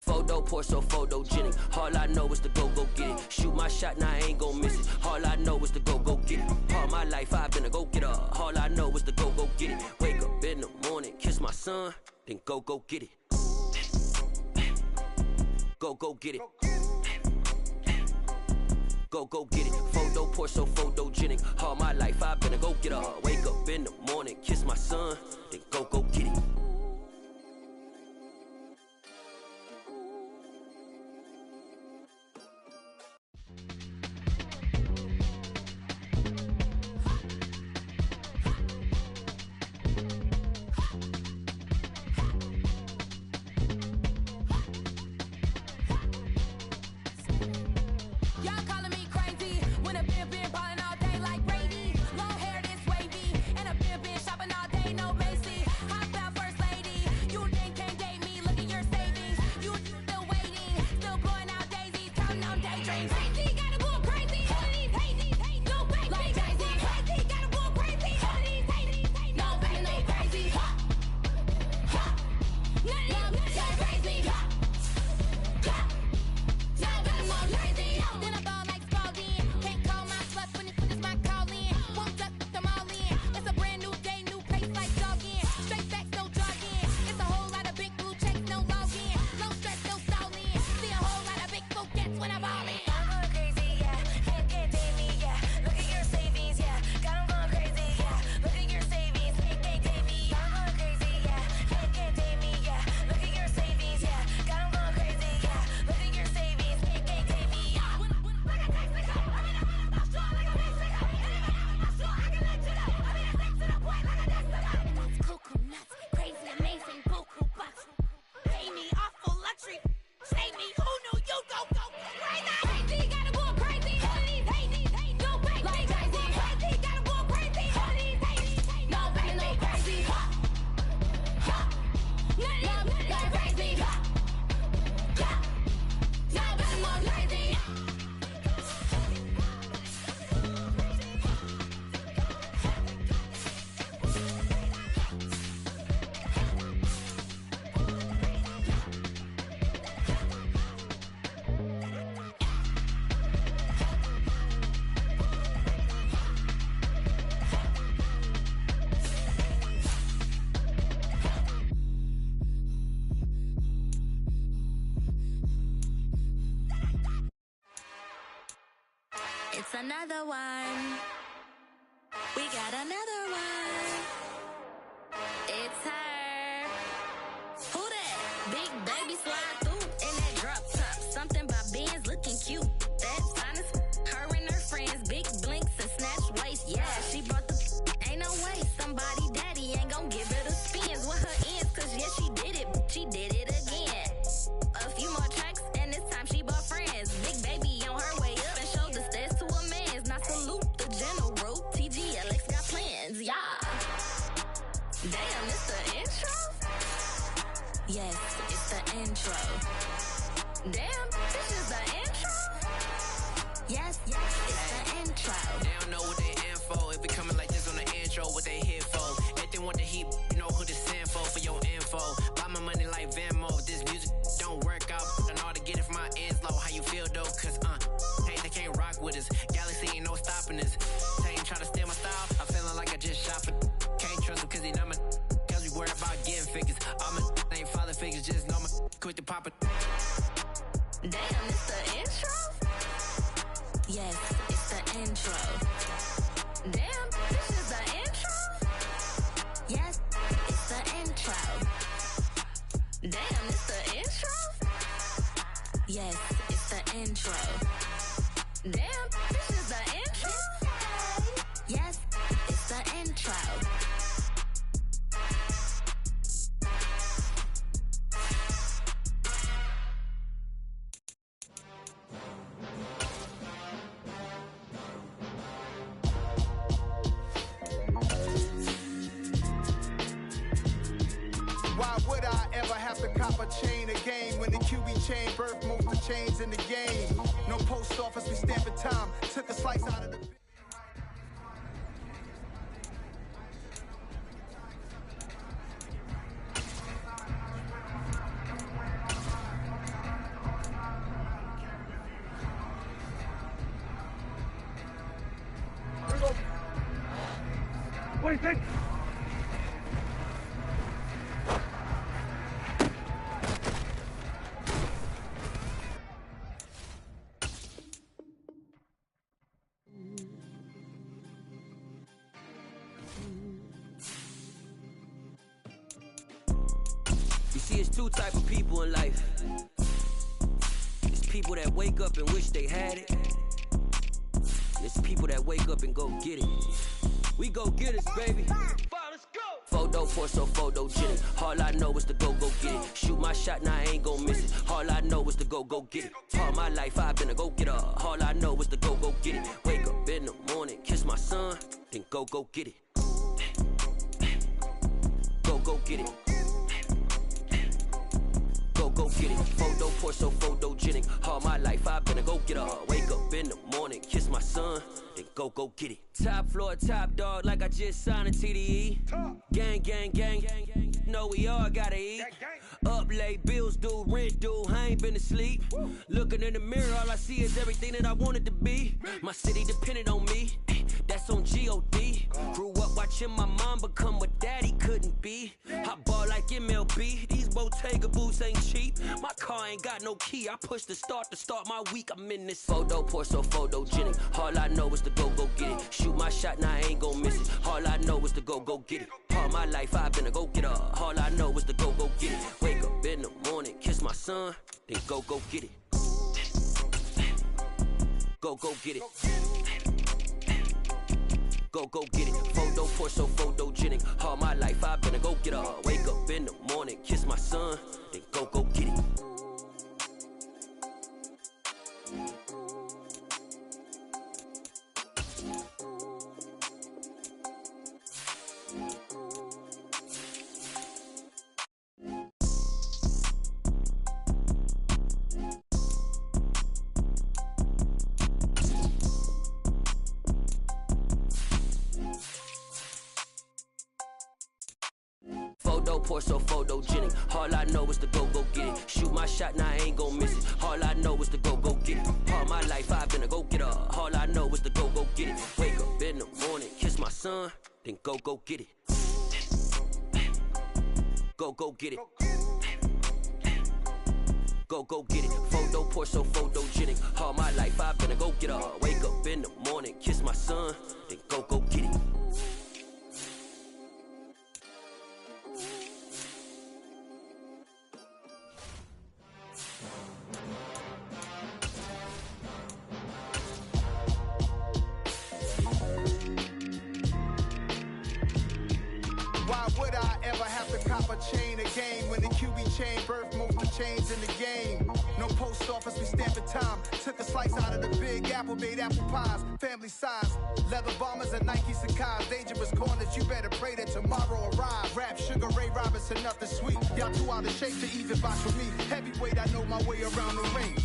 Photo, pour so photogenic. All I know is to go get it. Shoot my shot, now I ain't gon' miss it. All I know is to go get it. All my life I've been a go-getter. All I know is to go get it. Wake up in the morning, kiss my son, then go get it. Go get it. Go get it. Photo, pour so photogenic. All my life I've been a go-getter. Wake up in the morning, kiss my son, then go get it. Y'all calling me crazy when a been ballin' all day like Brady. Long hair this wavy, and a been shopping all day, no Macy. Hop out first lady, you think can't date me? Look at your savings, you still waiting, still blowing out daisies, counting on daydreams. Crazy, gotta go crazy, all of these hazy, no baby, like crazy, crazy, gotta go crazy, all of these hazy, no baby, no crazy. None of you like crazy. Now that I'm all crazy, then I ball like Spalding. Can't call my bluff when it's my calling. Won't duck them all in. It's a brand new day, new pace like jogging. Straight facts, no jogging. It's a whole lot of big blue checks, no login. No stress, no stalling. See a whole lot of big focus when I ball in. I'm going crazy, yeah. Can't date me, yeah. Look at your savings, yeah. Got 'em going crazy, yeah. Look at your savings, can't date me. I'm going crazy, yeah. Can't date me, yeah. Look at your savings, yeah. Got 'em going crazy, yeah. Look at your savings, can't date me. Like a Mexico, I mean I'm not sure like a Mexico. Anybody I'm not sure I can let you know. I mean I'm to the point like a Mexico. That's cuckoo nuts, crazy, amazing, buku bucks. Pay me awful luxury. Say me who knew you go crazy. Crazy, gotta go crazy. All of these hazy, no baby, like crazy. Crazy, gotta go crazy. All of these hazy, no baby, no crazy. None of you like crazy. Now that I'm all crazy. It's another one. We got another one. It's her. Who that? Big baby slide through in that drop top. Something by Benz looking cute. That's honest. Her and her friends, big blinks and snatch waist. Yeah, she brought the. Ain't no way somebody daddy ain't gon' give her the spins with her ends. Cause yeah, she did it. She did it again. A few more tracks and this time she bought friends. Big baby on her way up and showed the stairs to a man's. Now salute the general. TGLX got plans, yeah. Damn, it's the intro? Yes, it's the intro. Damn, this is the intro? Yes, it's the intro. They don't know what they in for. If we coming like this on the intro, what they here for? If they want the heat, you know who to send for your info. Buy my money like Venmo. This music don't work out. And all to get it from my ends low. How you feel though? Cause hey, they can't rock with us. Galaxy ain't no stopping us. They ain't try to steal my style. I'm feeling like I just shot for. Can't trust him cause he not my. Damn, it's the intro? Yes, it's the intro. Damn, this is the intro? Yes, it's the intro. Damn, it's the intro? Yes, it's the intro. Damn, this is the intro? Yes, it's the intro. Why would I ever have to cop a chain again when the QB chain birthed most of chains in the game? No post office, we stamping time. Took a slice out of the... What do you think? You see, it's two type of people in life. It's people that wake up and wish they had it. And it's people that wake up and go get it. We go get it, baby. Photo for so photogenic. All I know is to go get it. Shoot my shot, now I ain't gon' miss it. All I know is to go get it. All my life I've been a go getter. All I know is to go get it. Wake up in the morning, kiss my son, then go get it. Go get it. Go get it. Photo for so photogenic. All my life I've been a go getter. Wake up in the morning, kiss my son, then go get it. Top floor, top dog, like I just signed a TDE. Gang, gang, gang, gang, gang. Know we all gotta eat. Up late, bills due, rent due, I ain't been asleep. Looking in the mirror, all I see is everything that I wanted to be. My city depended on me, that's on G.O.D. Grew up watching my mom become what daddy couldn't be. I ball like MLB, these Bottega boots ain't cheap. My car ain't got no key, I push the start to start my week. I'm in this photo pour so photogenic. All I know is to go get it. Shoot my shot, now I ain't gon' miss it. All I know is to go get it. All my life I've been a go getter. All I know is to go get it. Wake up in the morning, kiss my son, then go get it. Go get it. Go get it. Photo pour so photogenic. All my life I've been a go getter. Wake up in the morning, kiss my son, then go get it. Photo pour so photogenic. All I know is to go get it. Shoot my shot, now I ain't gon' miss it. All I know is to go get it. All my life I've been a go getter. All I know is to go get it. Wake up in the morning, kiss my son, then go get it. Go get it. Go get it. Photo pour so photogenic. All my life I've been a go getter. Wake up in the morning, kiss my son, then go get it. Why would I ever have to cop a chain again when the QB chain birthed most of chains in the game? No post office, we stamping time. Took a slice out of the big apple, made apple pies, family size. Leather bombers and Nike Sacai's. Dangerous corners, you better pray that tomorrow arrives. Rap, Sugar Ray Robinson, nothing sweet. Y'all too out of shape to even box with me. Heavyweight, I know my way around the ring.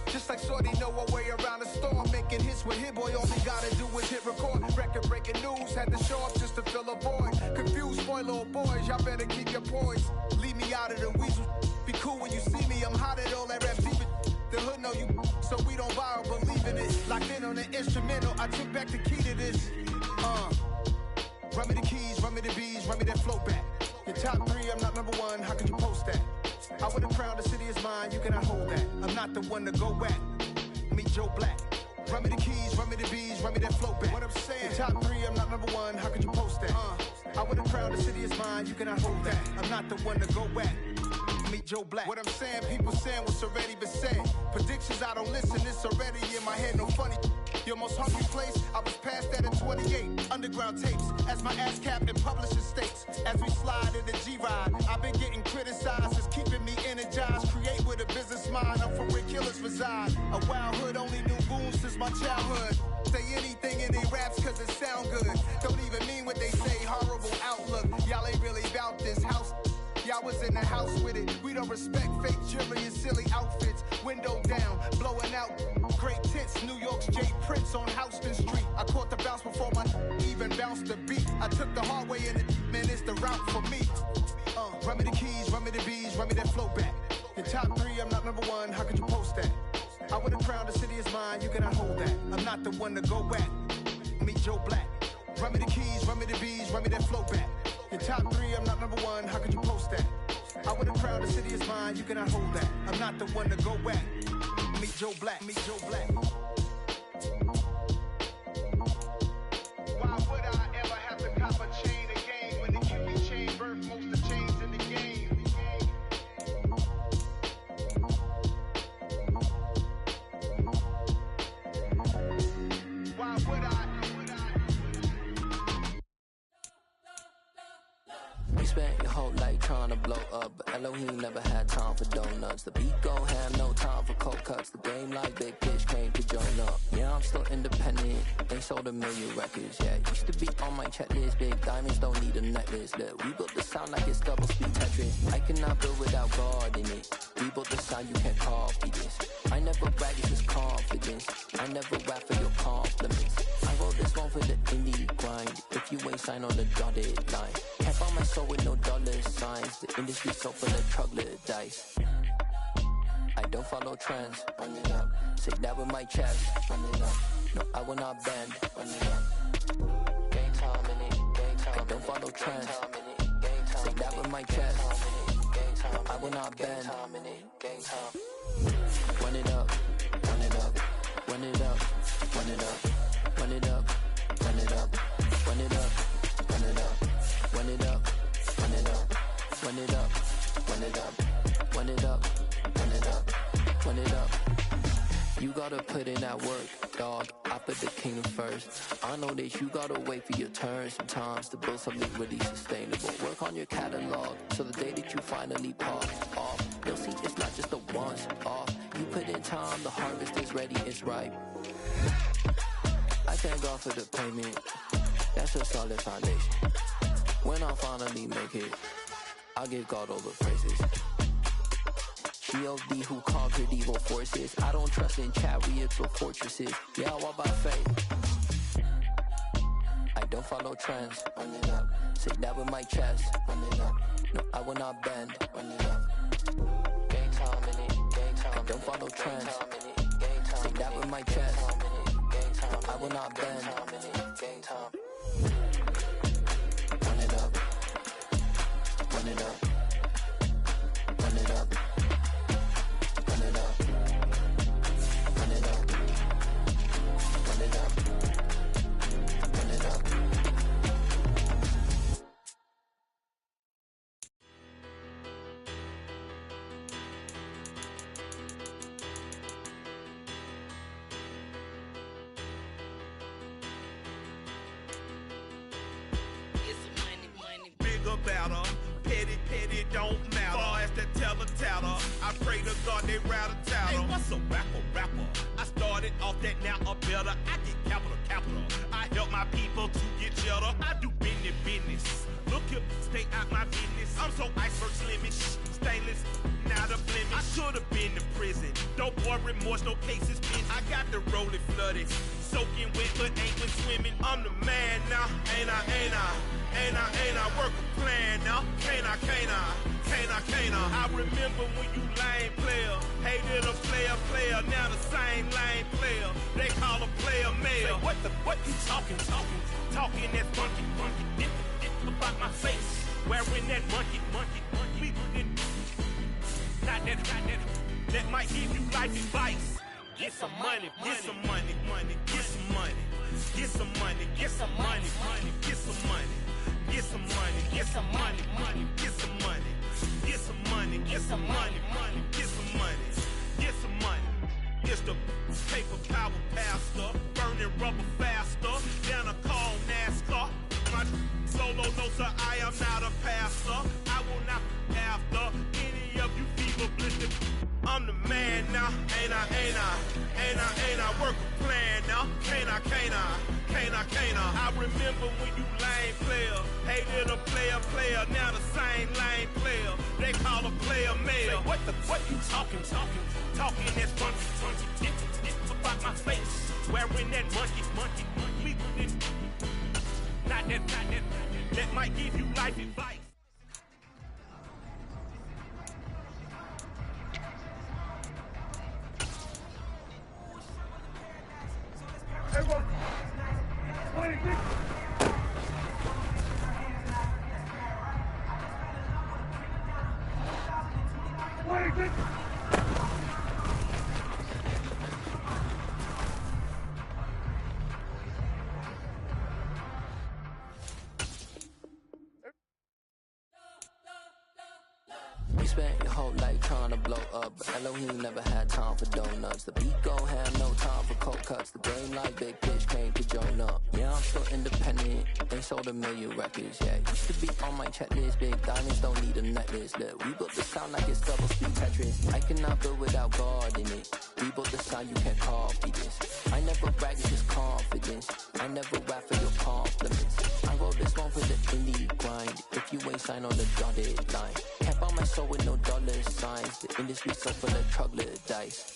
Just like Shorty know her way around the storm. Making hits with Hit Boy, all he gotta do is hit record. Record breaking news, had to show up just to fill a void. Confused, spoiled little boys, y'all better keep your poise. Leave me out of the weasel. Be cool when you see me, I'm hot at all that rap deep. The hood know you, so we don't borrow, believe in it. Locked in on the instrumental, I took back the key to this. Run me the keys, run me the bees, run me that flow back. Your top three, I'm not number one, how could you post that? I would have crowned, the city is mine, you cannot hold that. that. I'm not the one to go back. Meet Joe Black. Run me the keys, run me the bees, run me that flow back. What I'm saying, top 3, I'm not number 1, how could you post that? I would have crowned the city is mine, you cannot hold that. I'm not the one to go back. Meet Joe Black. What I'm saying, people saying what's already been said. Predictions, I don't listen, it's already in my head, no funny. Your most hungry place, I was past that at 28. Underground tapes, as my ass capped in publishing states. As we slide in the G-Ride, I've been getting criticized, it's keeping me energized. Create with a business mind, I'm from where killers reside. A wild hood, only knew goons since my childhood. Say anything in they raps cause it sound good. Don't even mean what they say, horrible outlook. Y'all ain't really about this house. Y'all was in the house with it. We don't respect fake jewelry and silly outfits. Window down, blowing out great tits. New York's J. Prince on Houston Street. I caught the bounce before my even bounced the beat. I took the hard way in it, man, it's the route for me. Run me the keys, run me the bees, run me that flow back. In top 3, I'm not number 1, how could you post that? I would have crowned the city is mine, you cannot hold that. I'm not the one to go back. Meet Joe Black. Run me the keys, run me the bees, run me that flow back. In top 3, I'm not number 1, how could you post that? I would have crowned the city is mine, you cannot hold that. I'm not the one to go back. Meet Joe Black, meet Joe Black. Why would I ever have to cop a chain again when the QB chain birth most of the chains in the game? Why would I? You spent your whole life trying to blow up, but Elohim never had time for donuts. The beat gon' have no time for cold cuts. The game like Big Pitch came to join up. Yeah, I'm still independent. They sold 1 million records. Yeah, used to be on my checklist. Big diamonds don't need a necklace. Look, we built the sound like it's double speed Tetris. I cannot build without God in it. We built the sound, you can't copy this. I never brag, it's just confidence. I never rap for your compliments. I wrote this one for the indie grind. If you ain't signed on the dotted line, can't buy my soul with no dollar signs. The industry so full of troglodytes. I don't follow trends. Run it up. Say that with my chest. Run it up. No, I will not bend. Run it up. Game time in it. Game time. I don't follow trends. Say that with my chest. No, I will not bend. Game time. Run it up. Run it up. Run it up. Run it up. Run it up. Run it up. Run it up. Run it up. Run it up. Run it up. Run it up. Run it up. Run it up. Run it up. Run it up. You gotta put in that work, dog. I put the kingdom first. I know that you gotta wait for your turn sometimes to build something really sustainable. Work on your catalog so the day that you finally pop off, you'll see it's not just a once off. You put in time, the harvest is ready, it's ripe. I thank God for the payment. That's a solid foundation. When I finally make it, I'll give God all the praises. G.O.D. who conquered evil forces. I don't trust in chariots or fortresses. Yeah, I walk by faith. I don't follow trends. Run it up. Say that with my chest. Run it up. No, I will not bend. Run it up. Game time in it. Game time. I don't follow trends. Say that with my chest. No, I will not bend. Game time. Run it up. Run it up. Run it up. Run it up. Run it up. Run it up. Run it up. Battle. Petty, don't matter. Far as the teller-tatter, I pray to God they rattle-tattle. Hey, what's a rapper? I started off that, now a better. I get capital. I help my people to get cheddar. I do business. Look here, stay out my business. I'm so iceberg slimming, stainless, not a blemish. I should've been to prison. No boy remorse, no cases pinned. I got the rolling flooded, soaking wet, but ain't been swimming. I'm the man now, ain't I work a plan now. Can't I? I remember when you lame player, hated a player, now the same lame player. They call a player mayor. Say, what you talking that monkey, about my face, wearing that monkey, not that. that might give you life advice. Get some money, get some money, money, get some money. Get some money, get some money, money, get some money. Get some money, get some money, money, get some money. Get some money, get some money, money, get some money. Get some money. It's the paper power pastor, burning rubber faster than a cold NASCAR. My solo, no sir, I am not a pastor. I will not after any of you feeble blistered. I'm the man now, ain't I, ain't I, ain't I, ain't I, work a plan now, can't I, can't I, can't I, can't I. I remember when you lame player, hated a player, now the same lame player, they call a player mayor. What you talking, that's funky, get about my face, wearing that monkey, we didn't, not that might give you life advice. Everyone, 26. You spent your whole life trying to blow up, but Elohim never had time for donuts. The beat gon' have no time for cold cuts. The game like Big Pitch came to join up. Yeah, I'm still independent. They sold 1 million records. Yeah, used to be on my checklist. Big diamonds don't need a necklace. Look, we built the sound like it's double speed Tetris. I cannot build without God in it. We built the sound, you can't copy this. I never brag, it's just confidence. I never rap for your compliments. I wrote this one for the indie grind. If you ain't signed on the dotted line, can't buy my soul with no dollar signs. The industry's so full of troglodytes.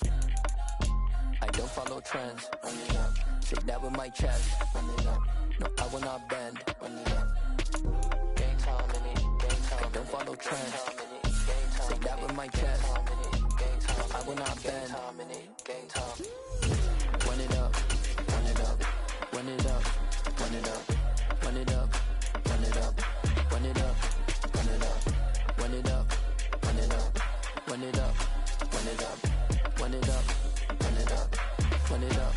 I don't follow trends. Say that with my chest. No, I will not bend. Game time in it. I don't follow trends. Say that with my chest. I will not bend. Run it up, run it up, run it up, run it up, run it up, run it up, run it up, run it up, run it up, run it up, run it up, run it up, run it up, run it up, run it up.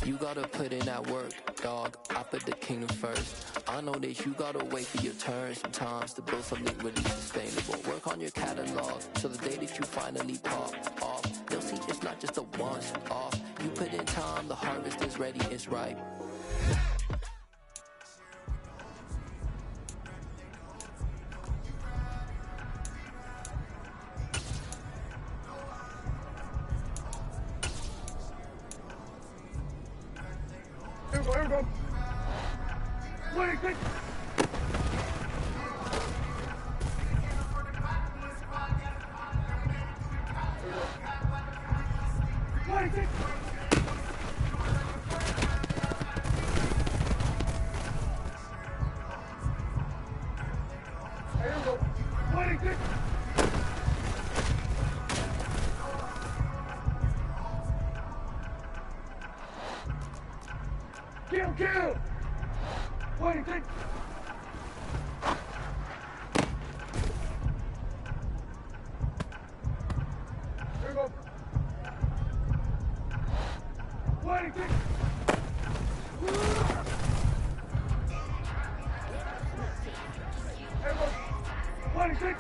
You gotta put in that work, dog. I put the kingdom first. I know that you gotta wait for your turn sometimes to build something really sustainable. Work on your catalog so the day that you finally pop off, they'll see it's not just a once off. You put in time, the harvest is ready, it's ripe. Here we go. 26. Kill! 26! Here we go. 26! Here we go. 26!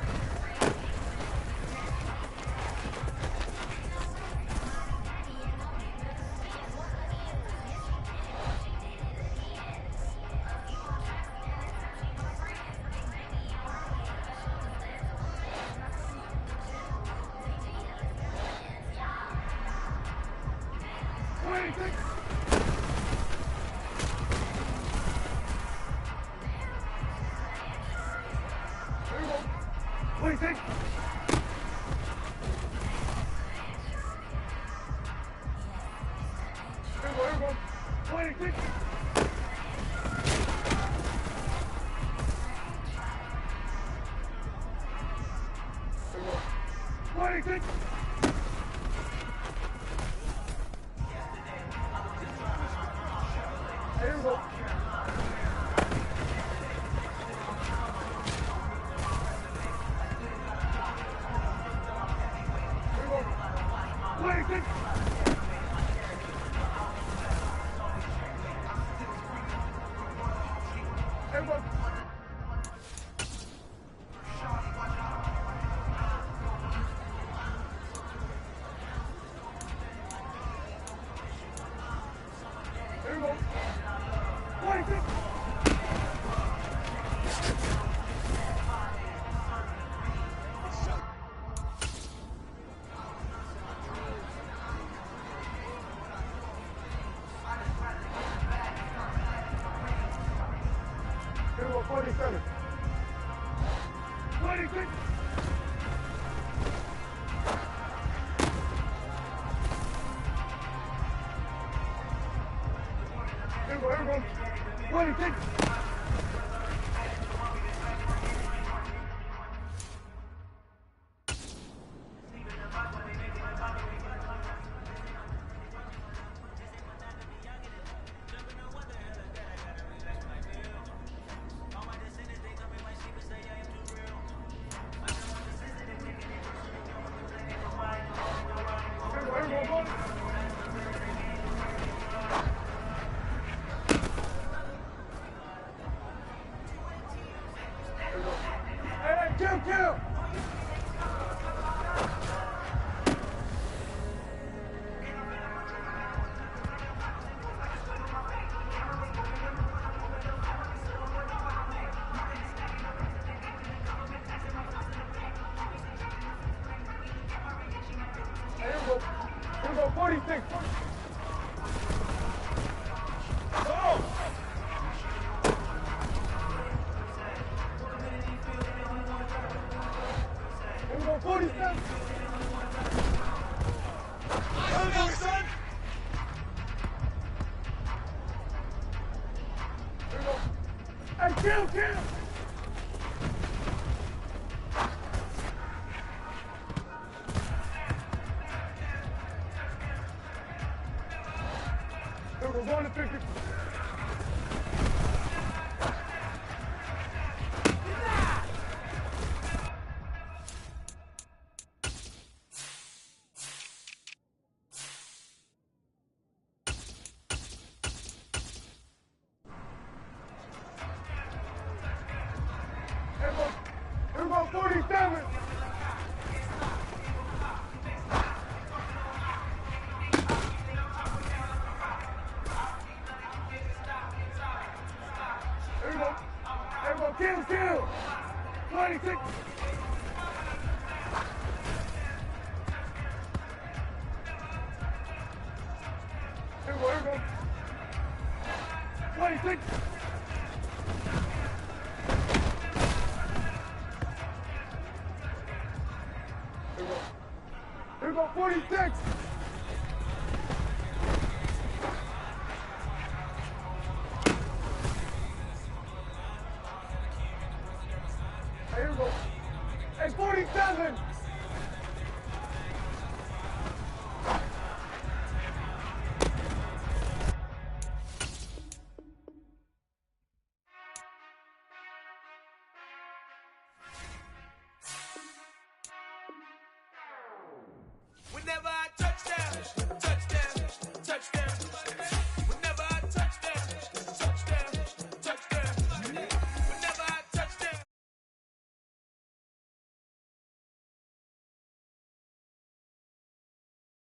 Here we go, 46!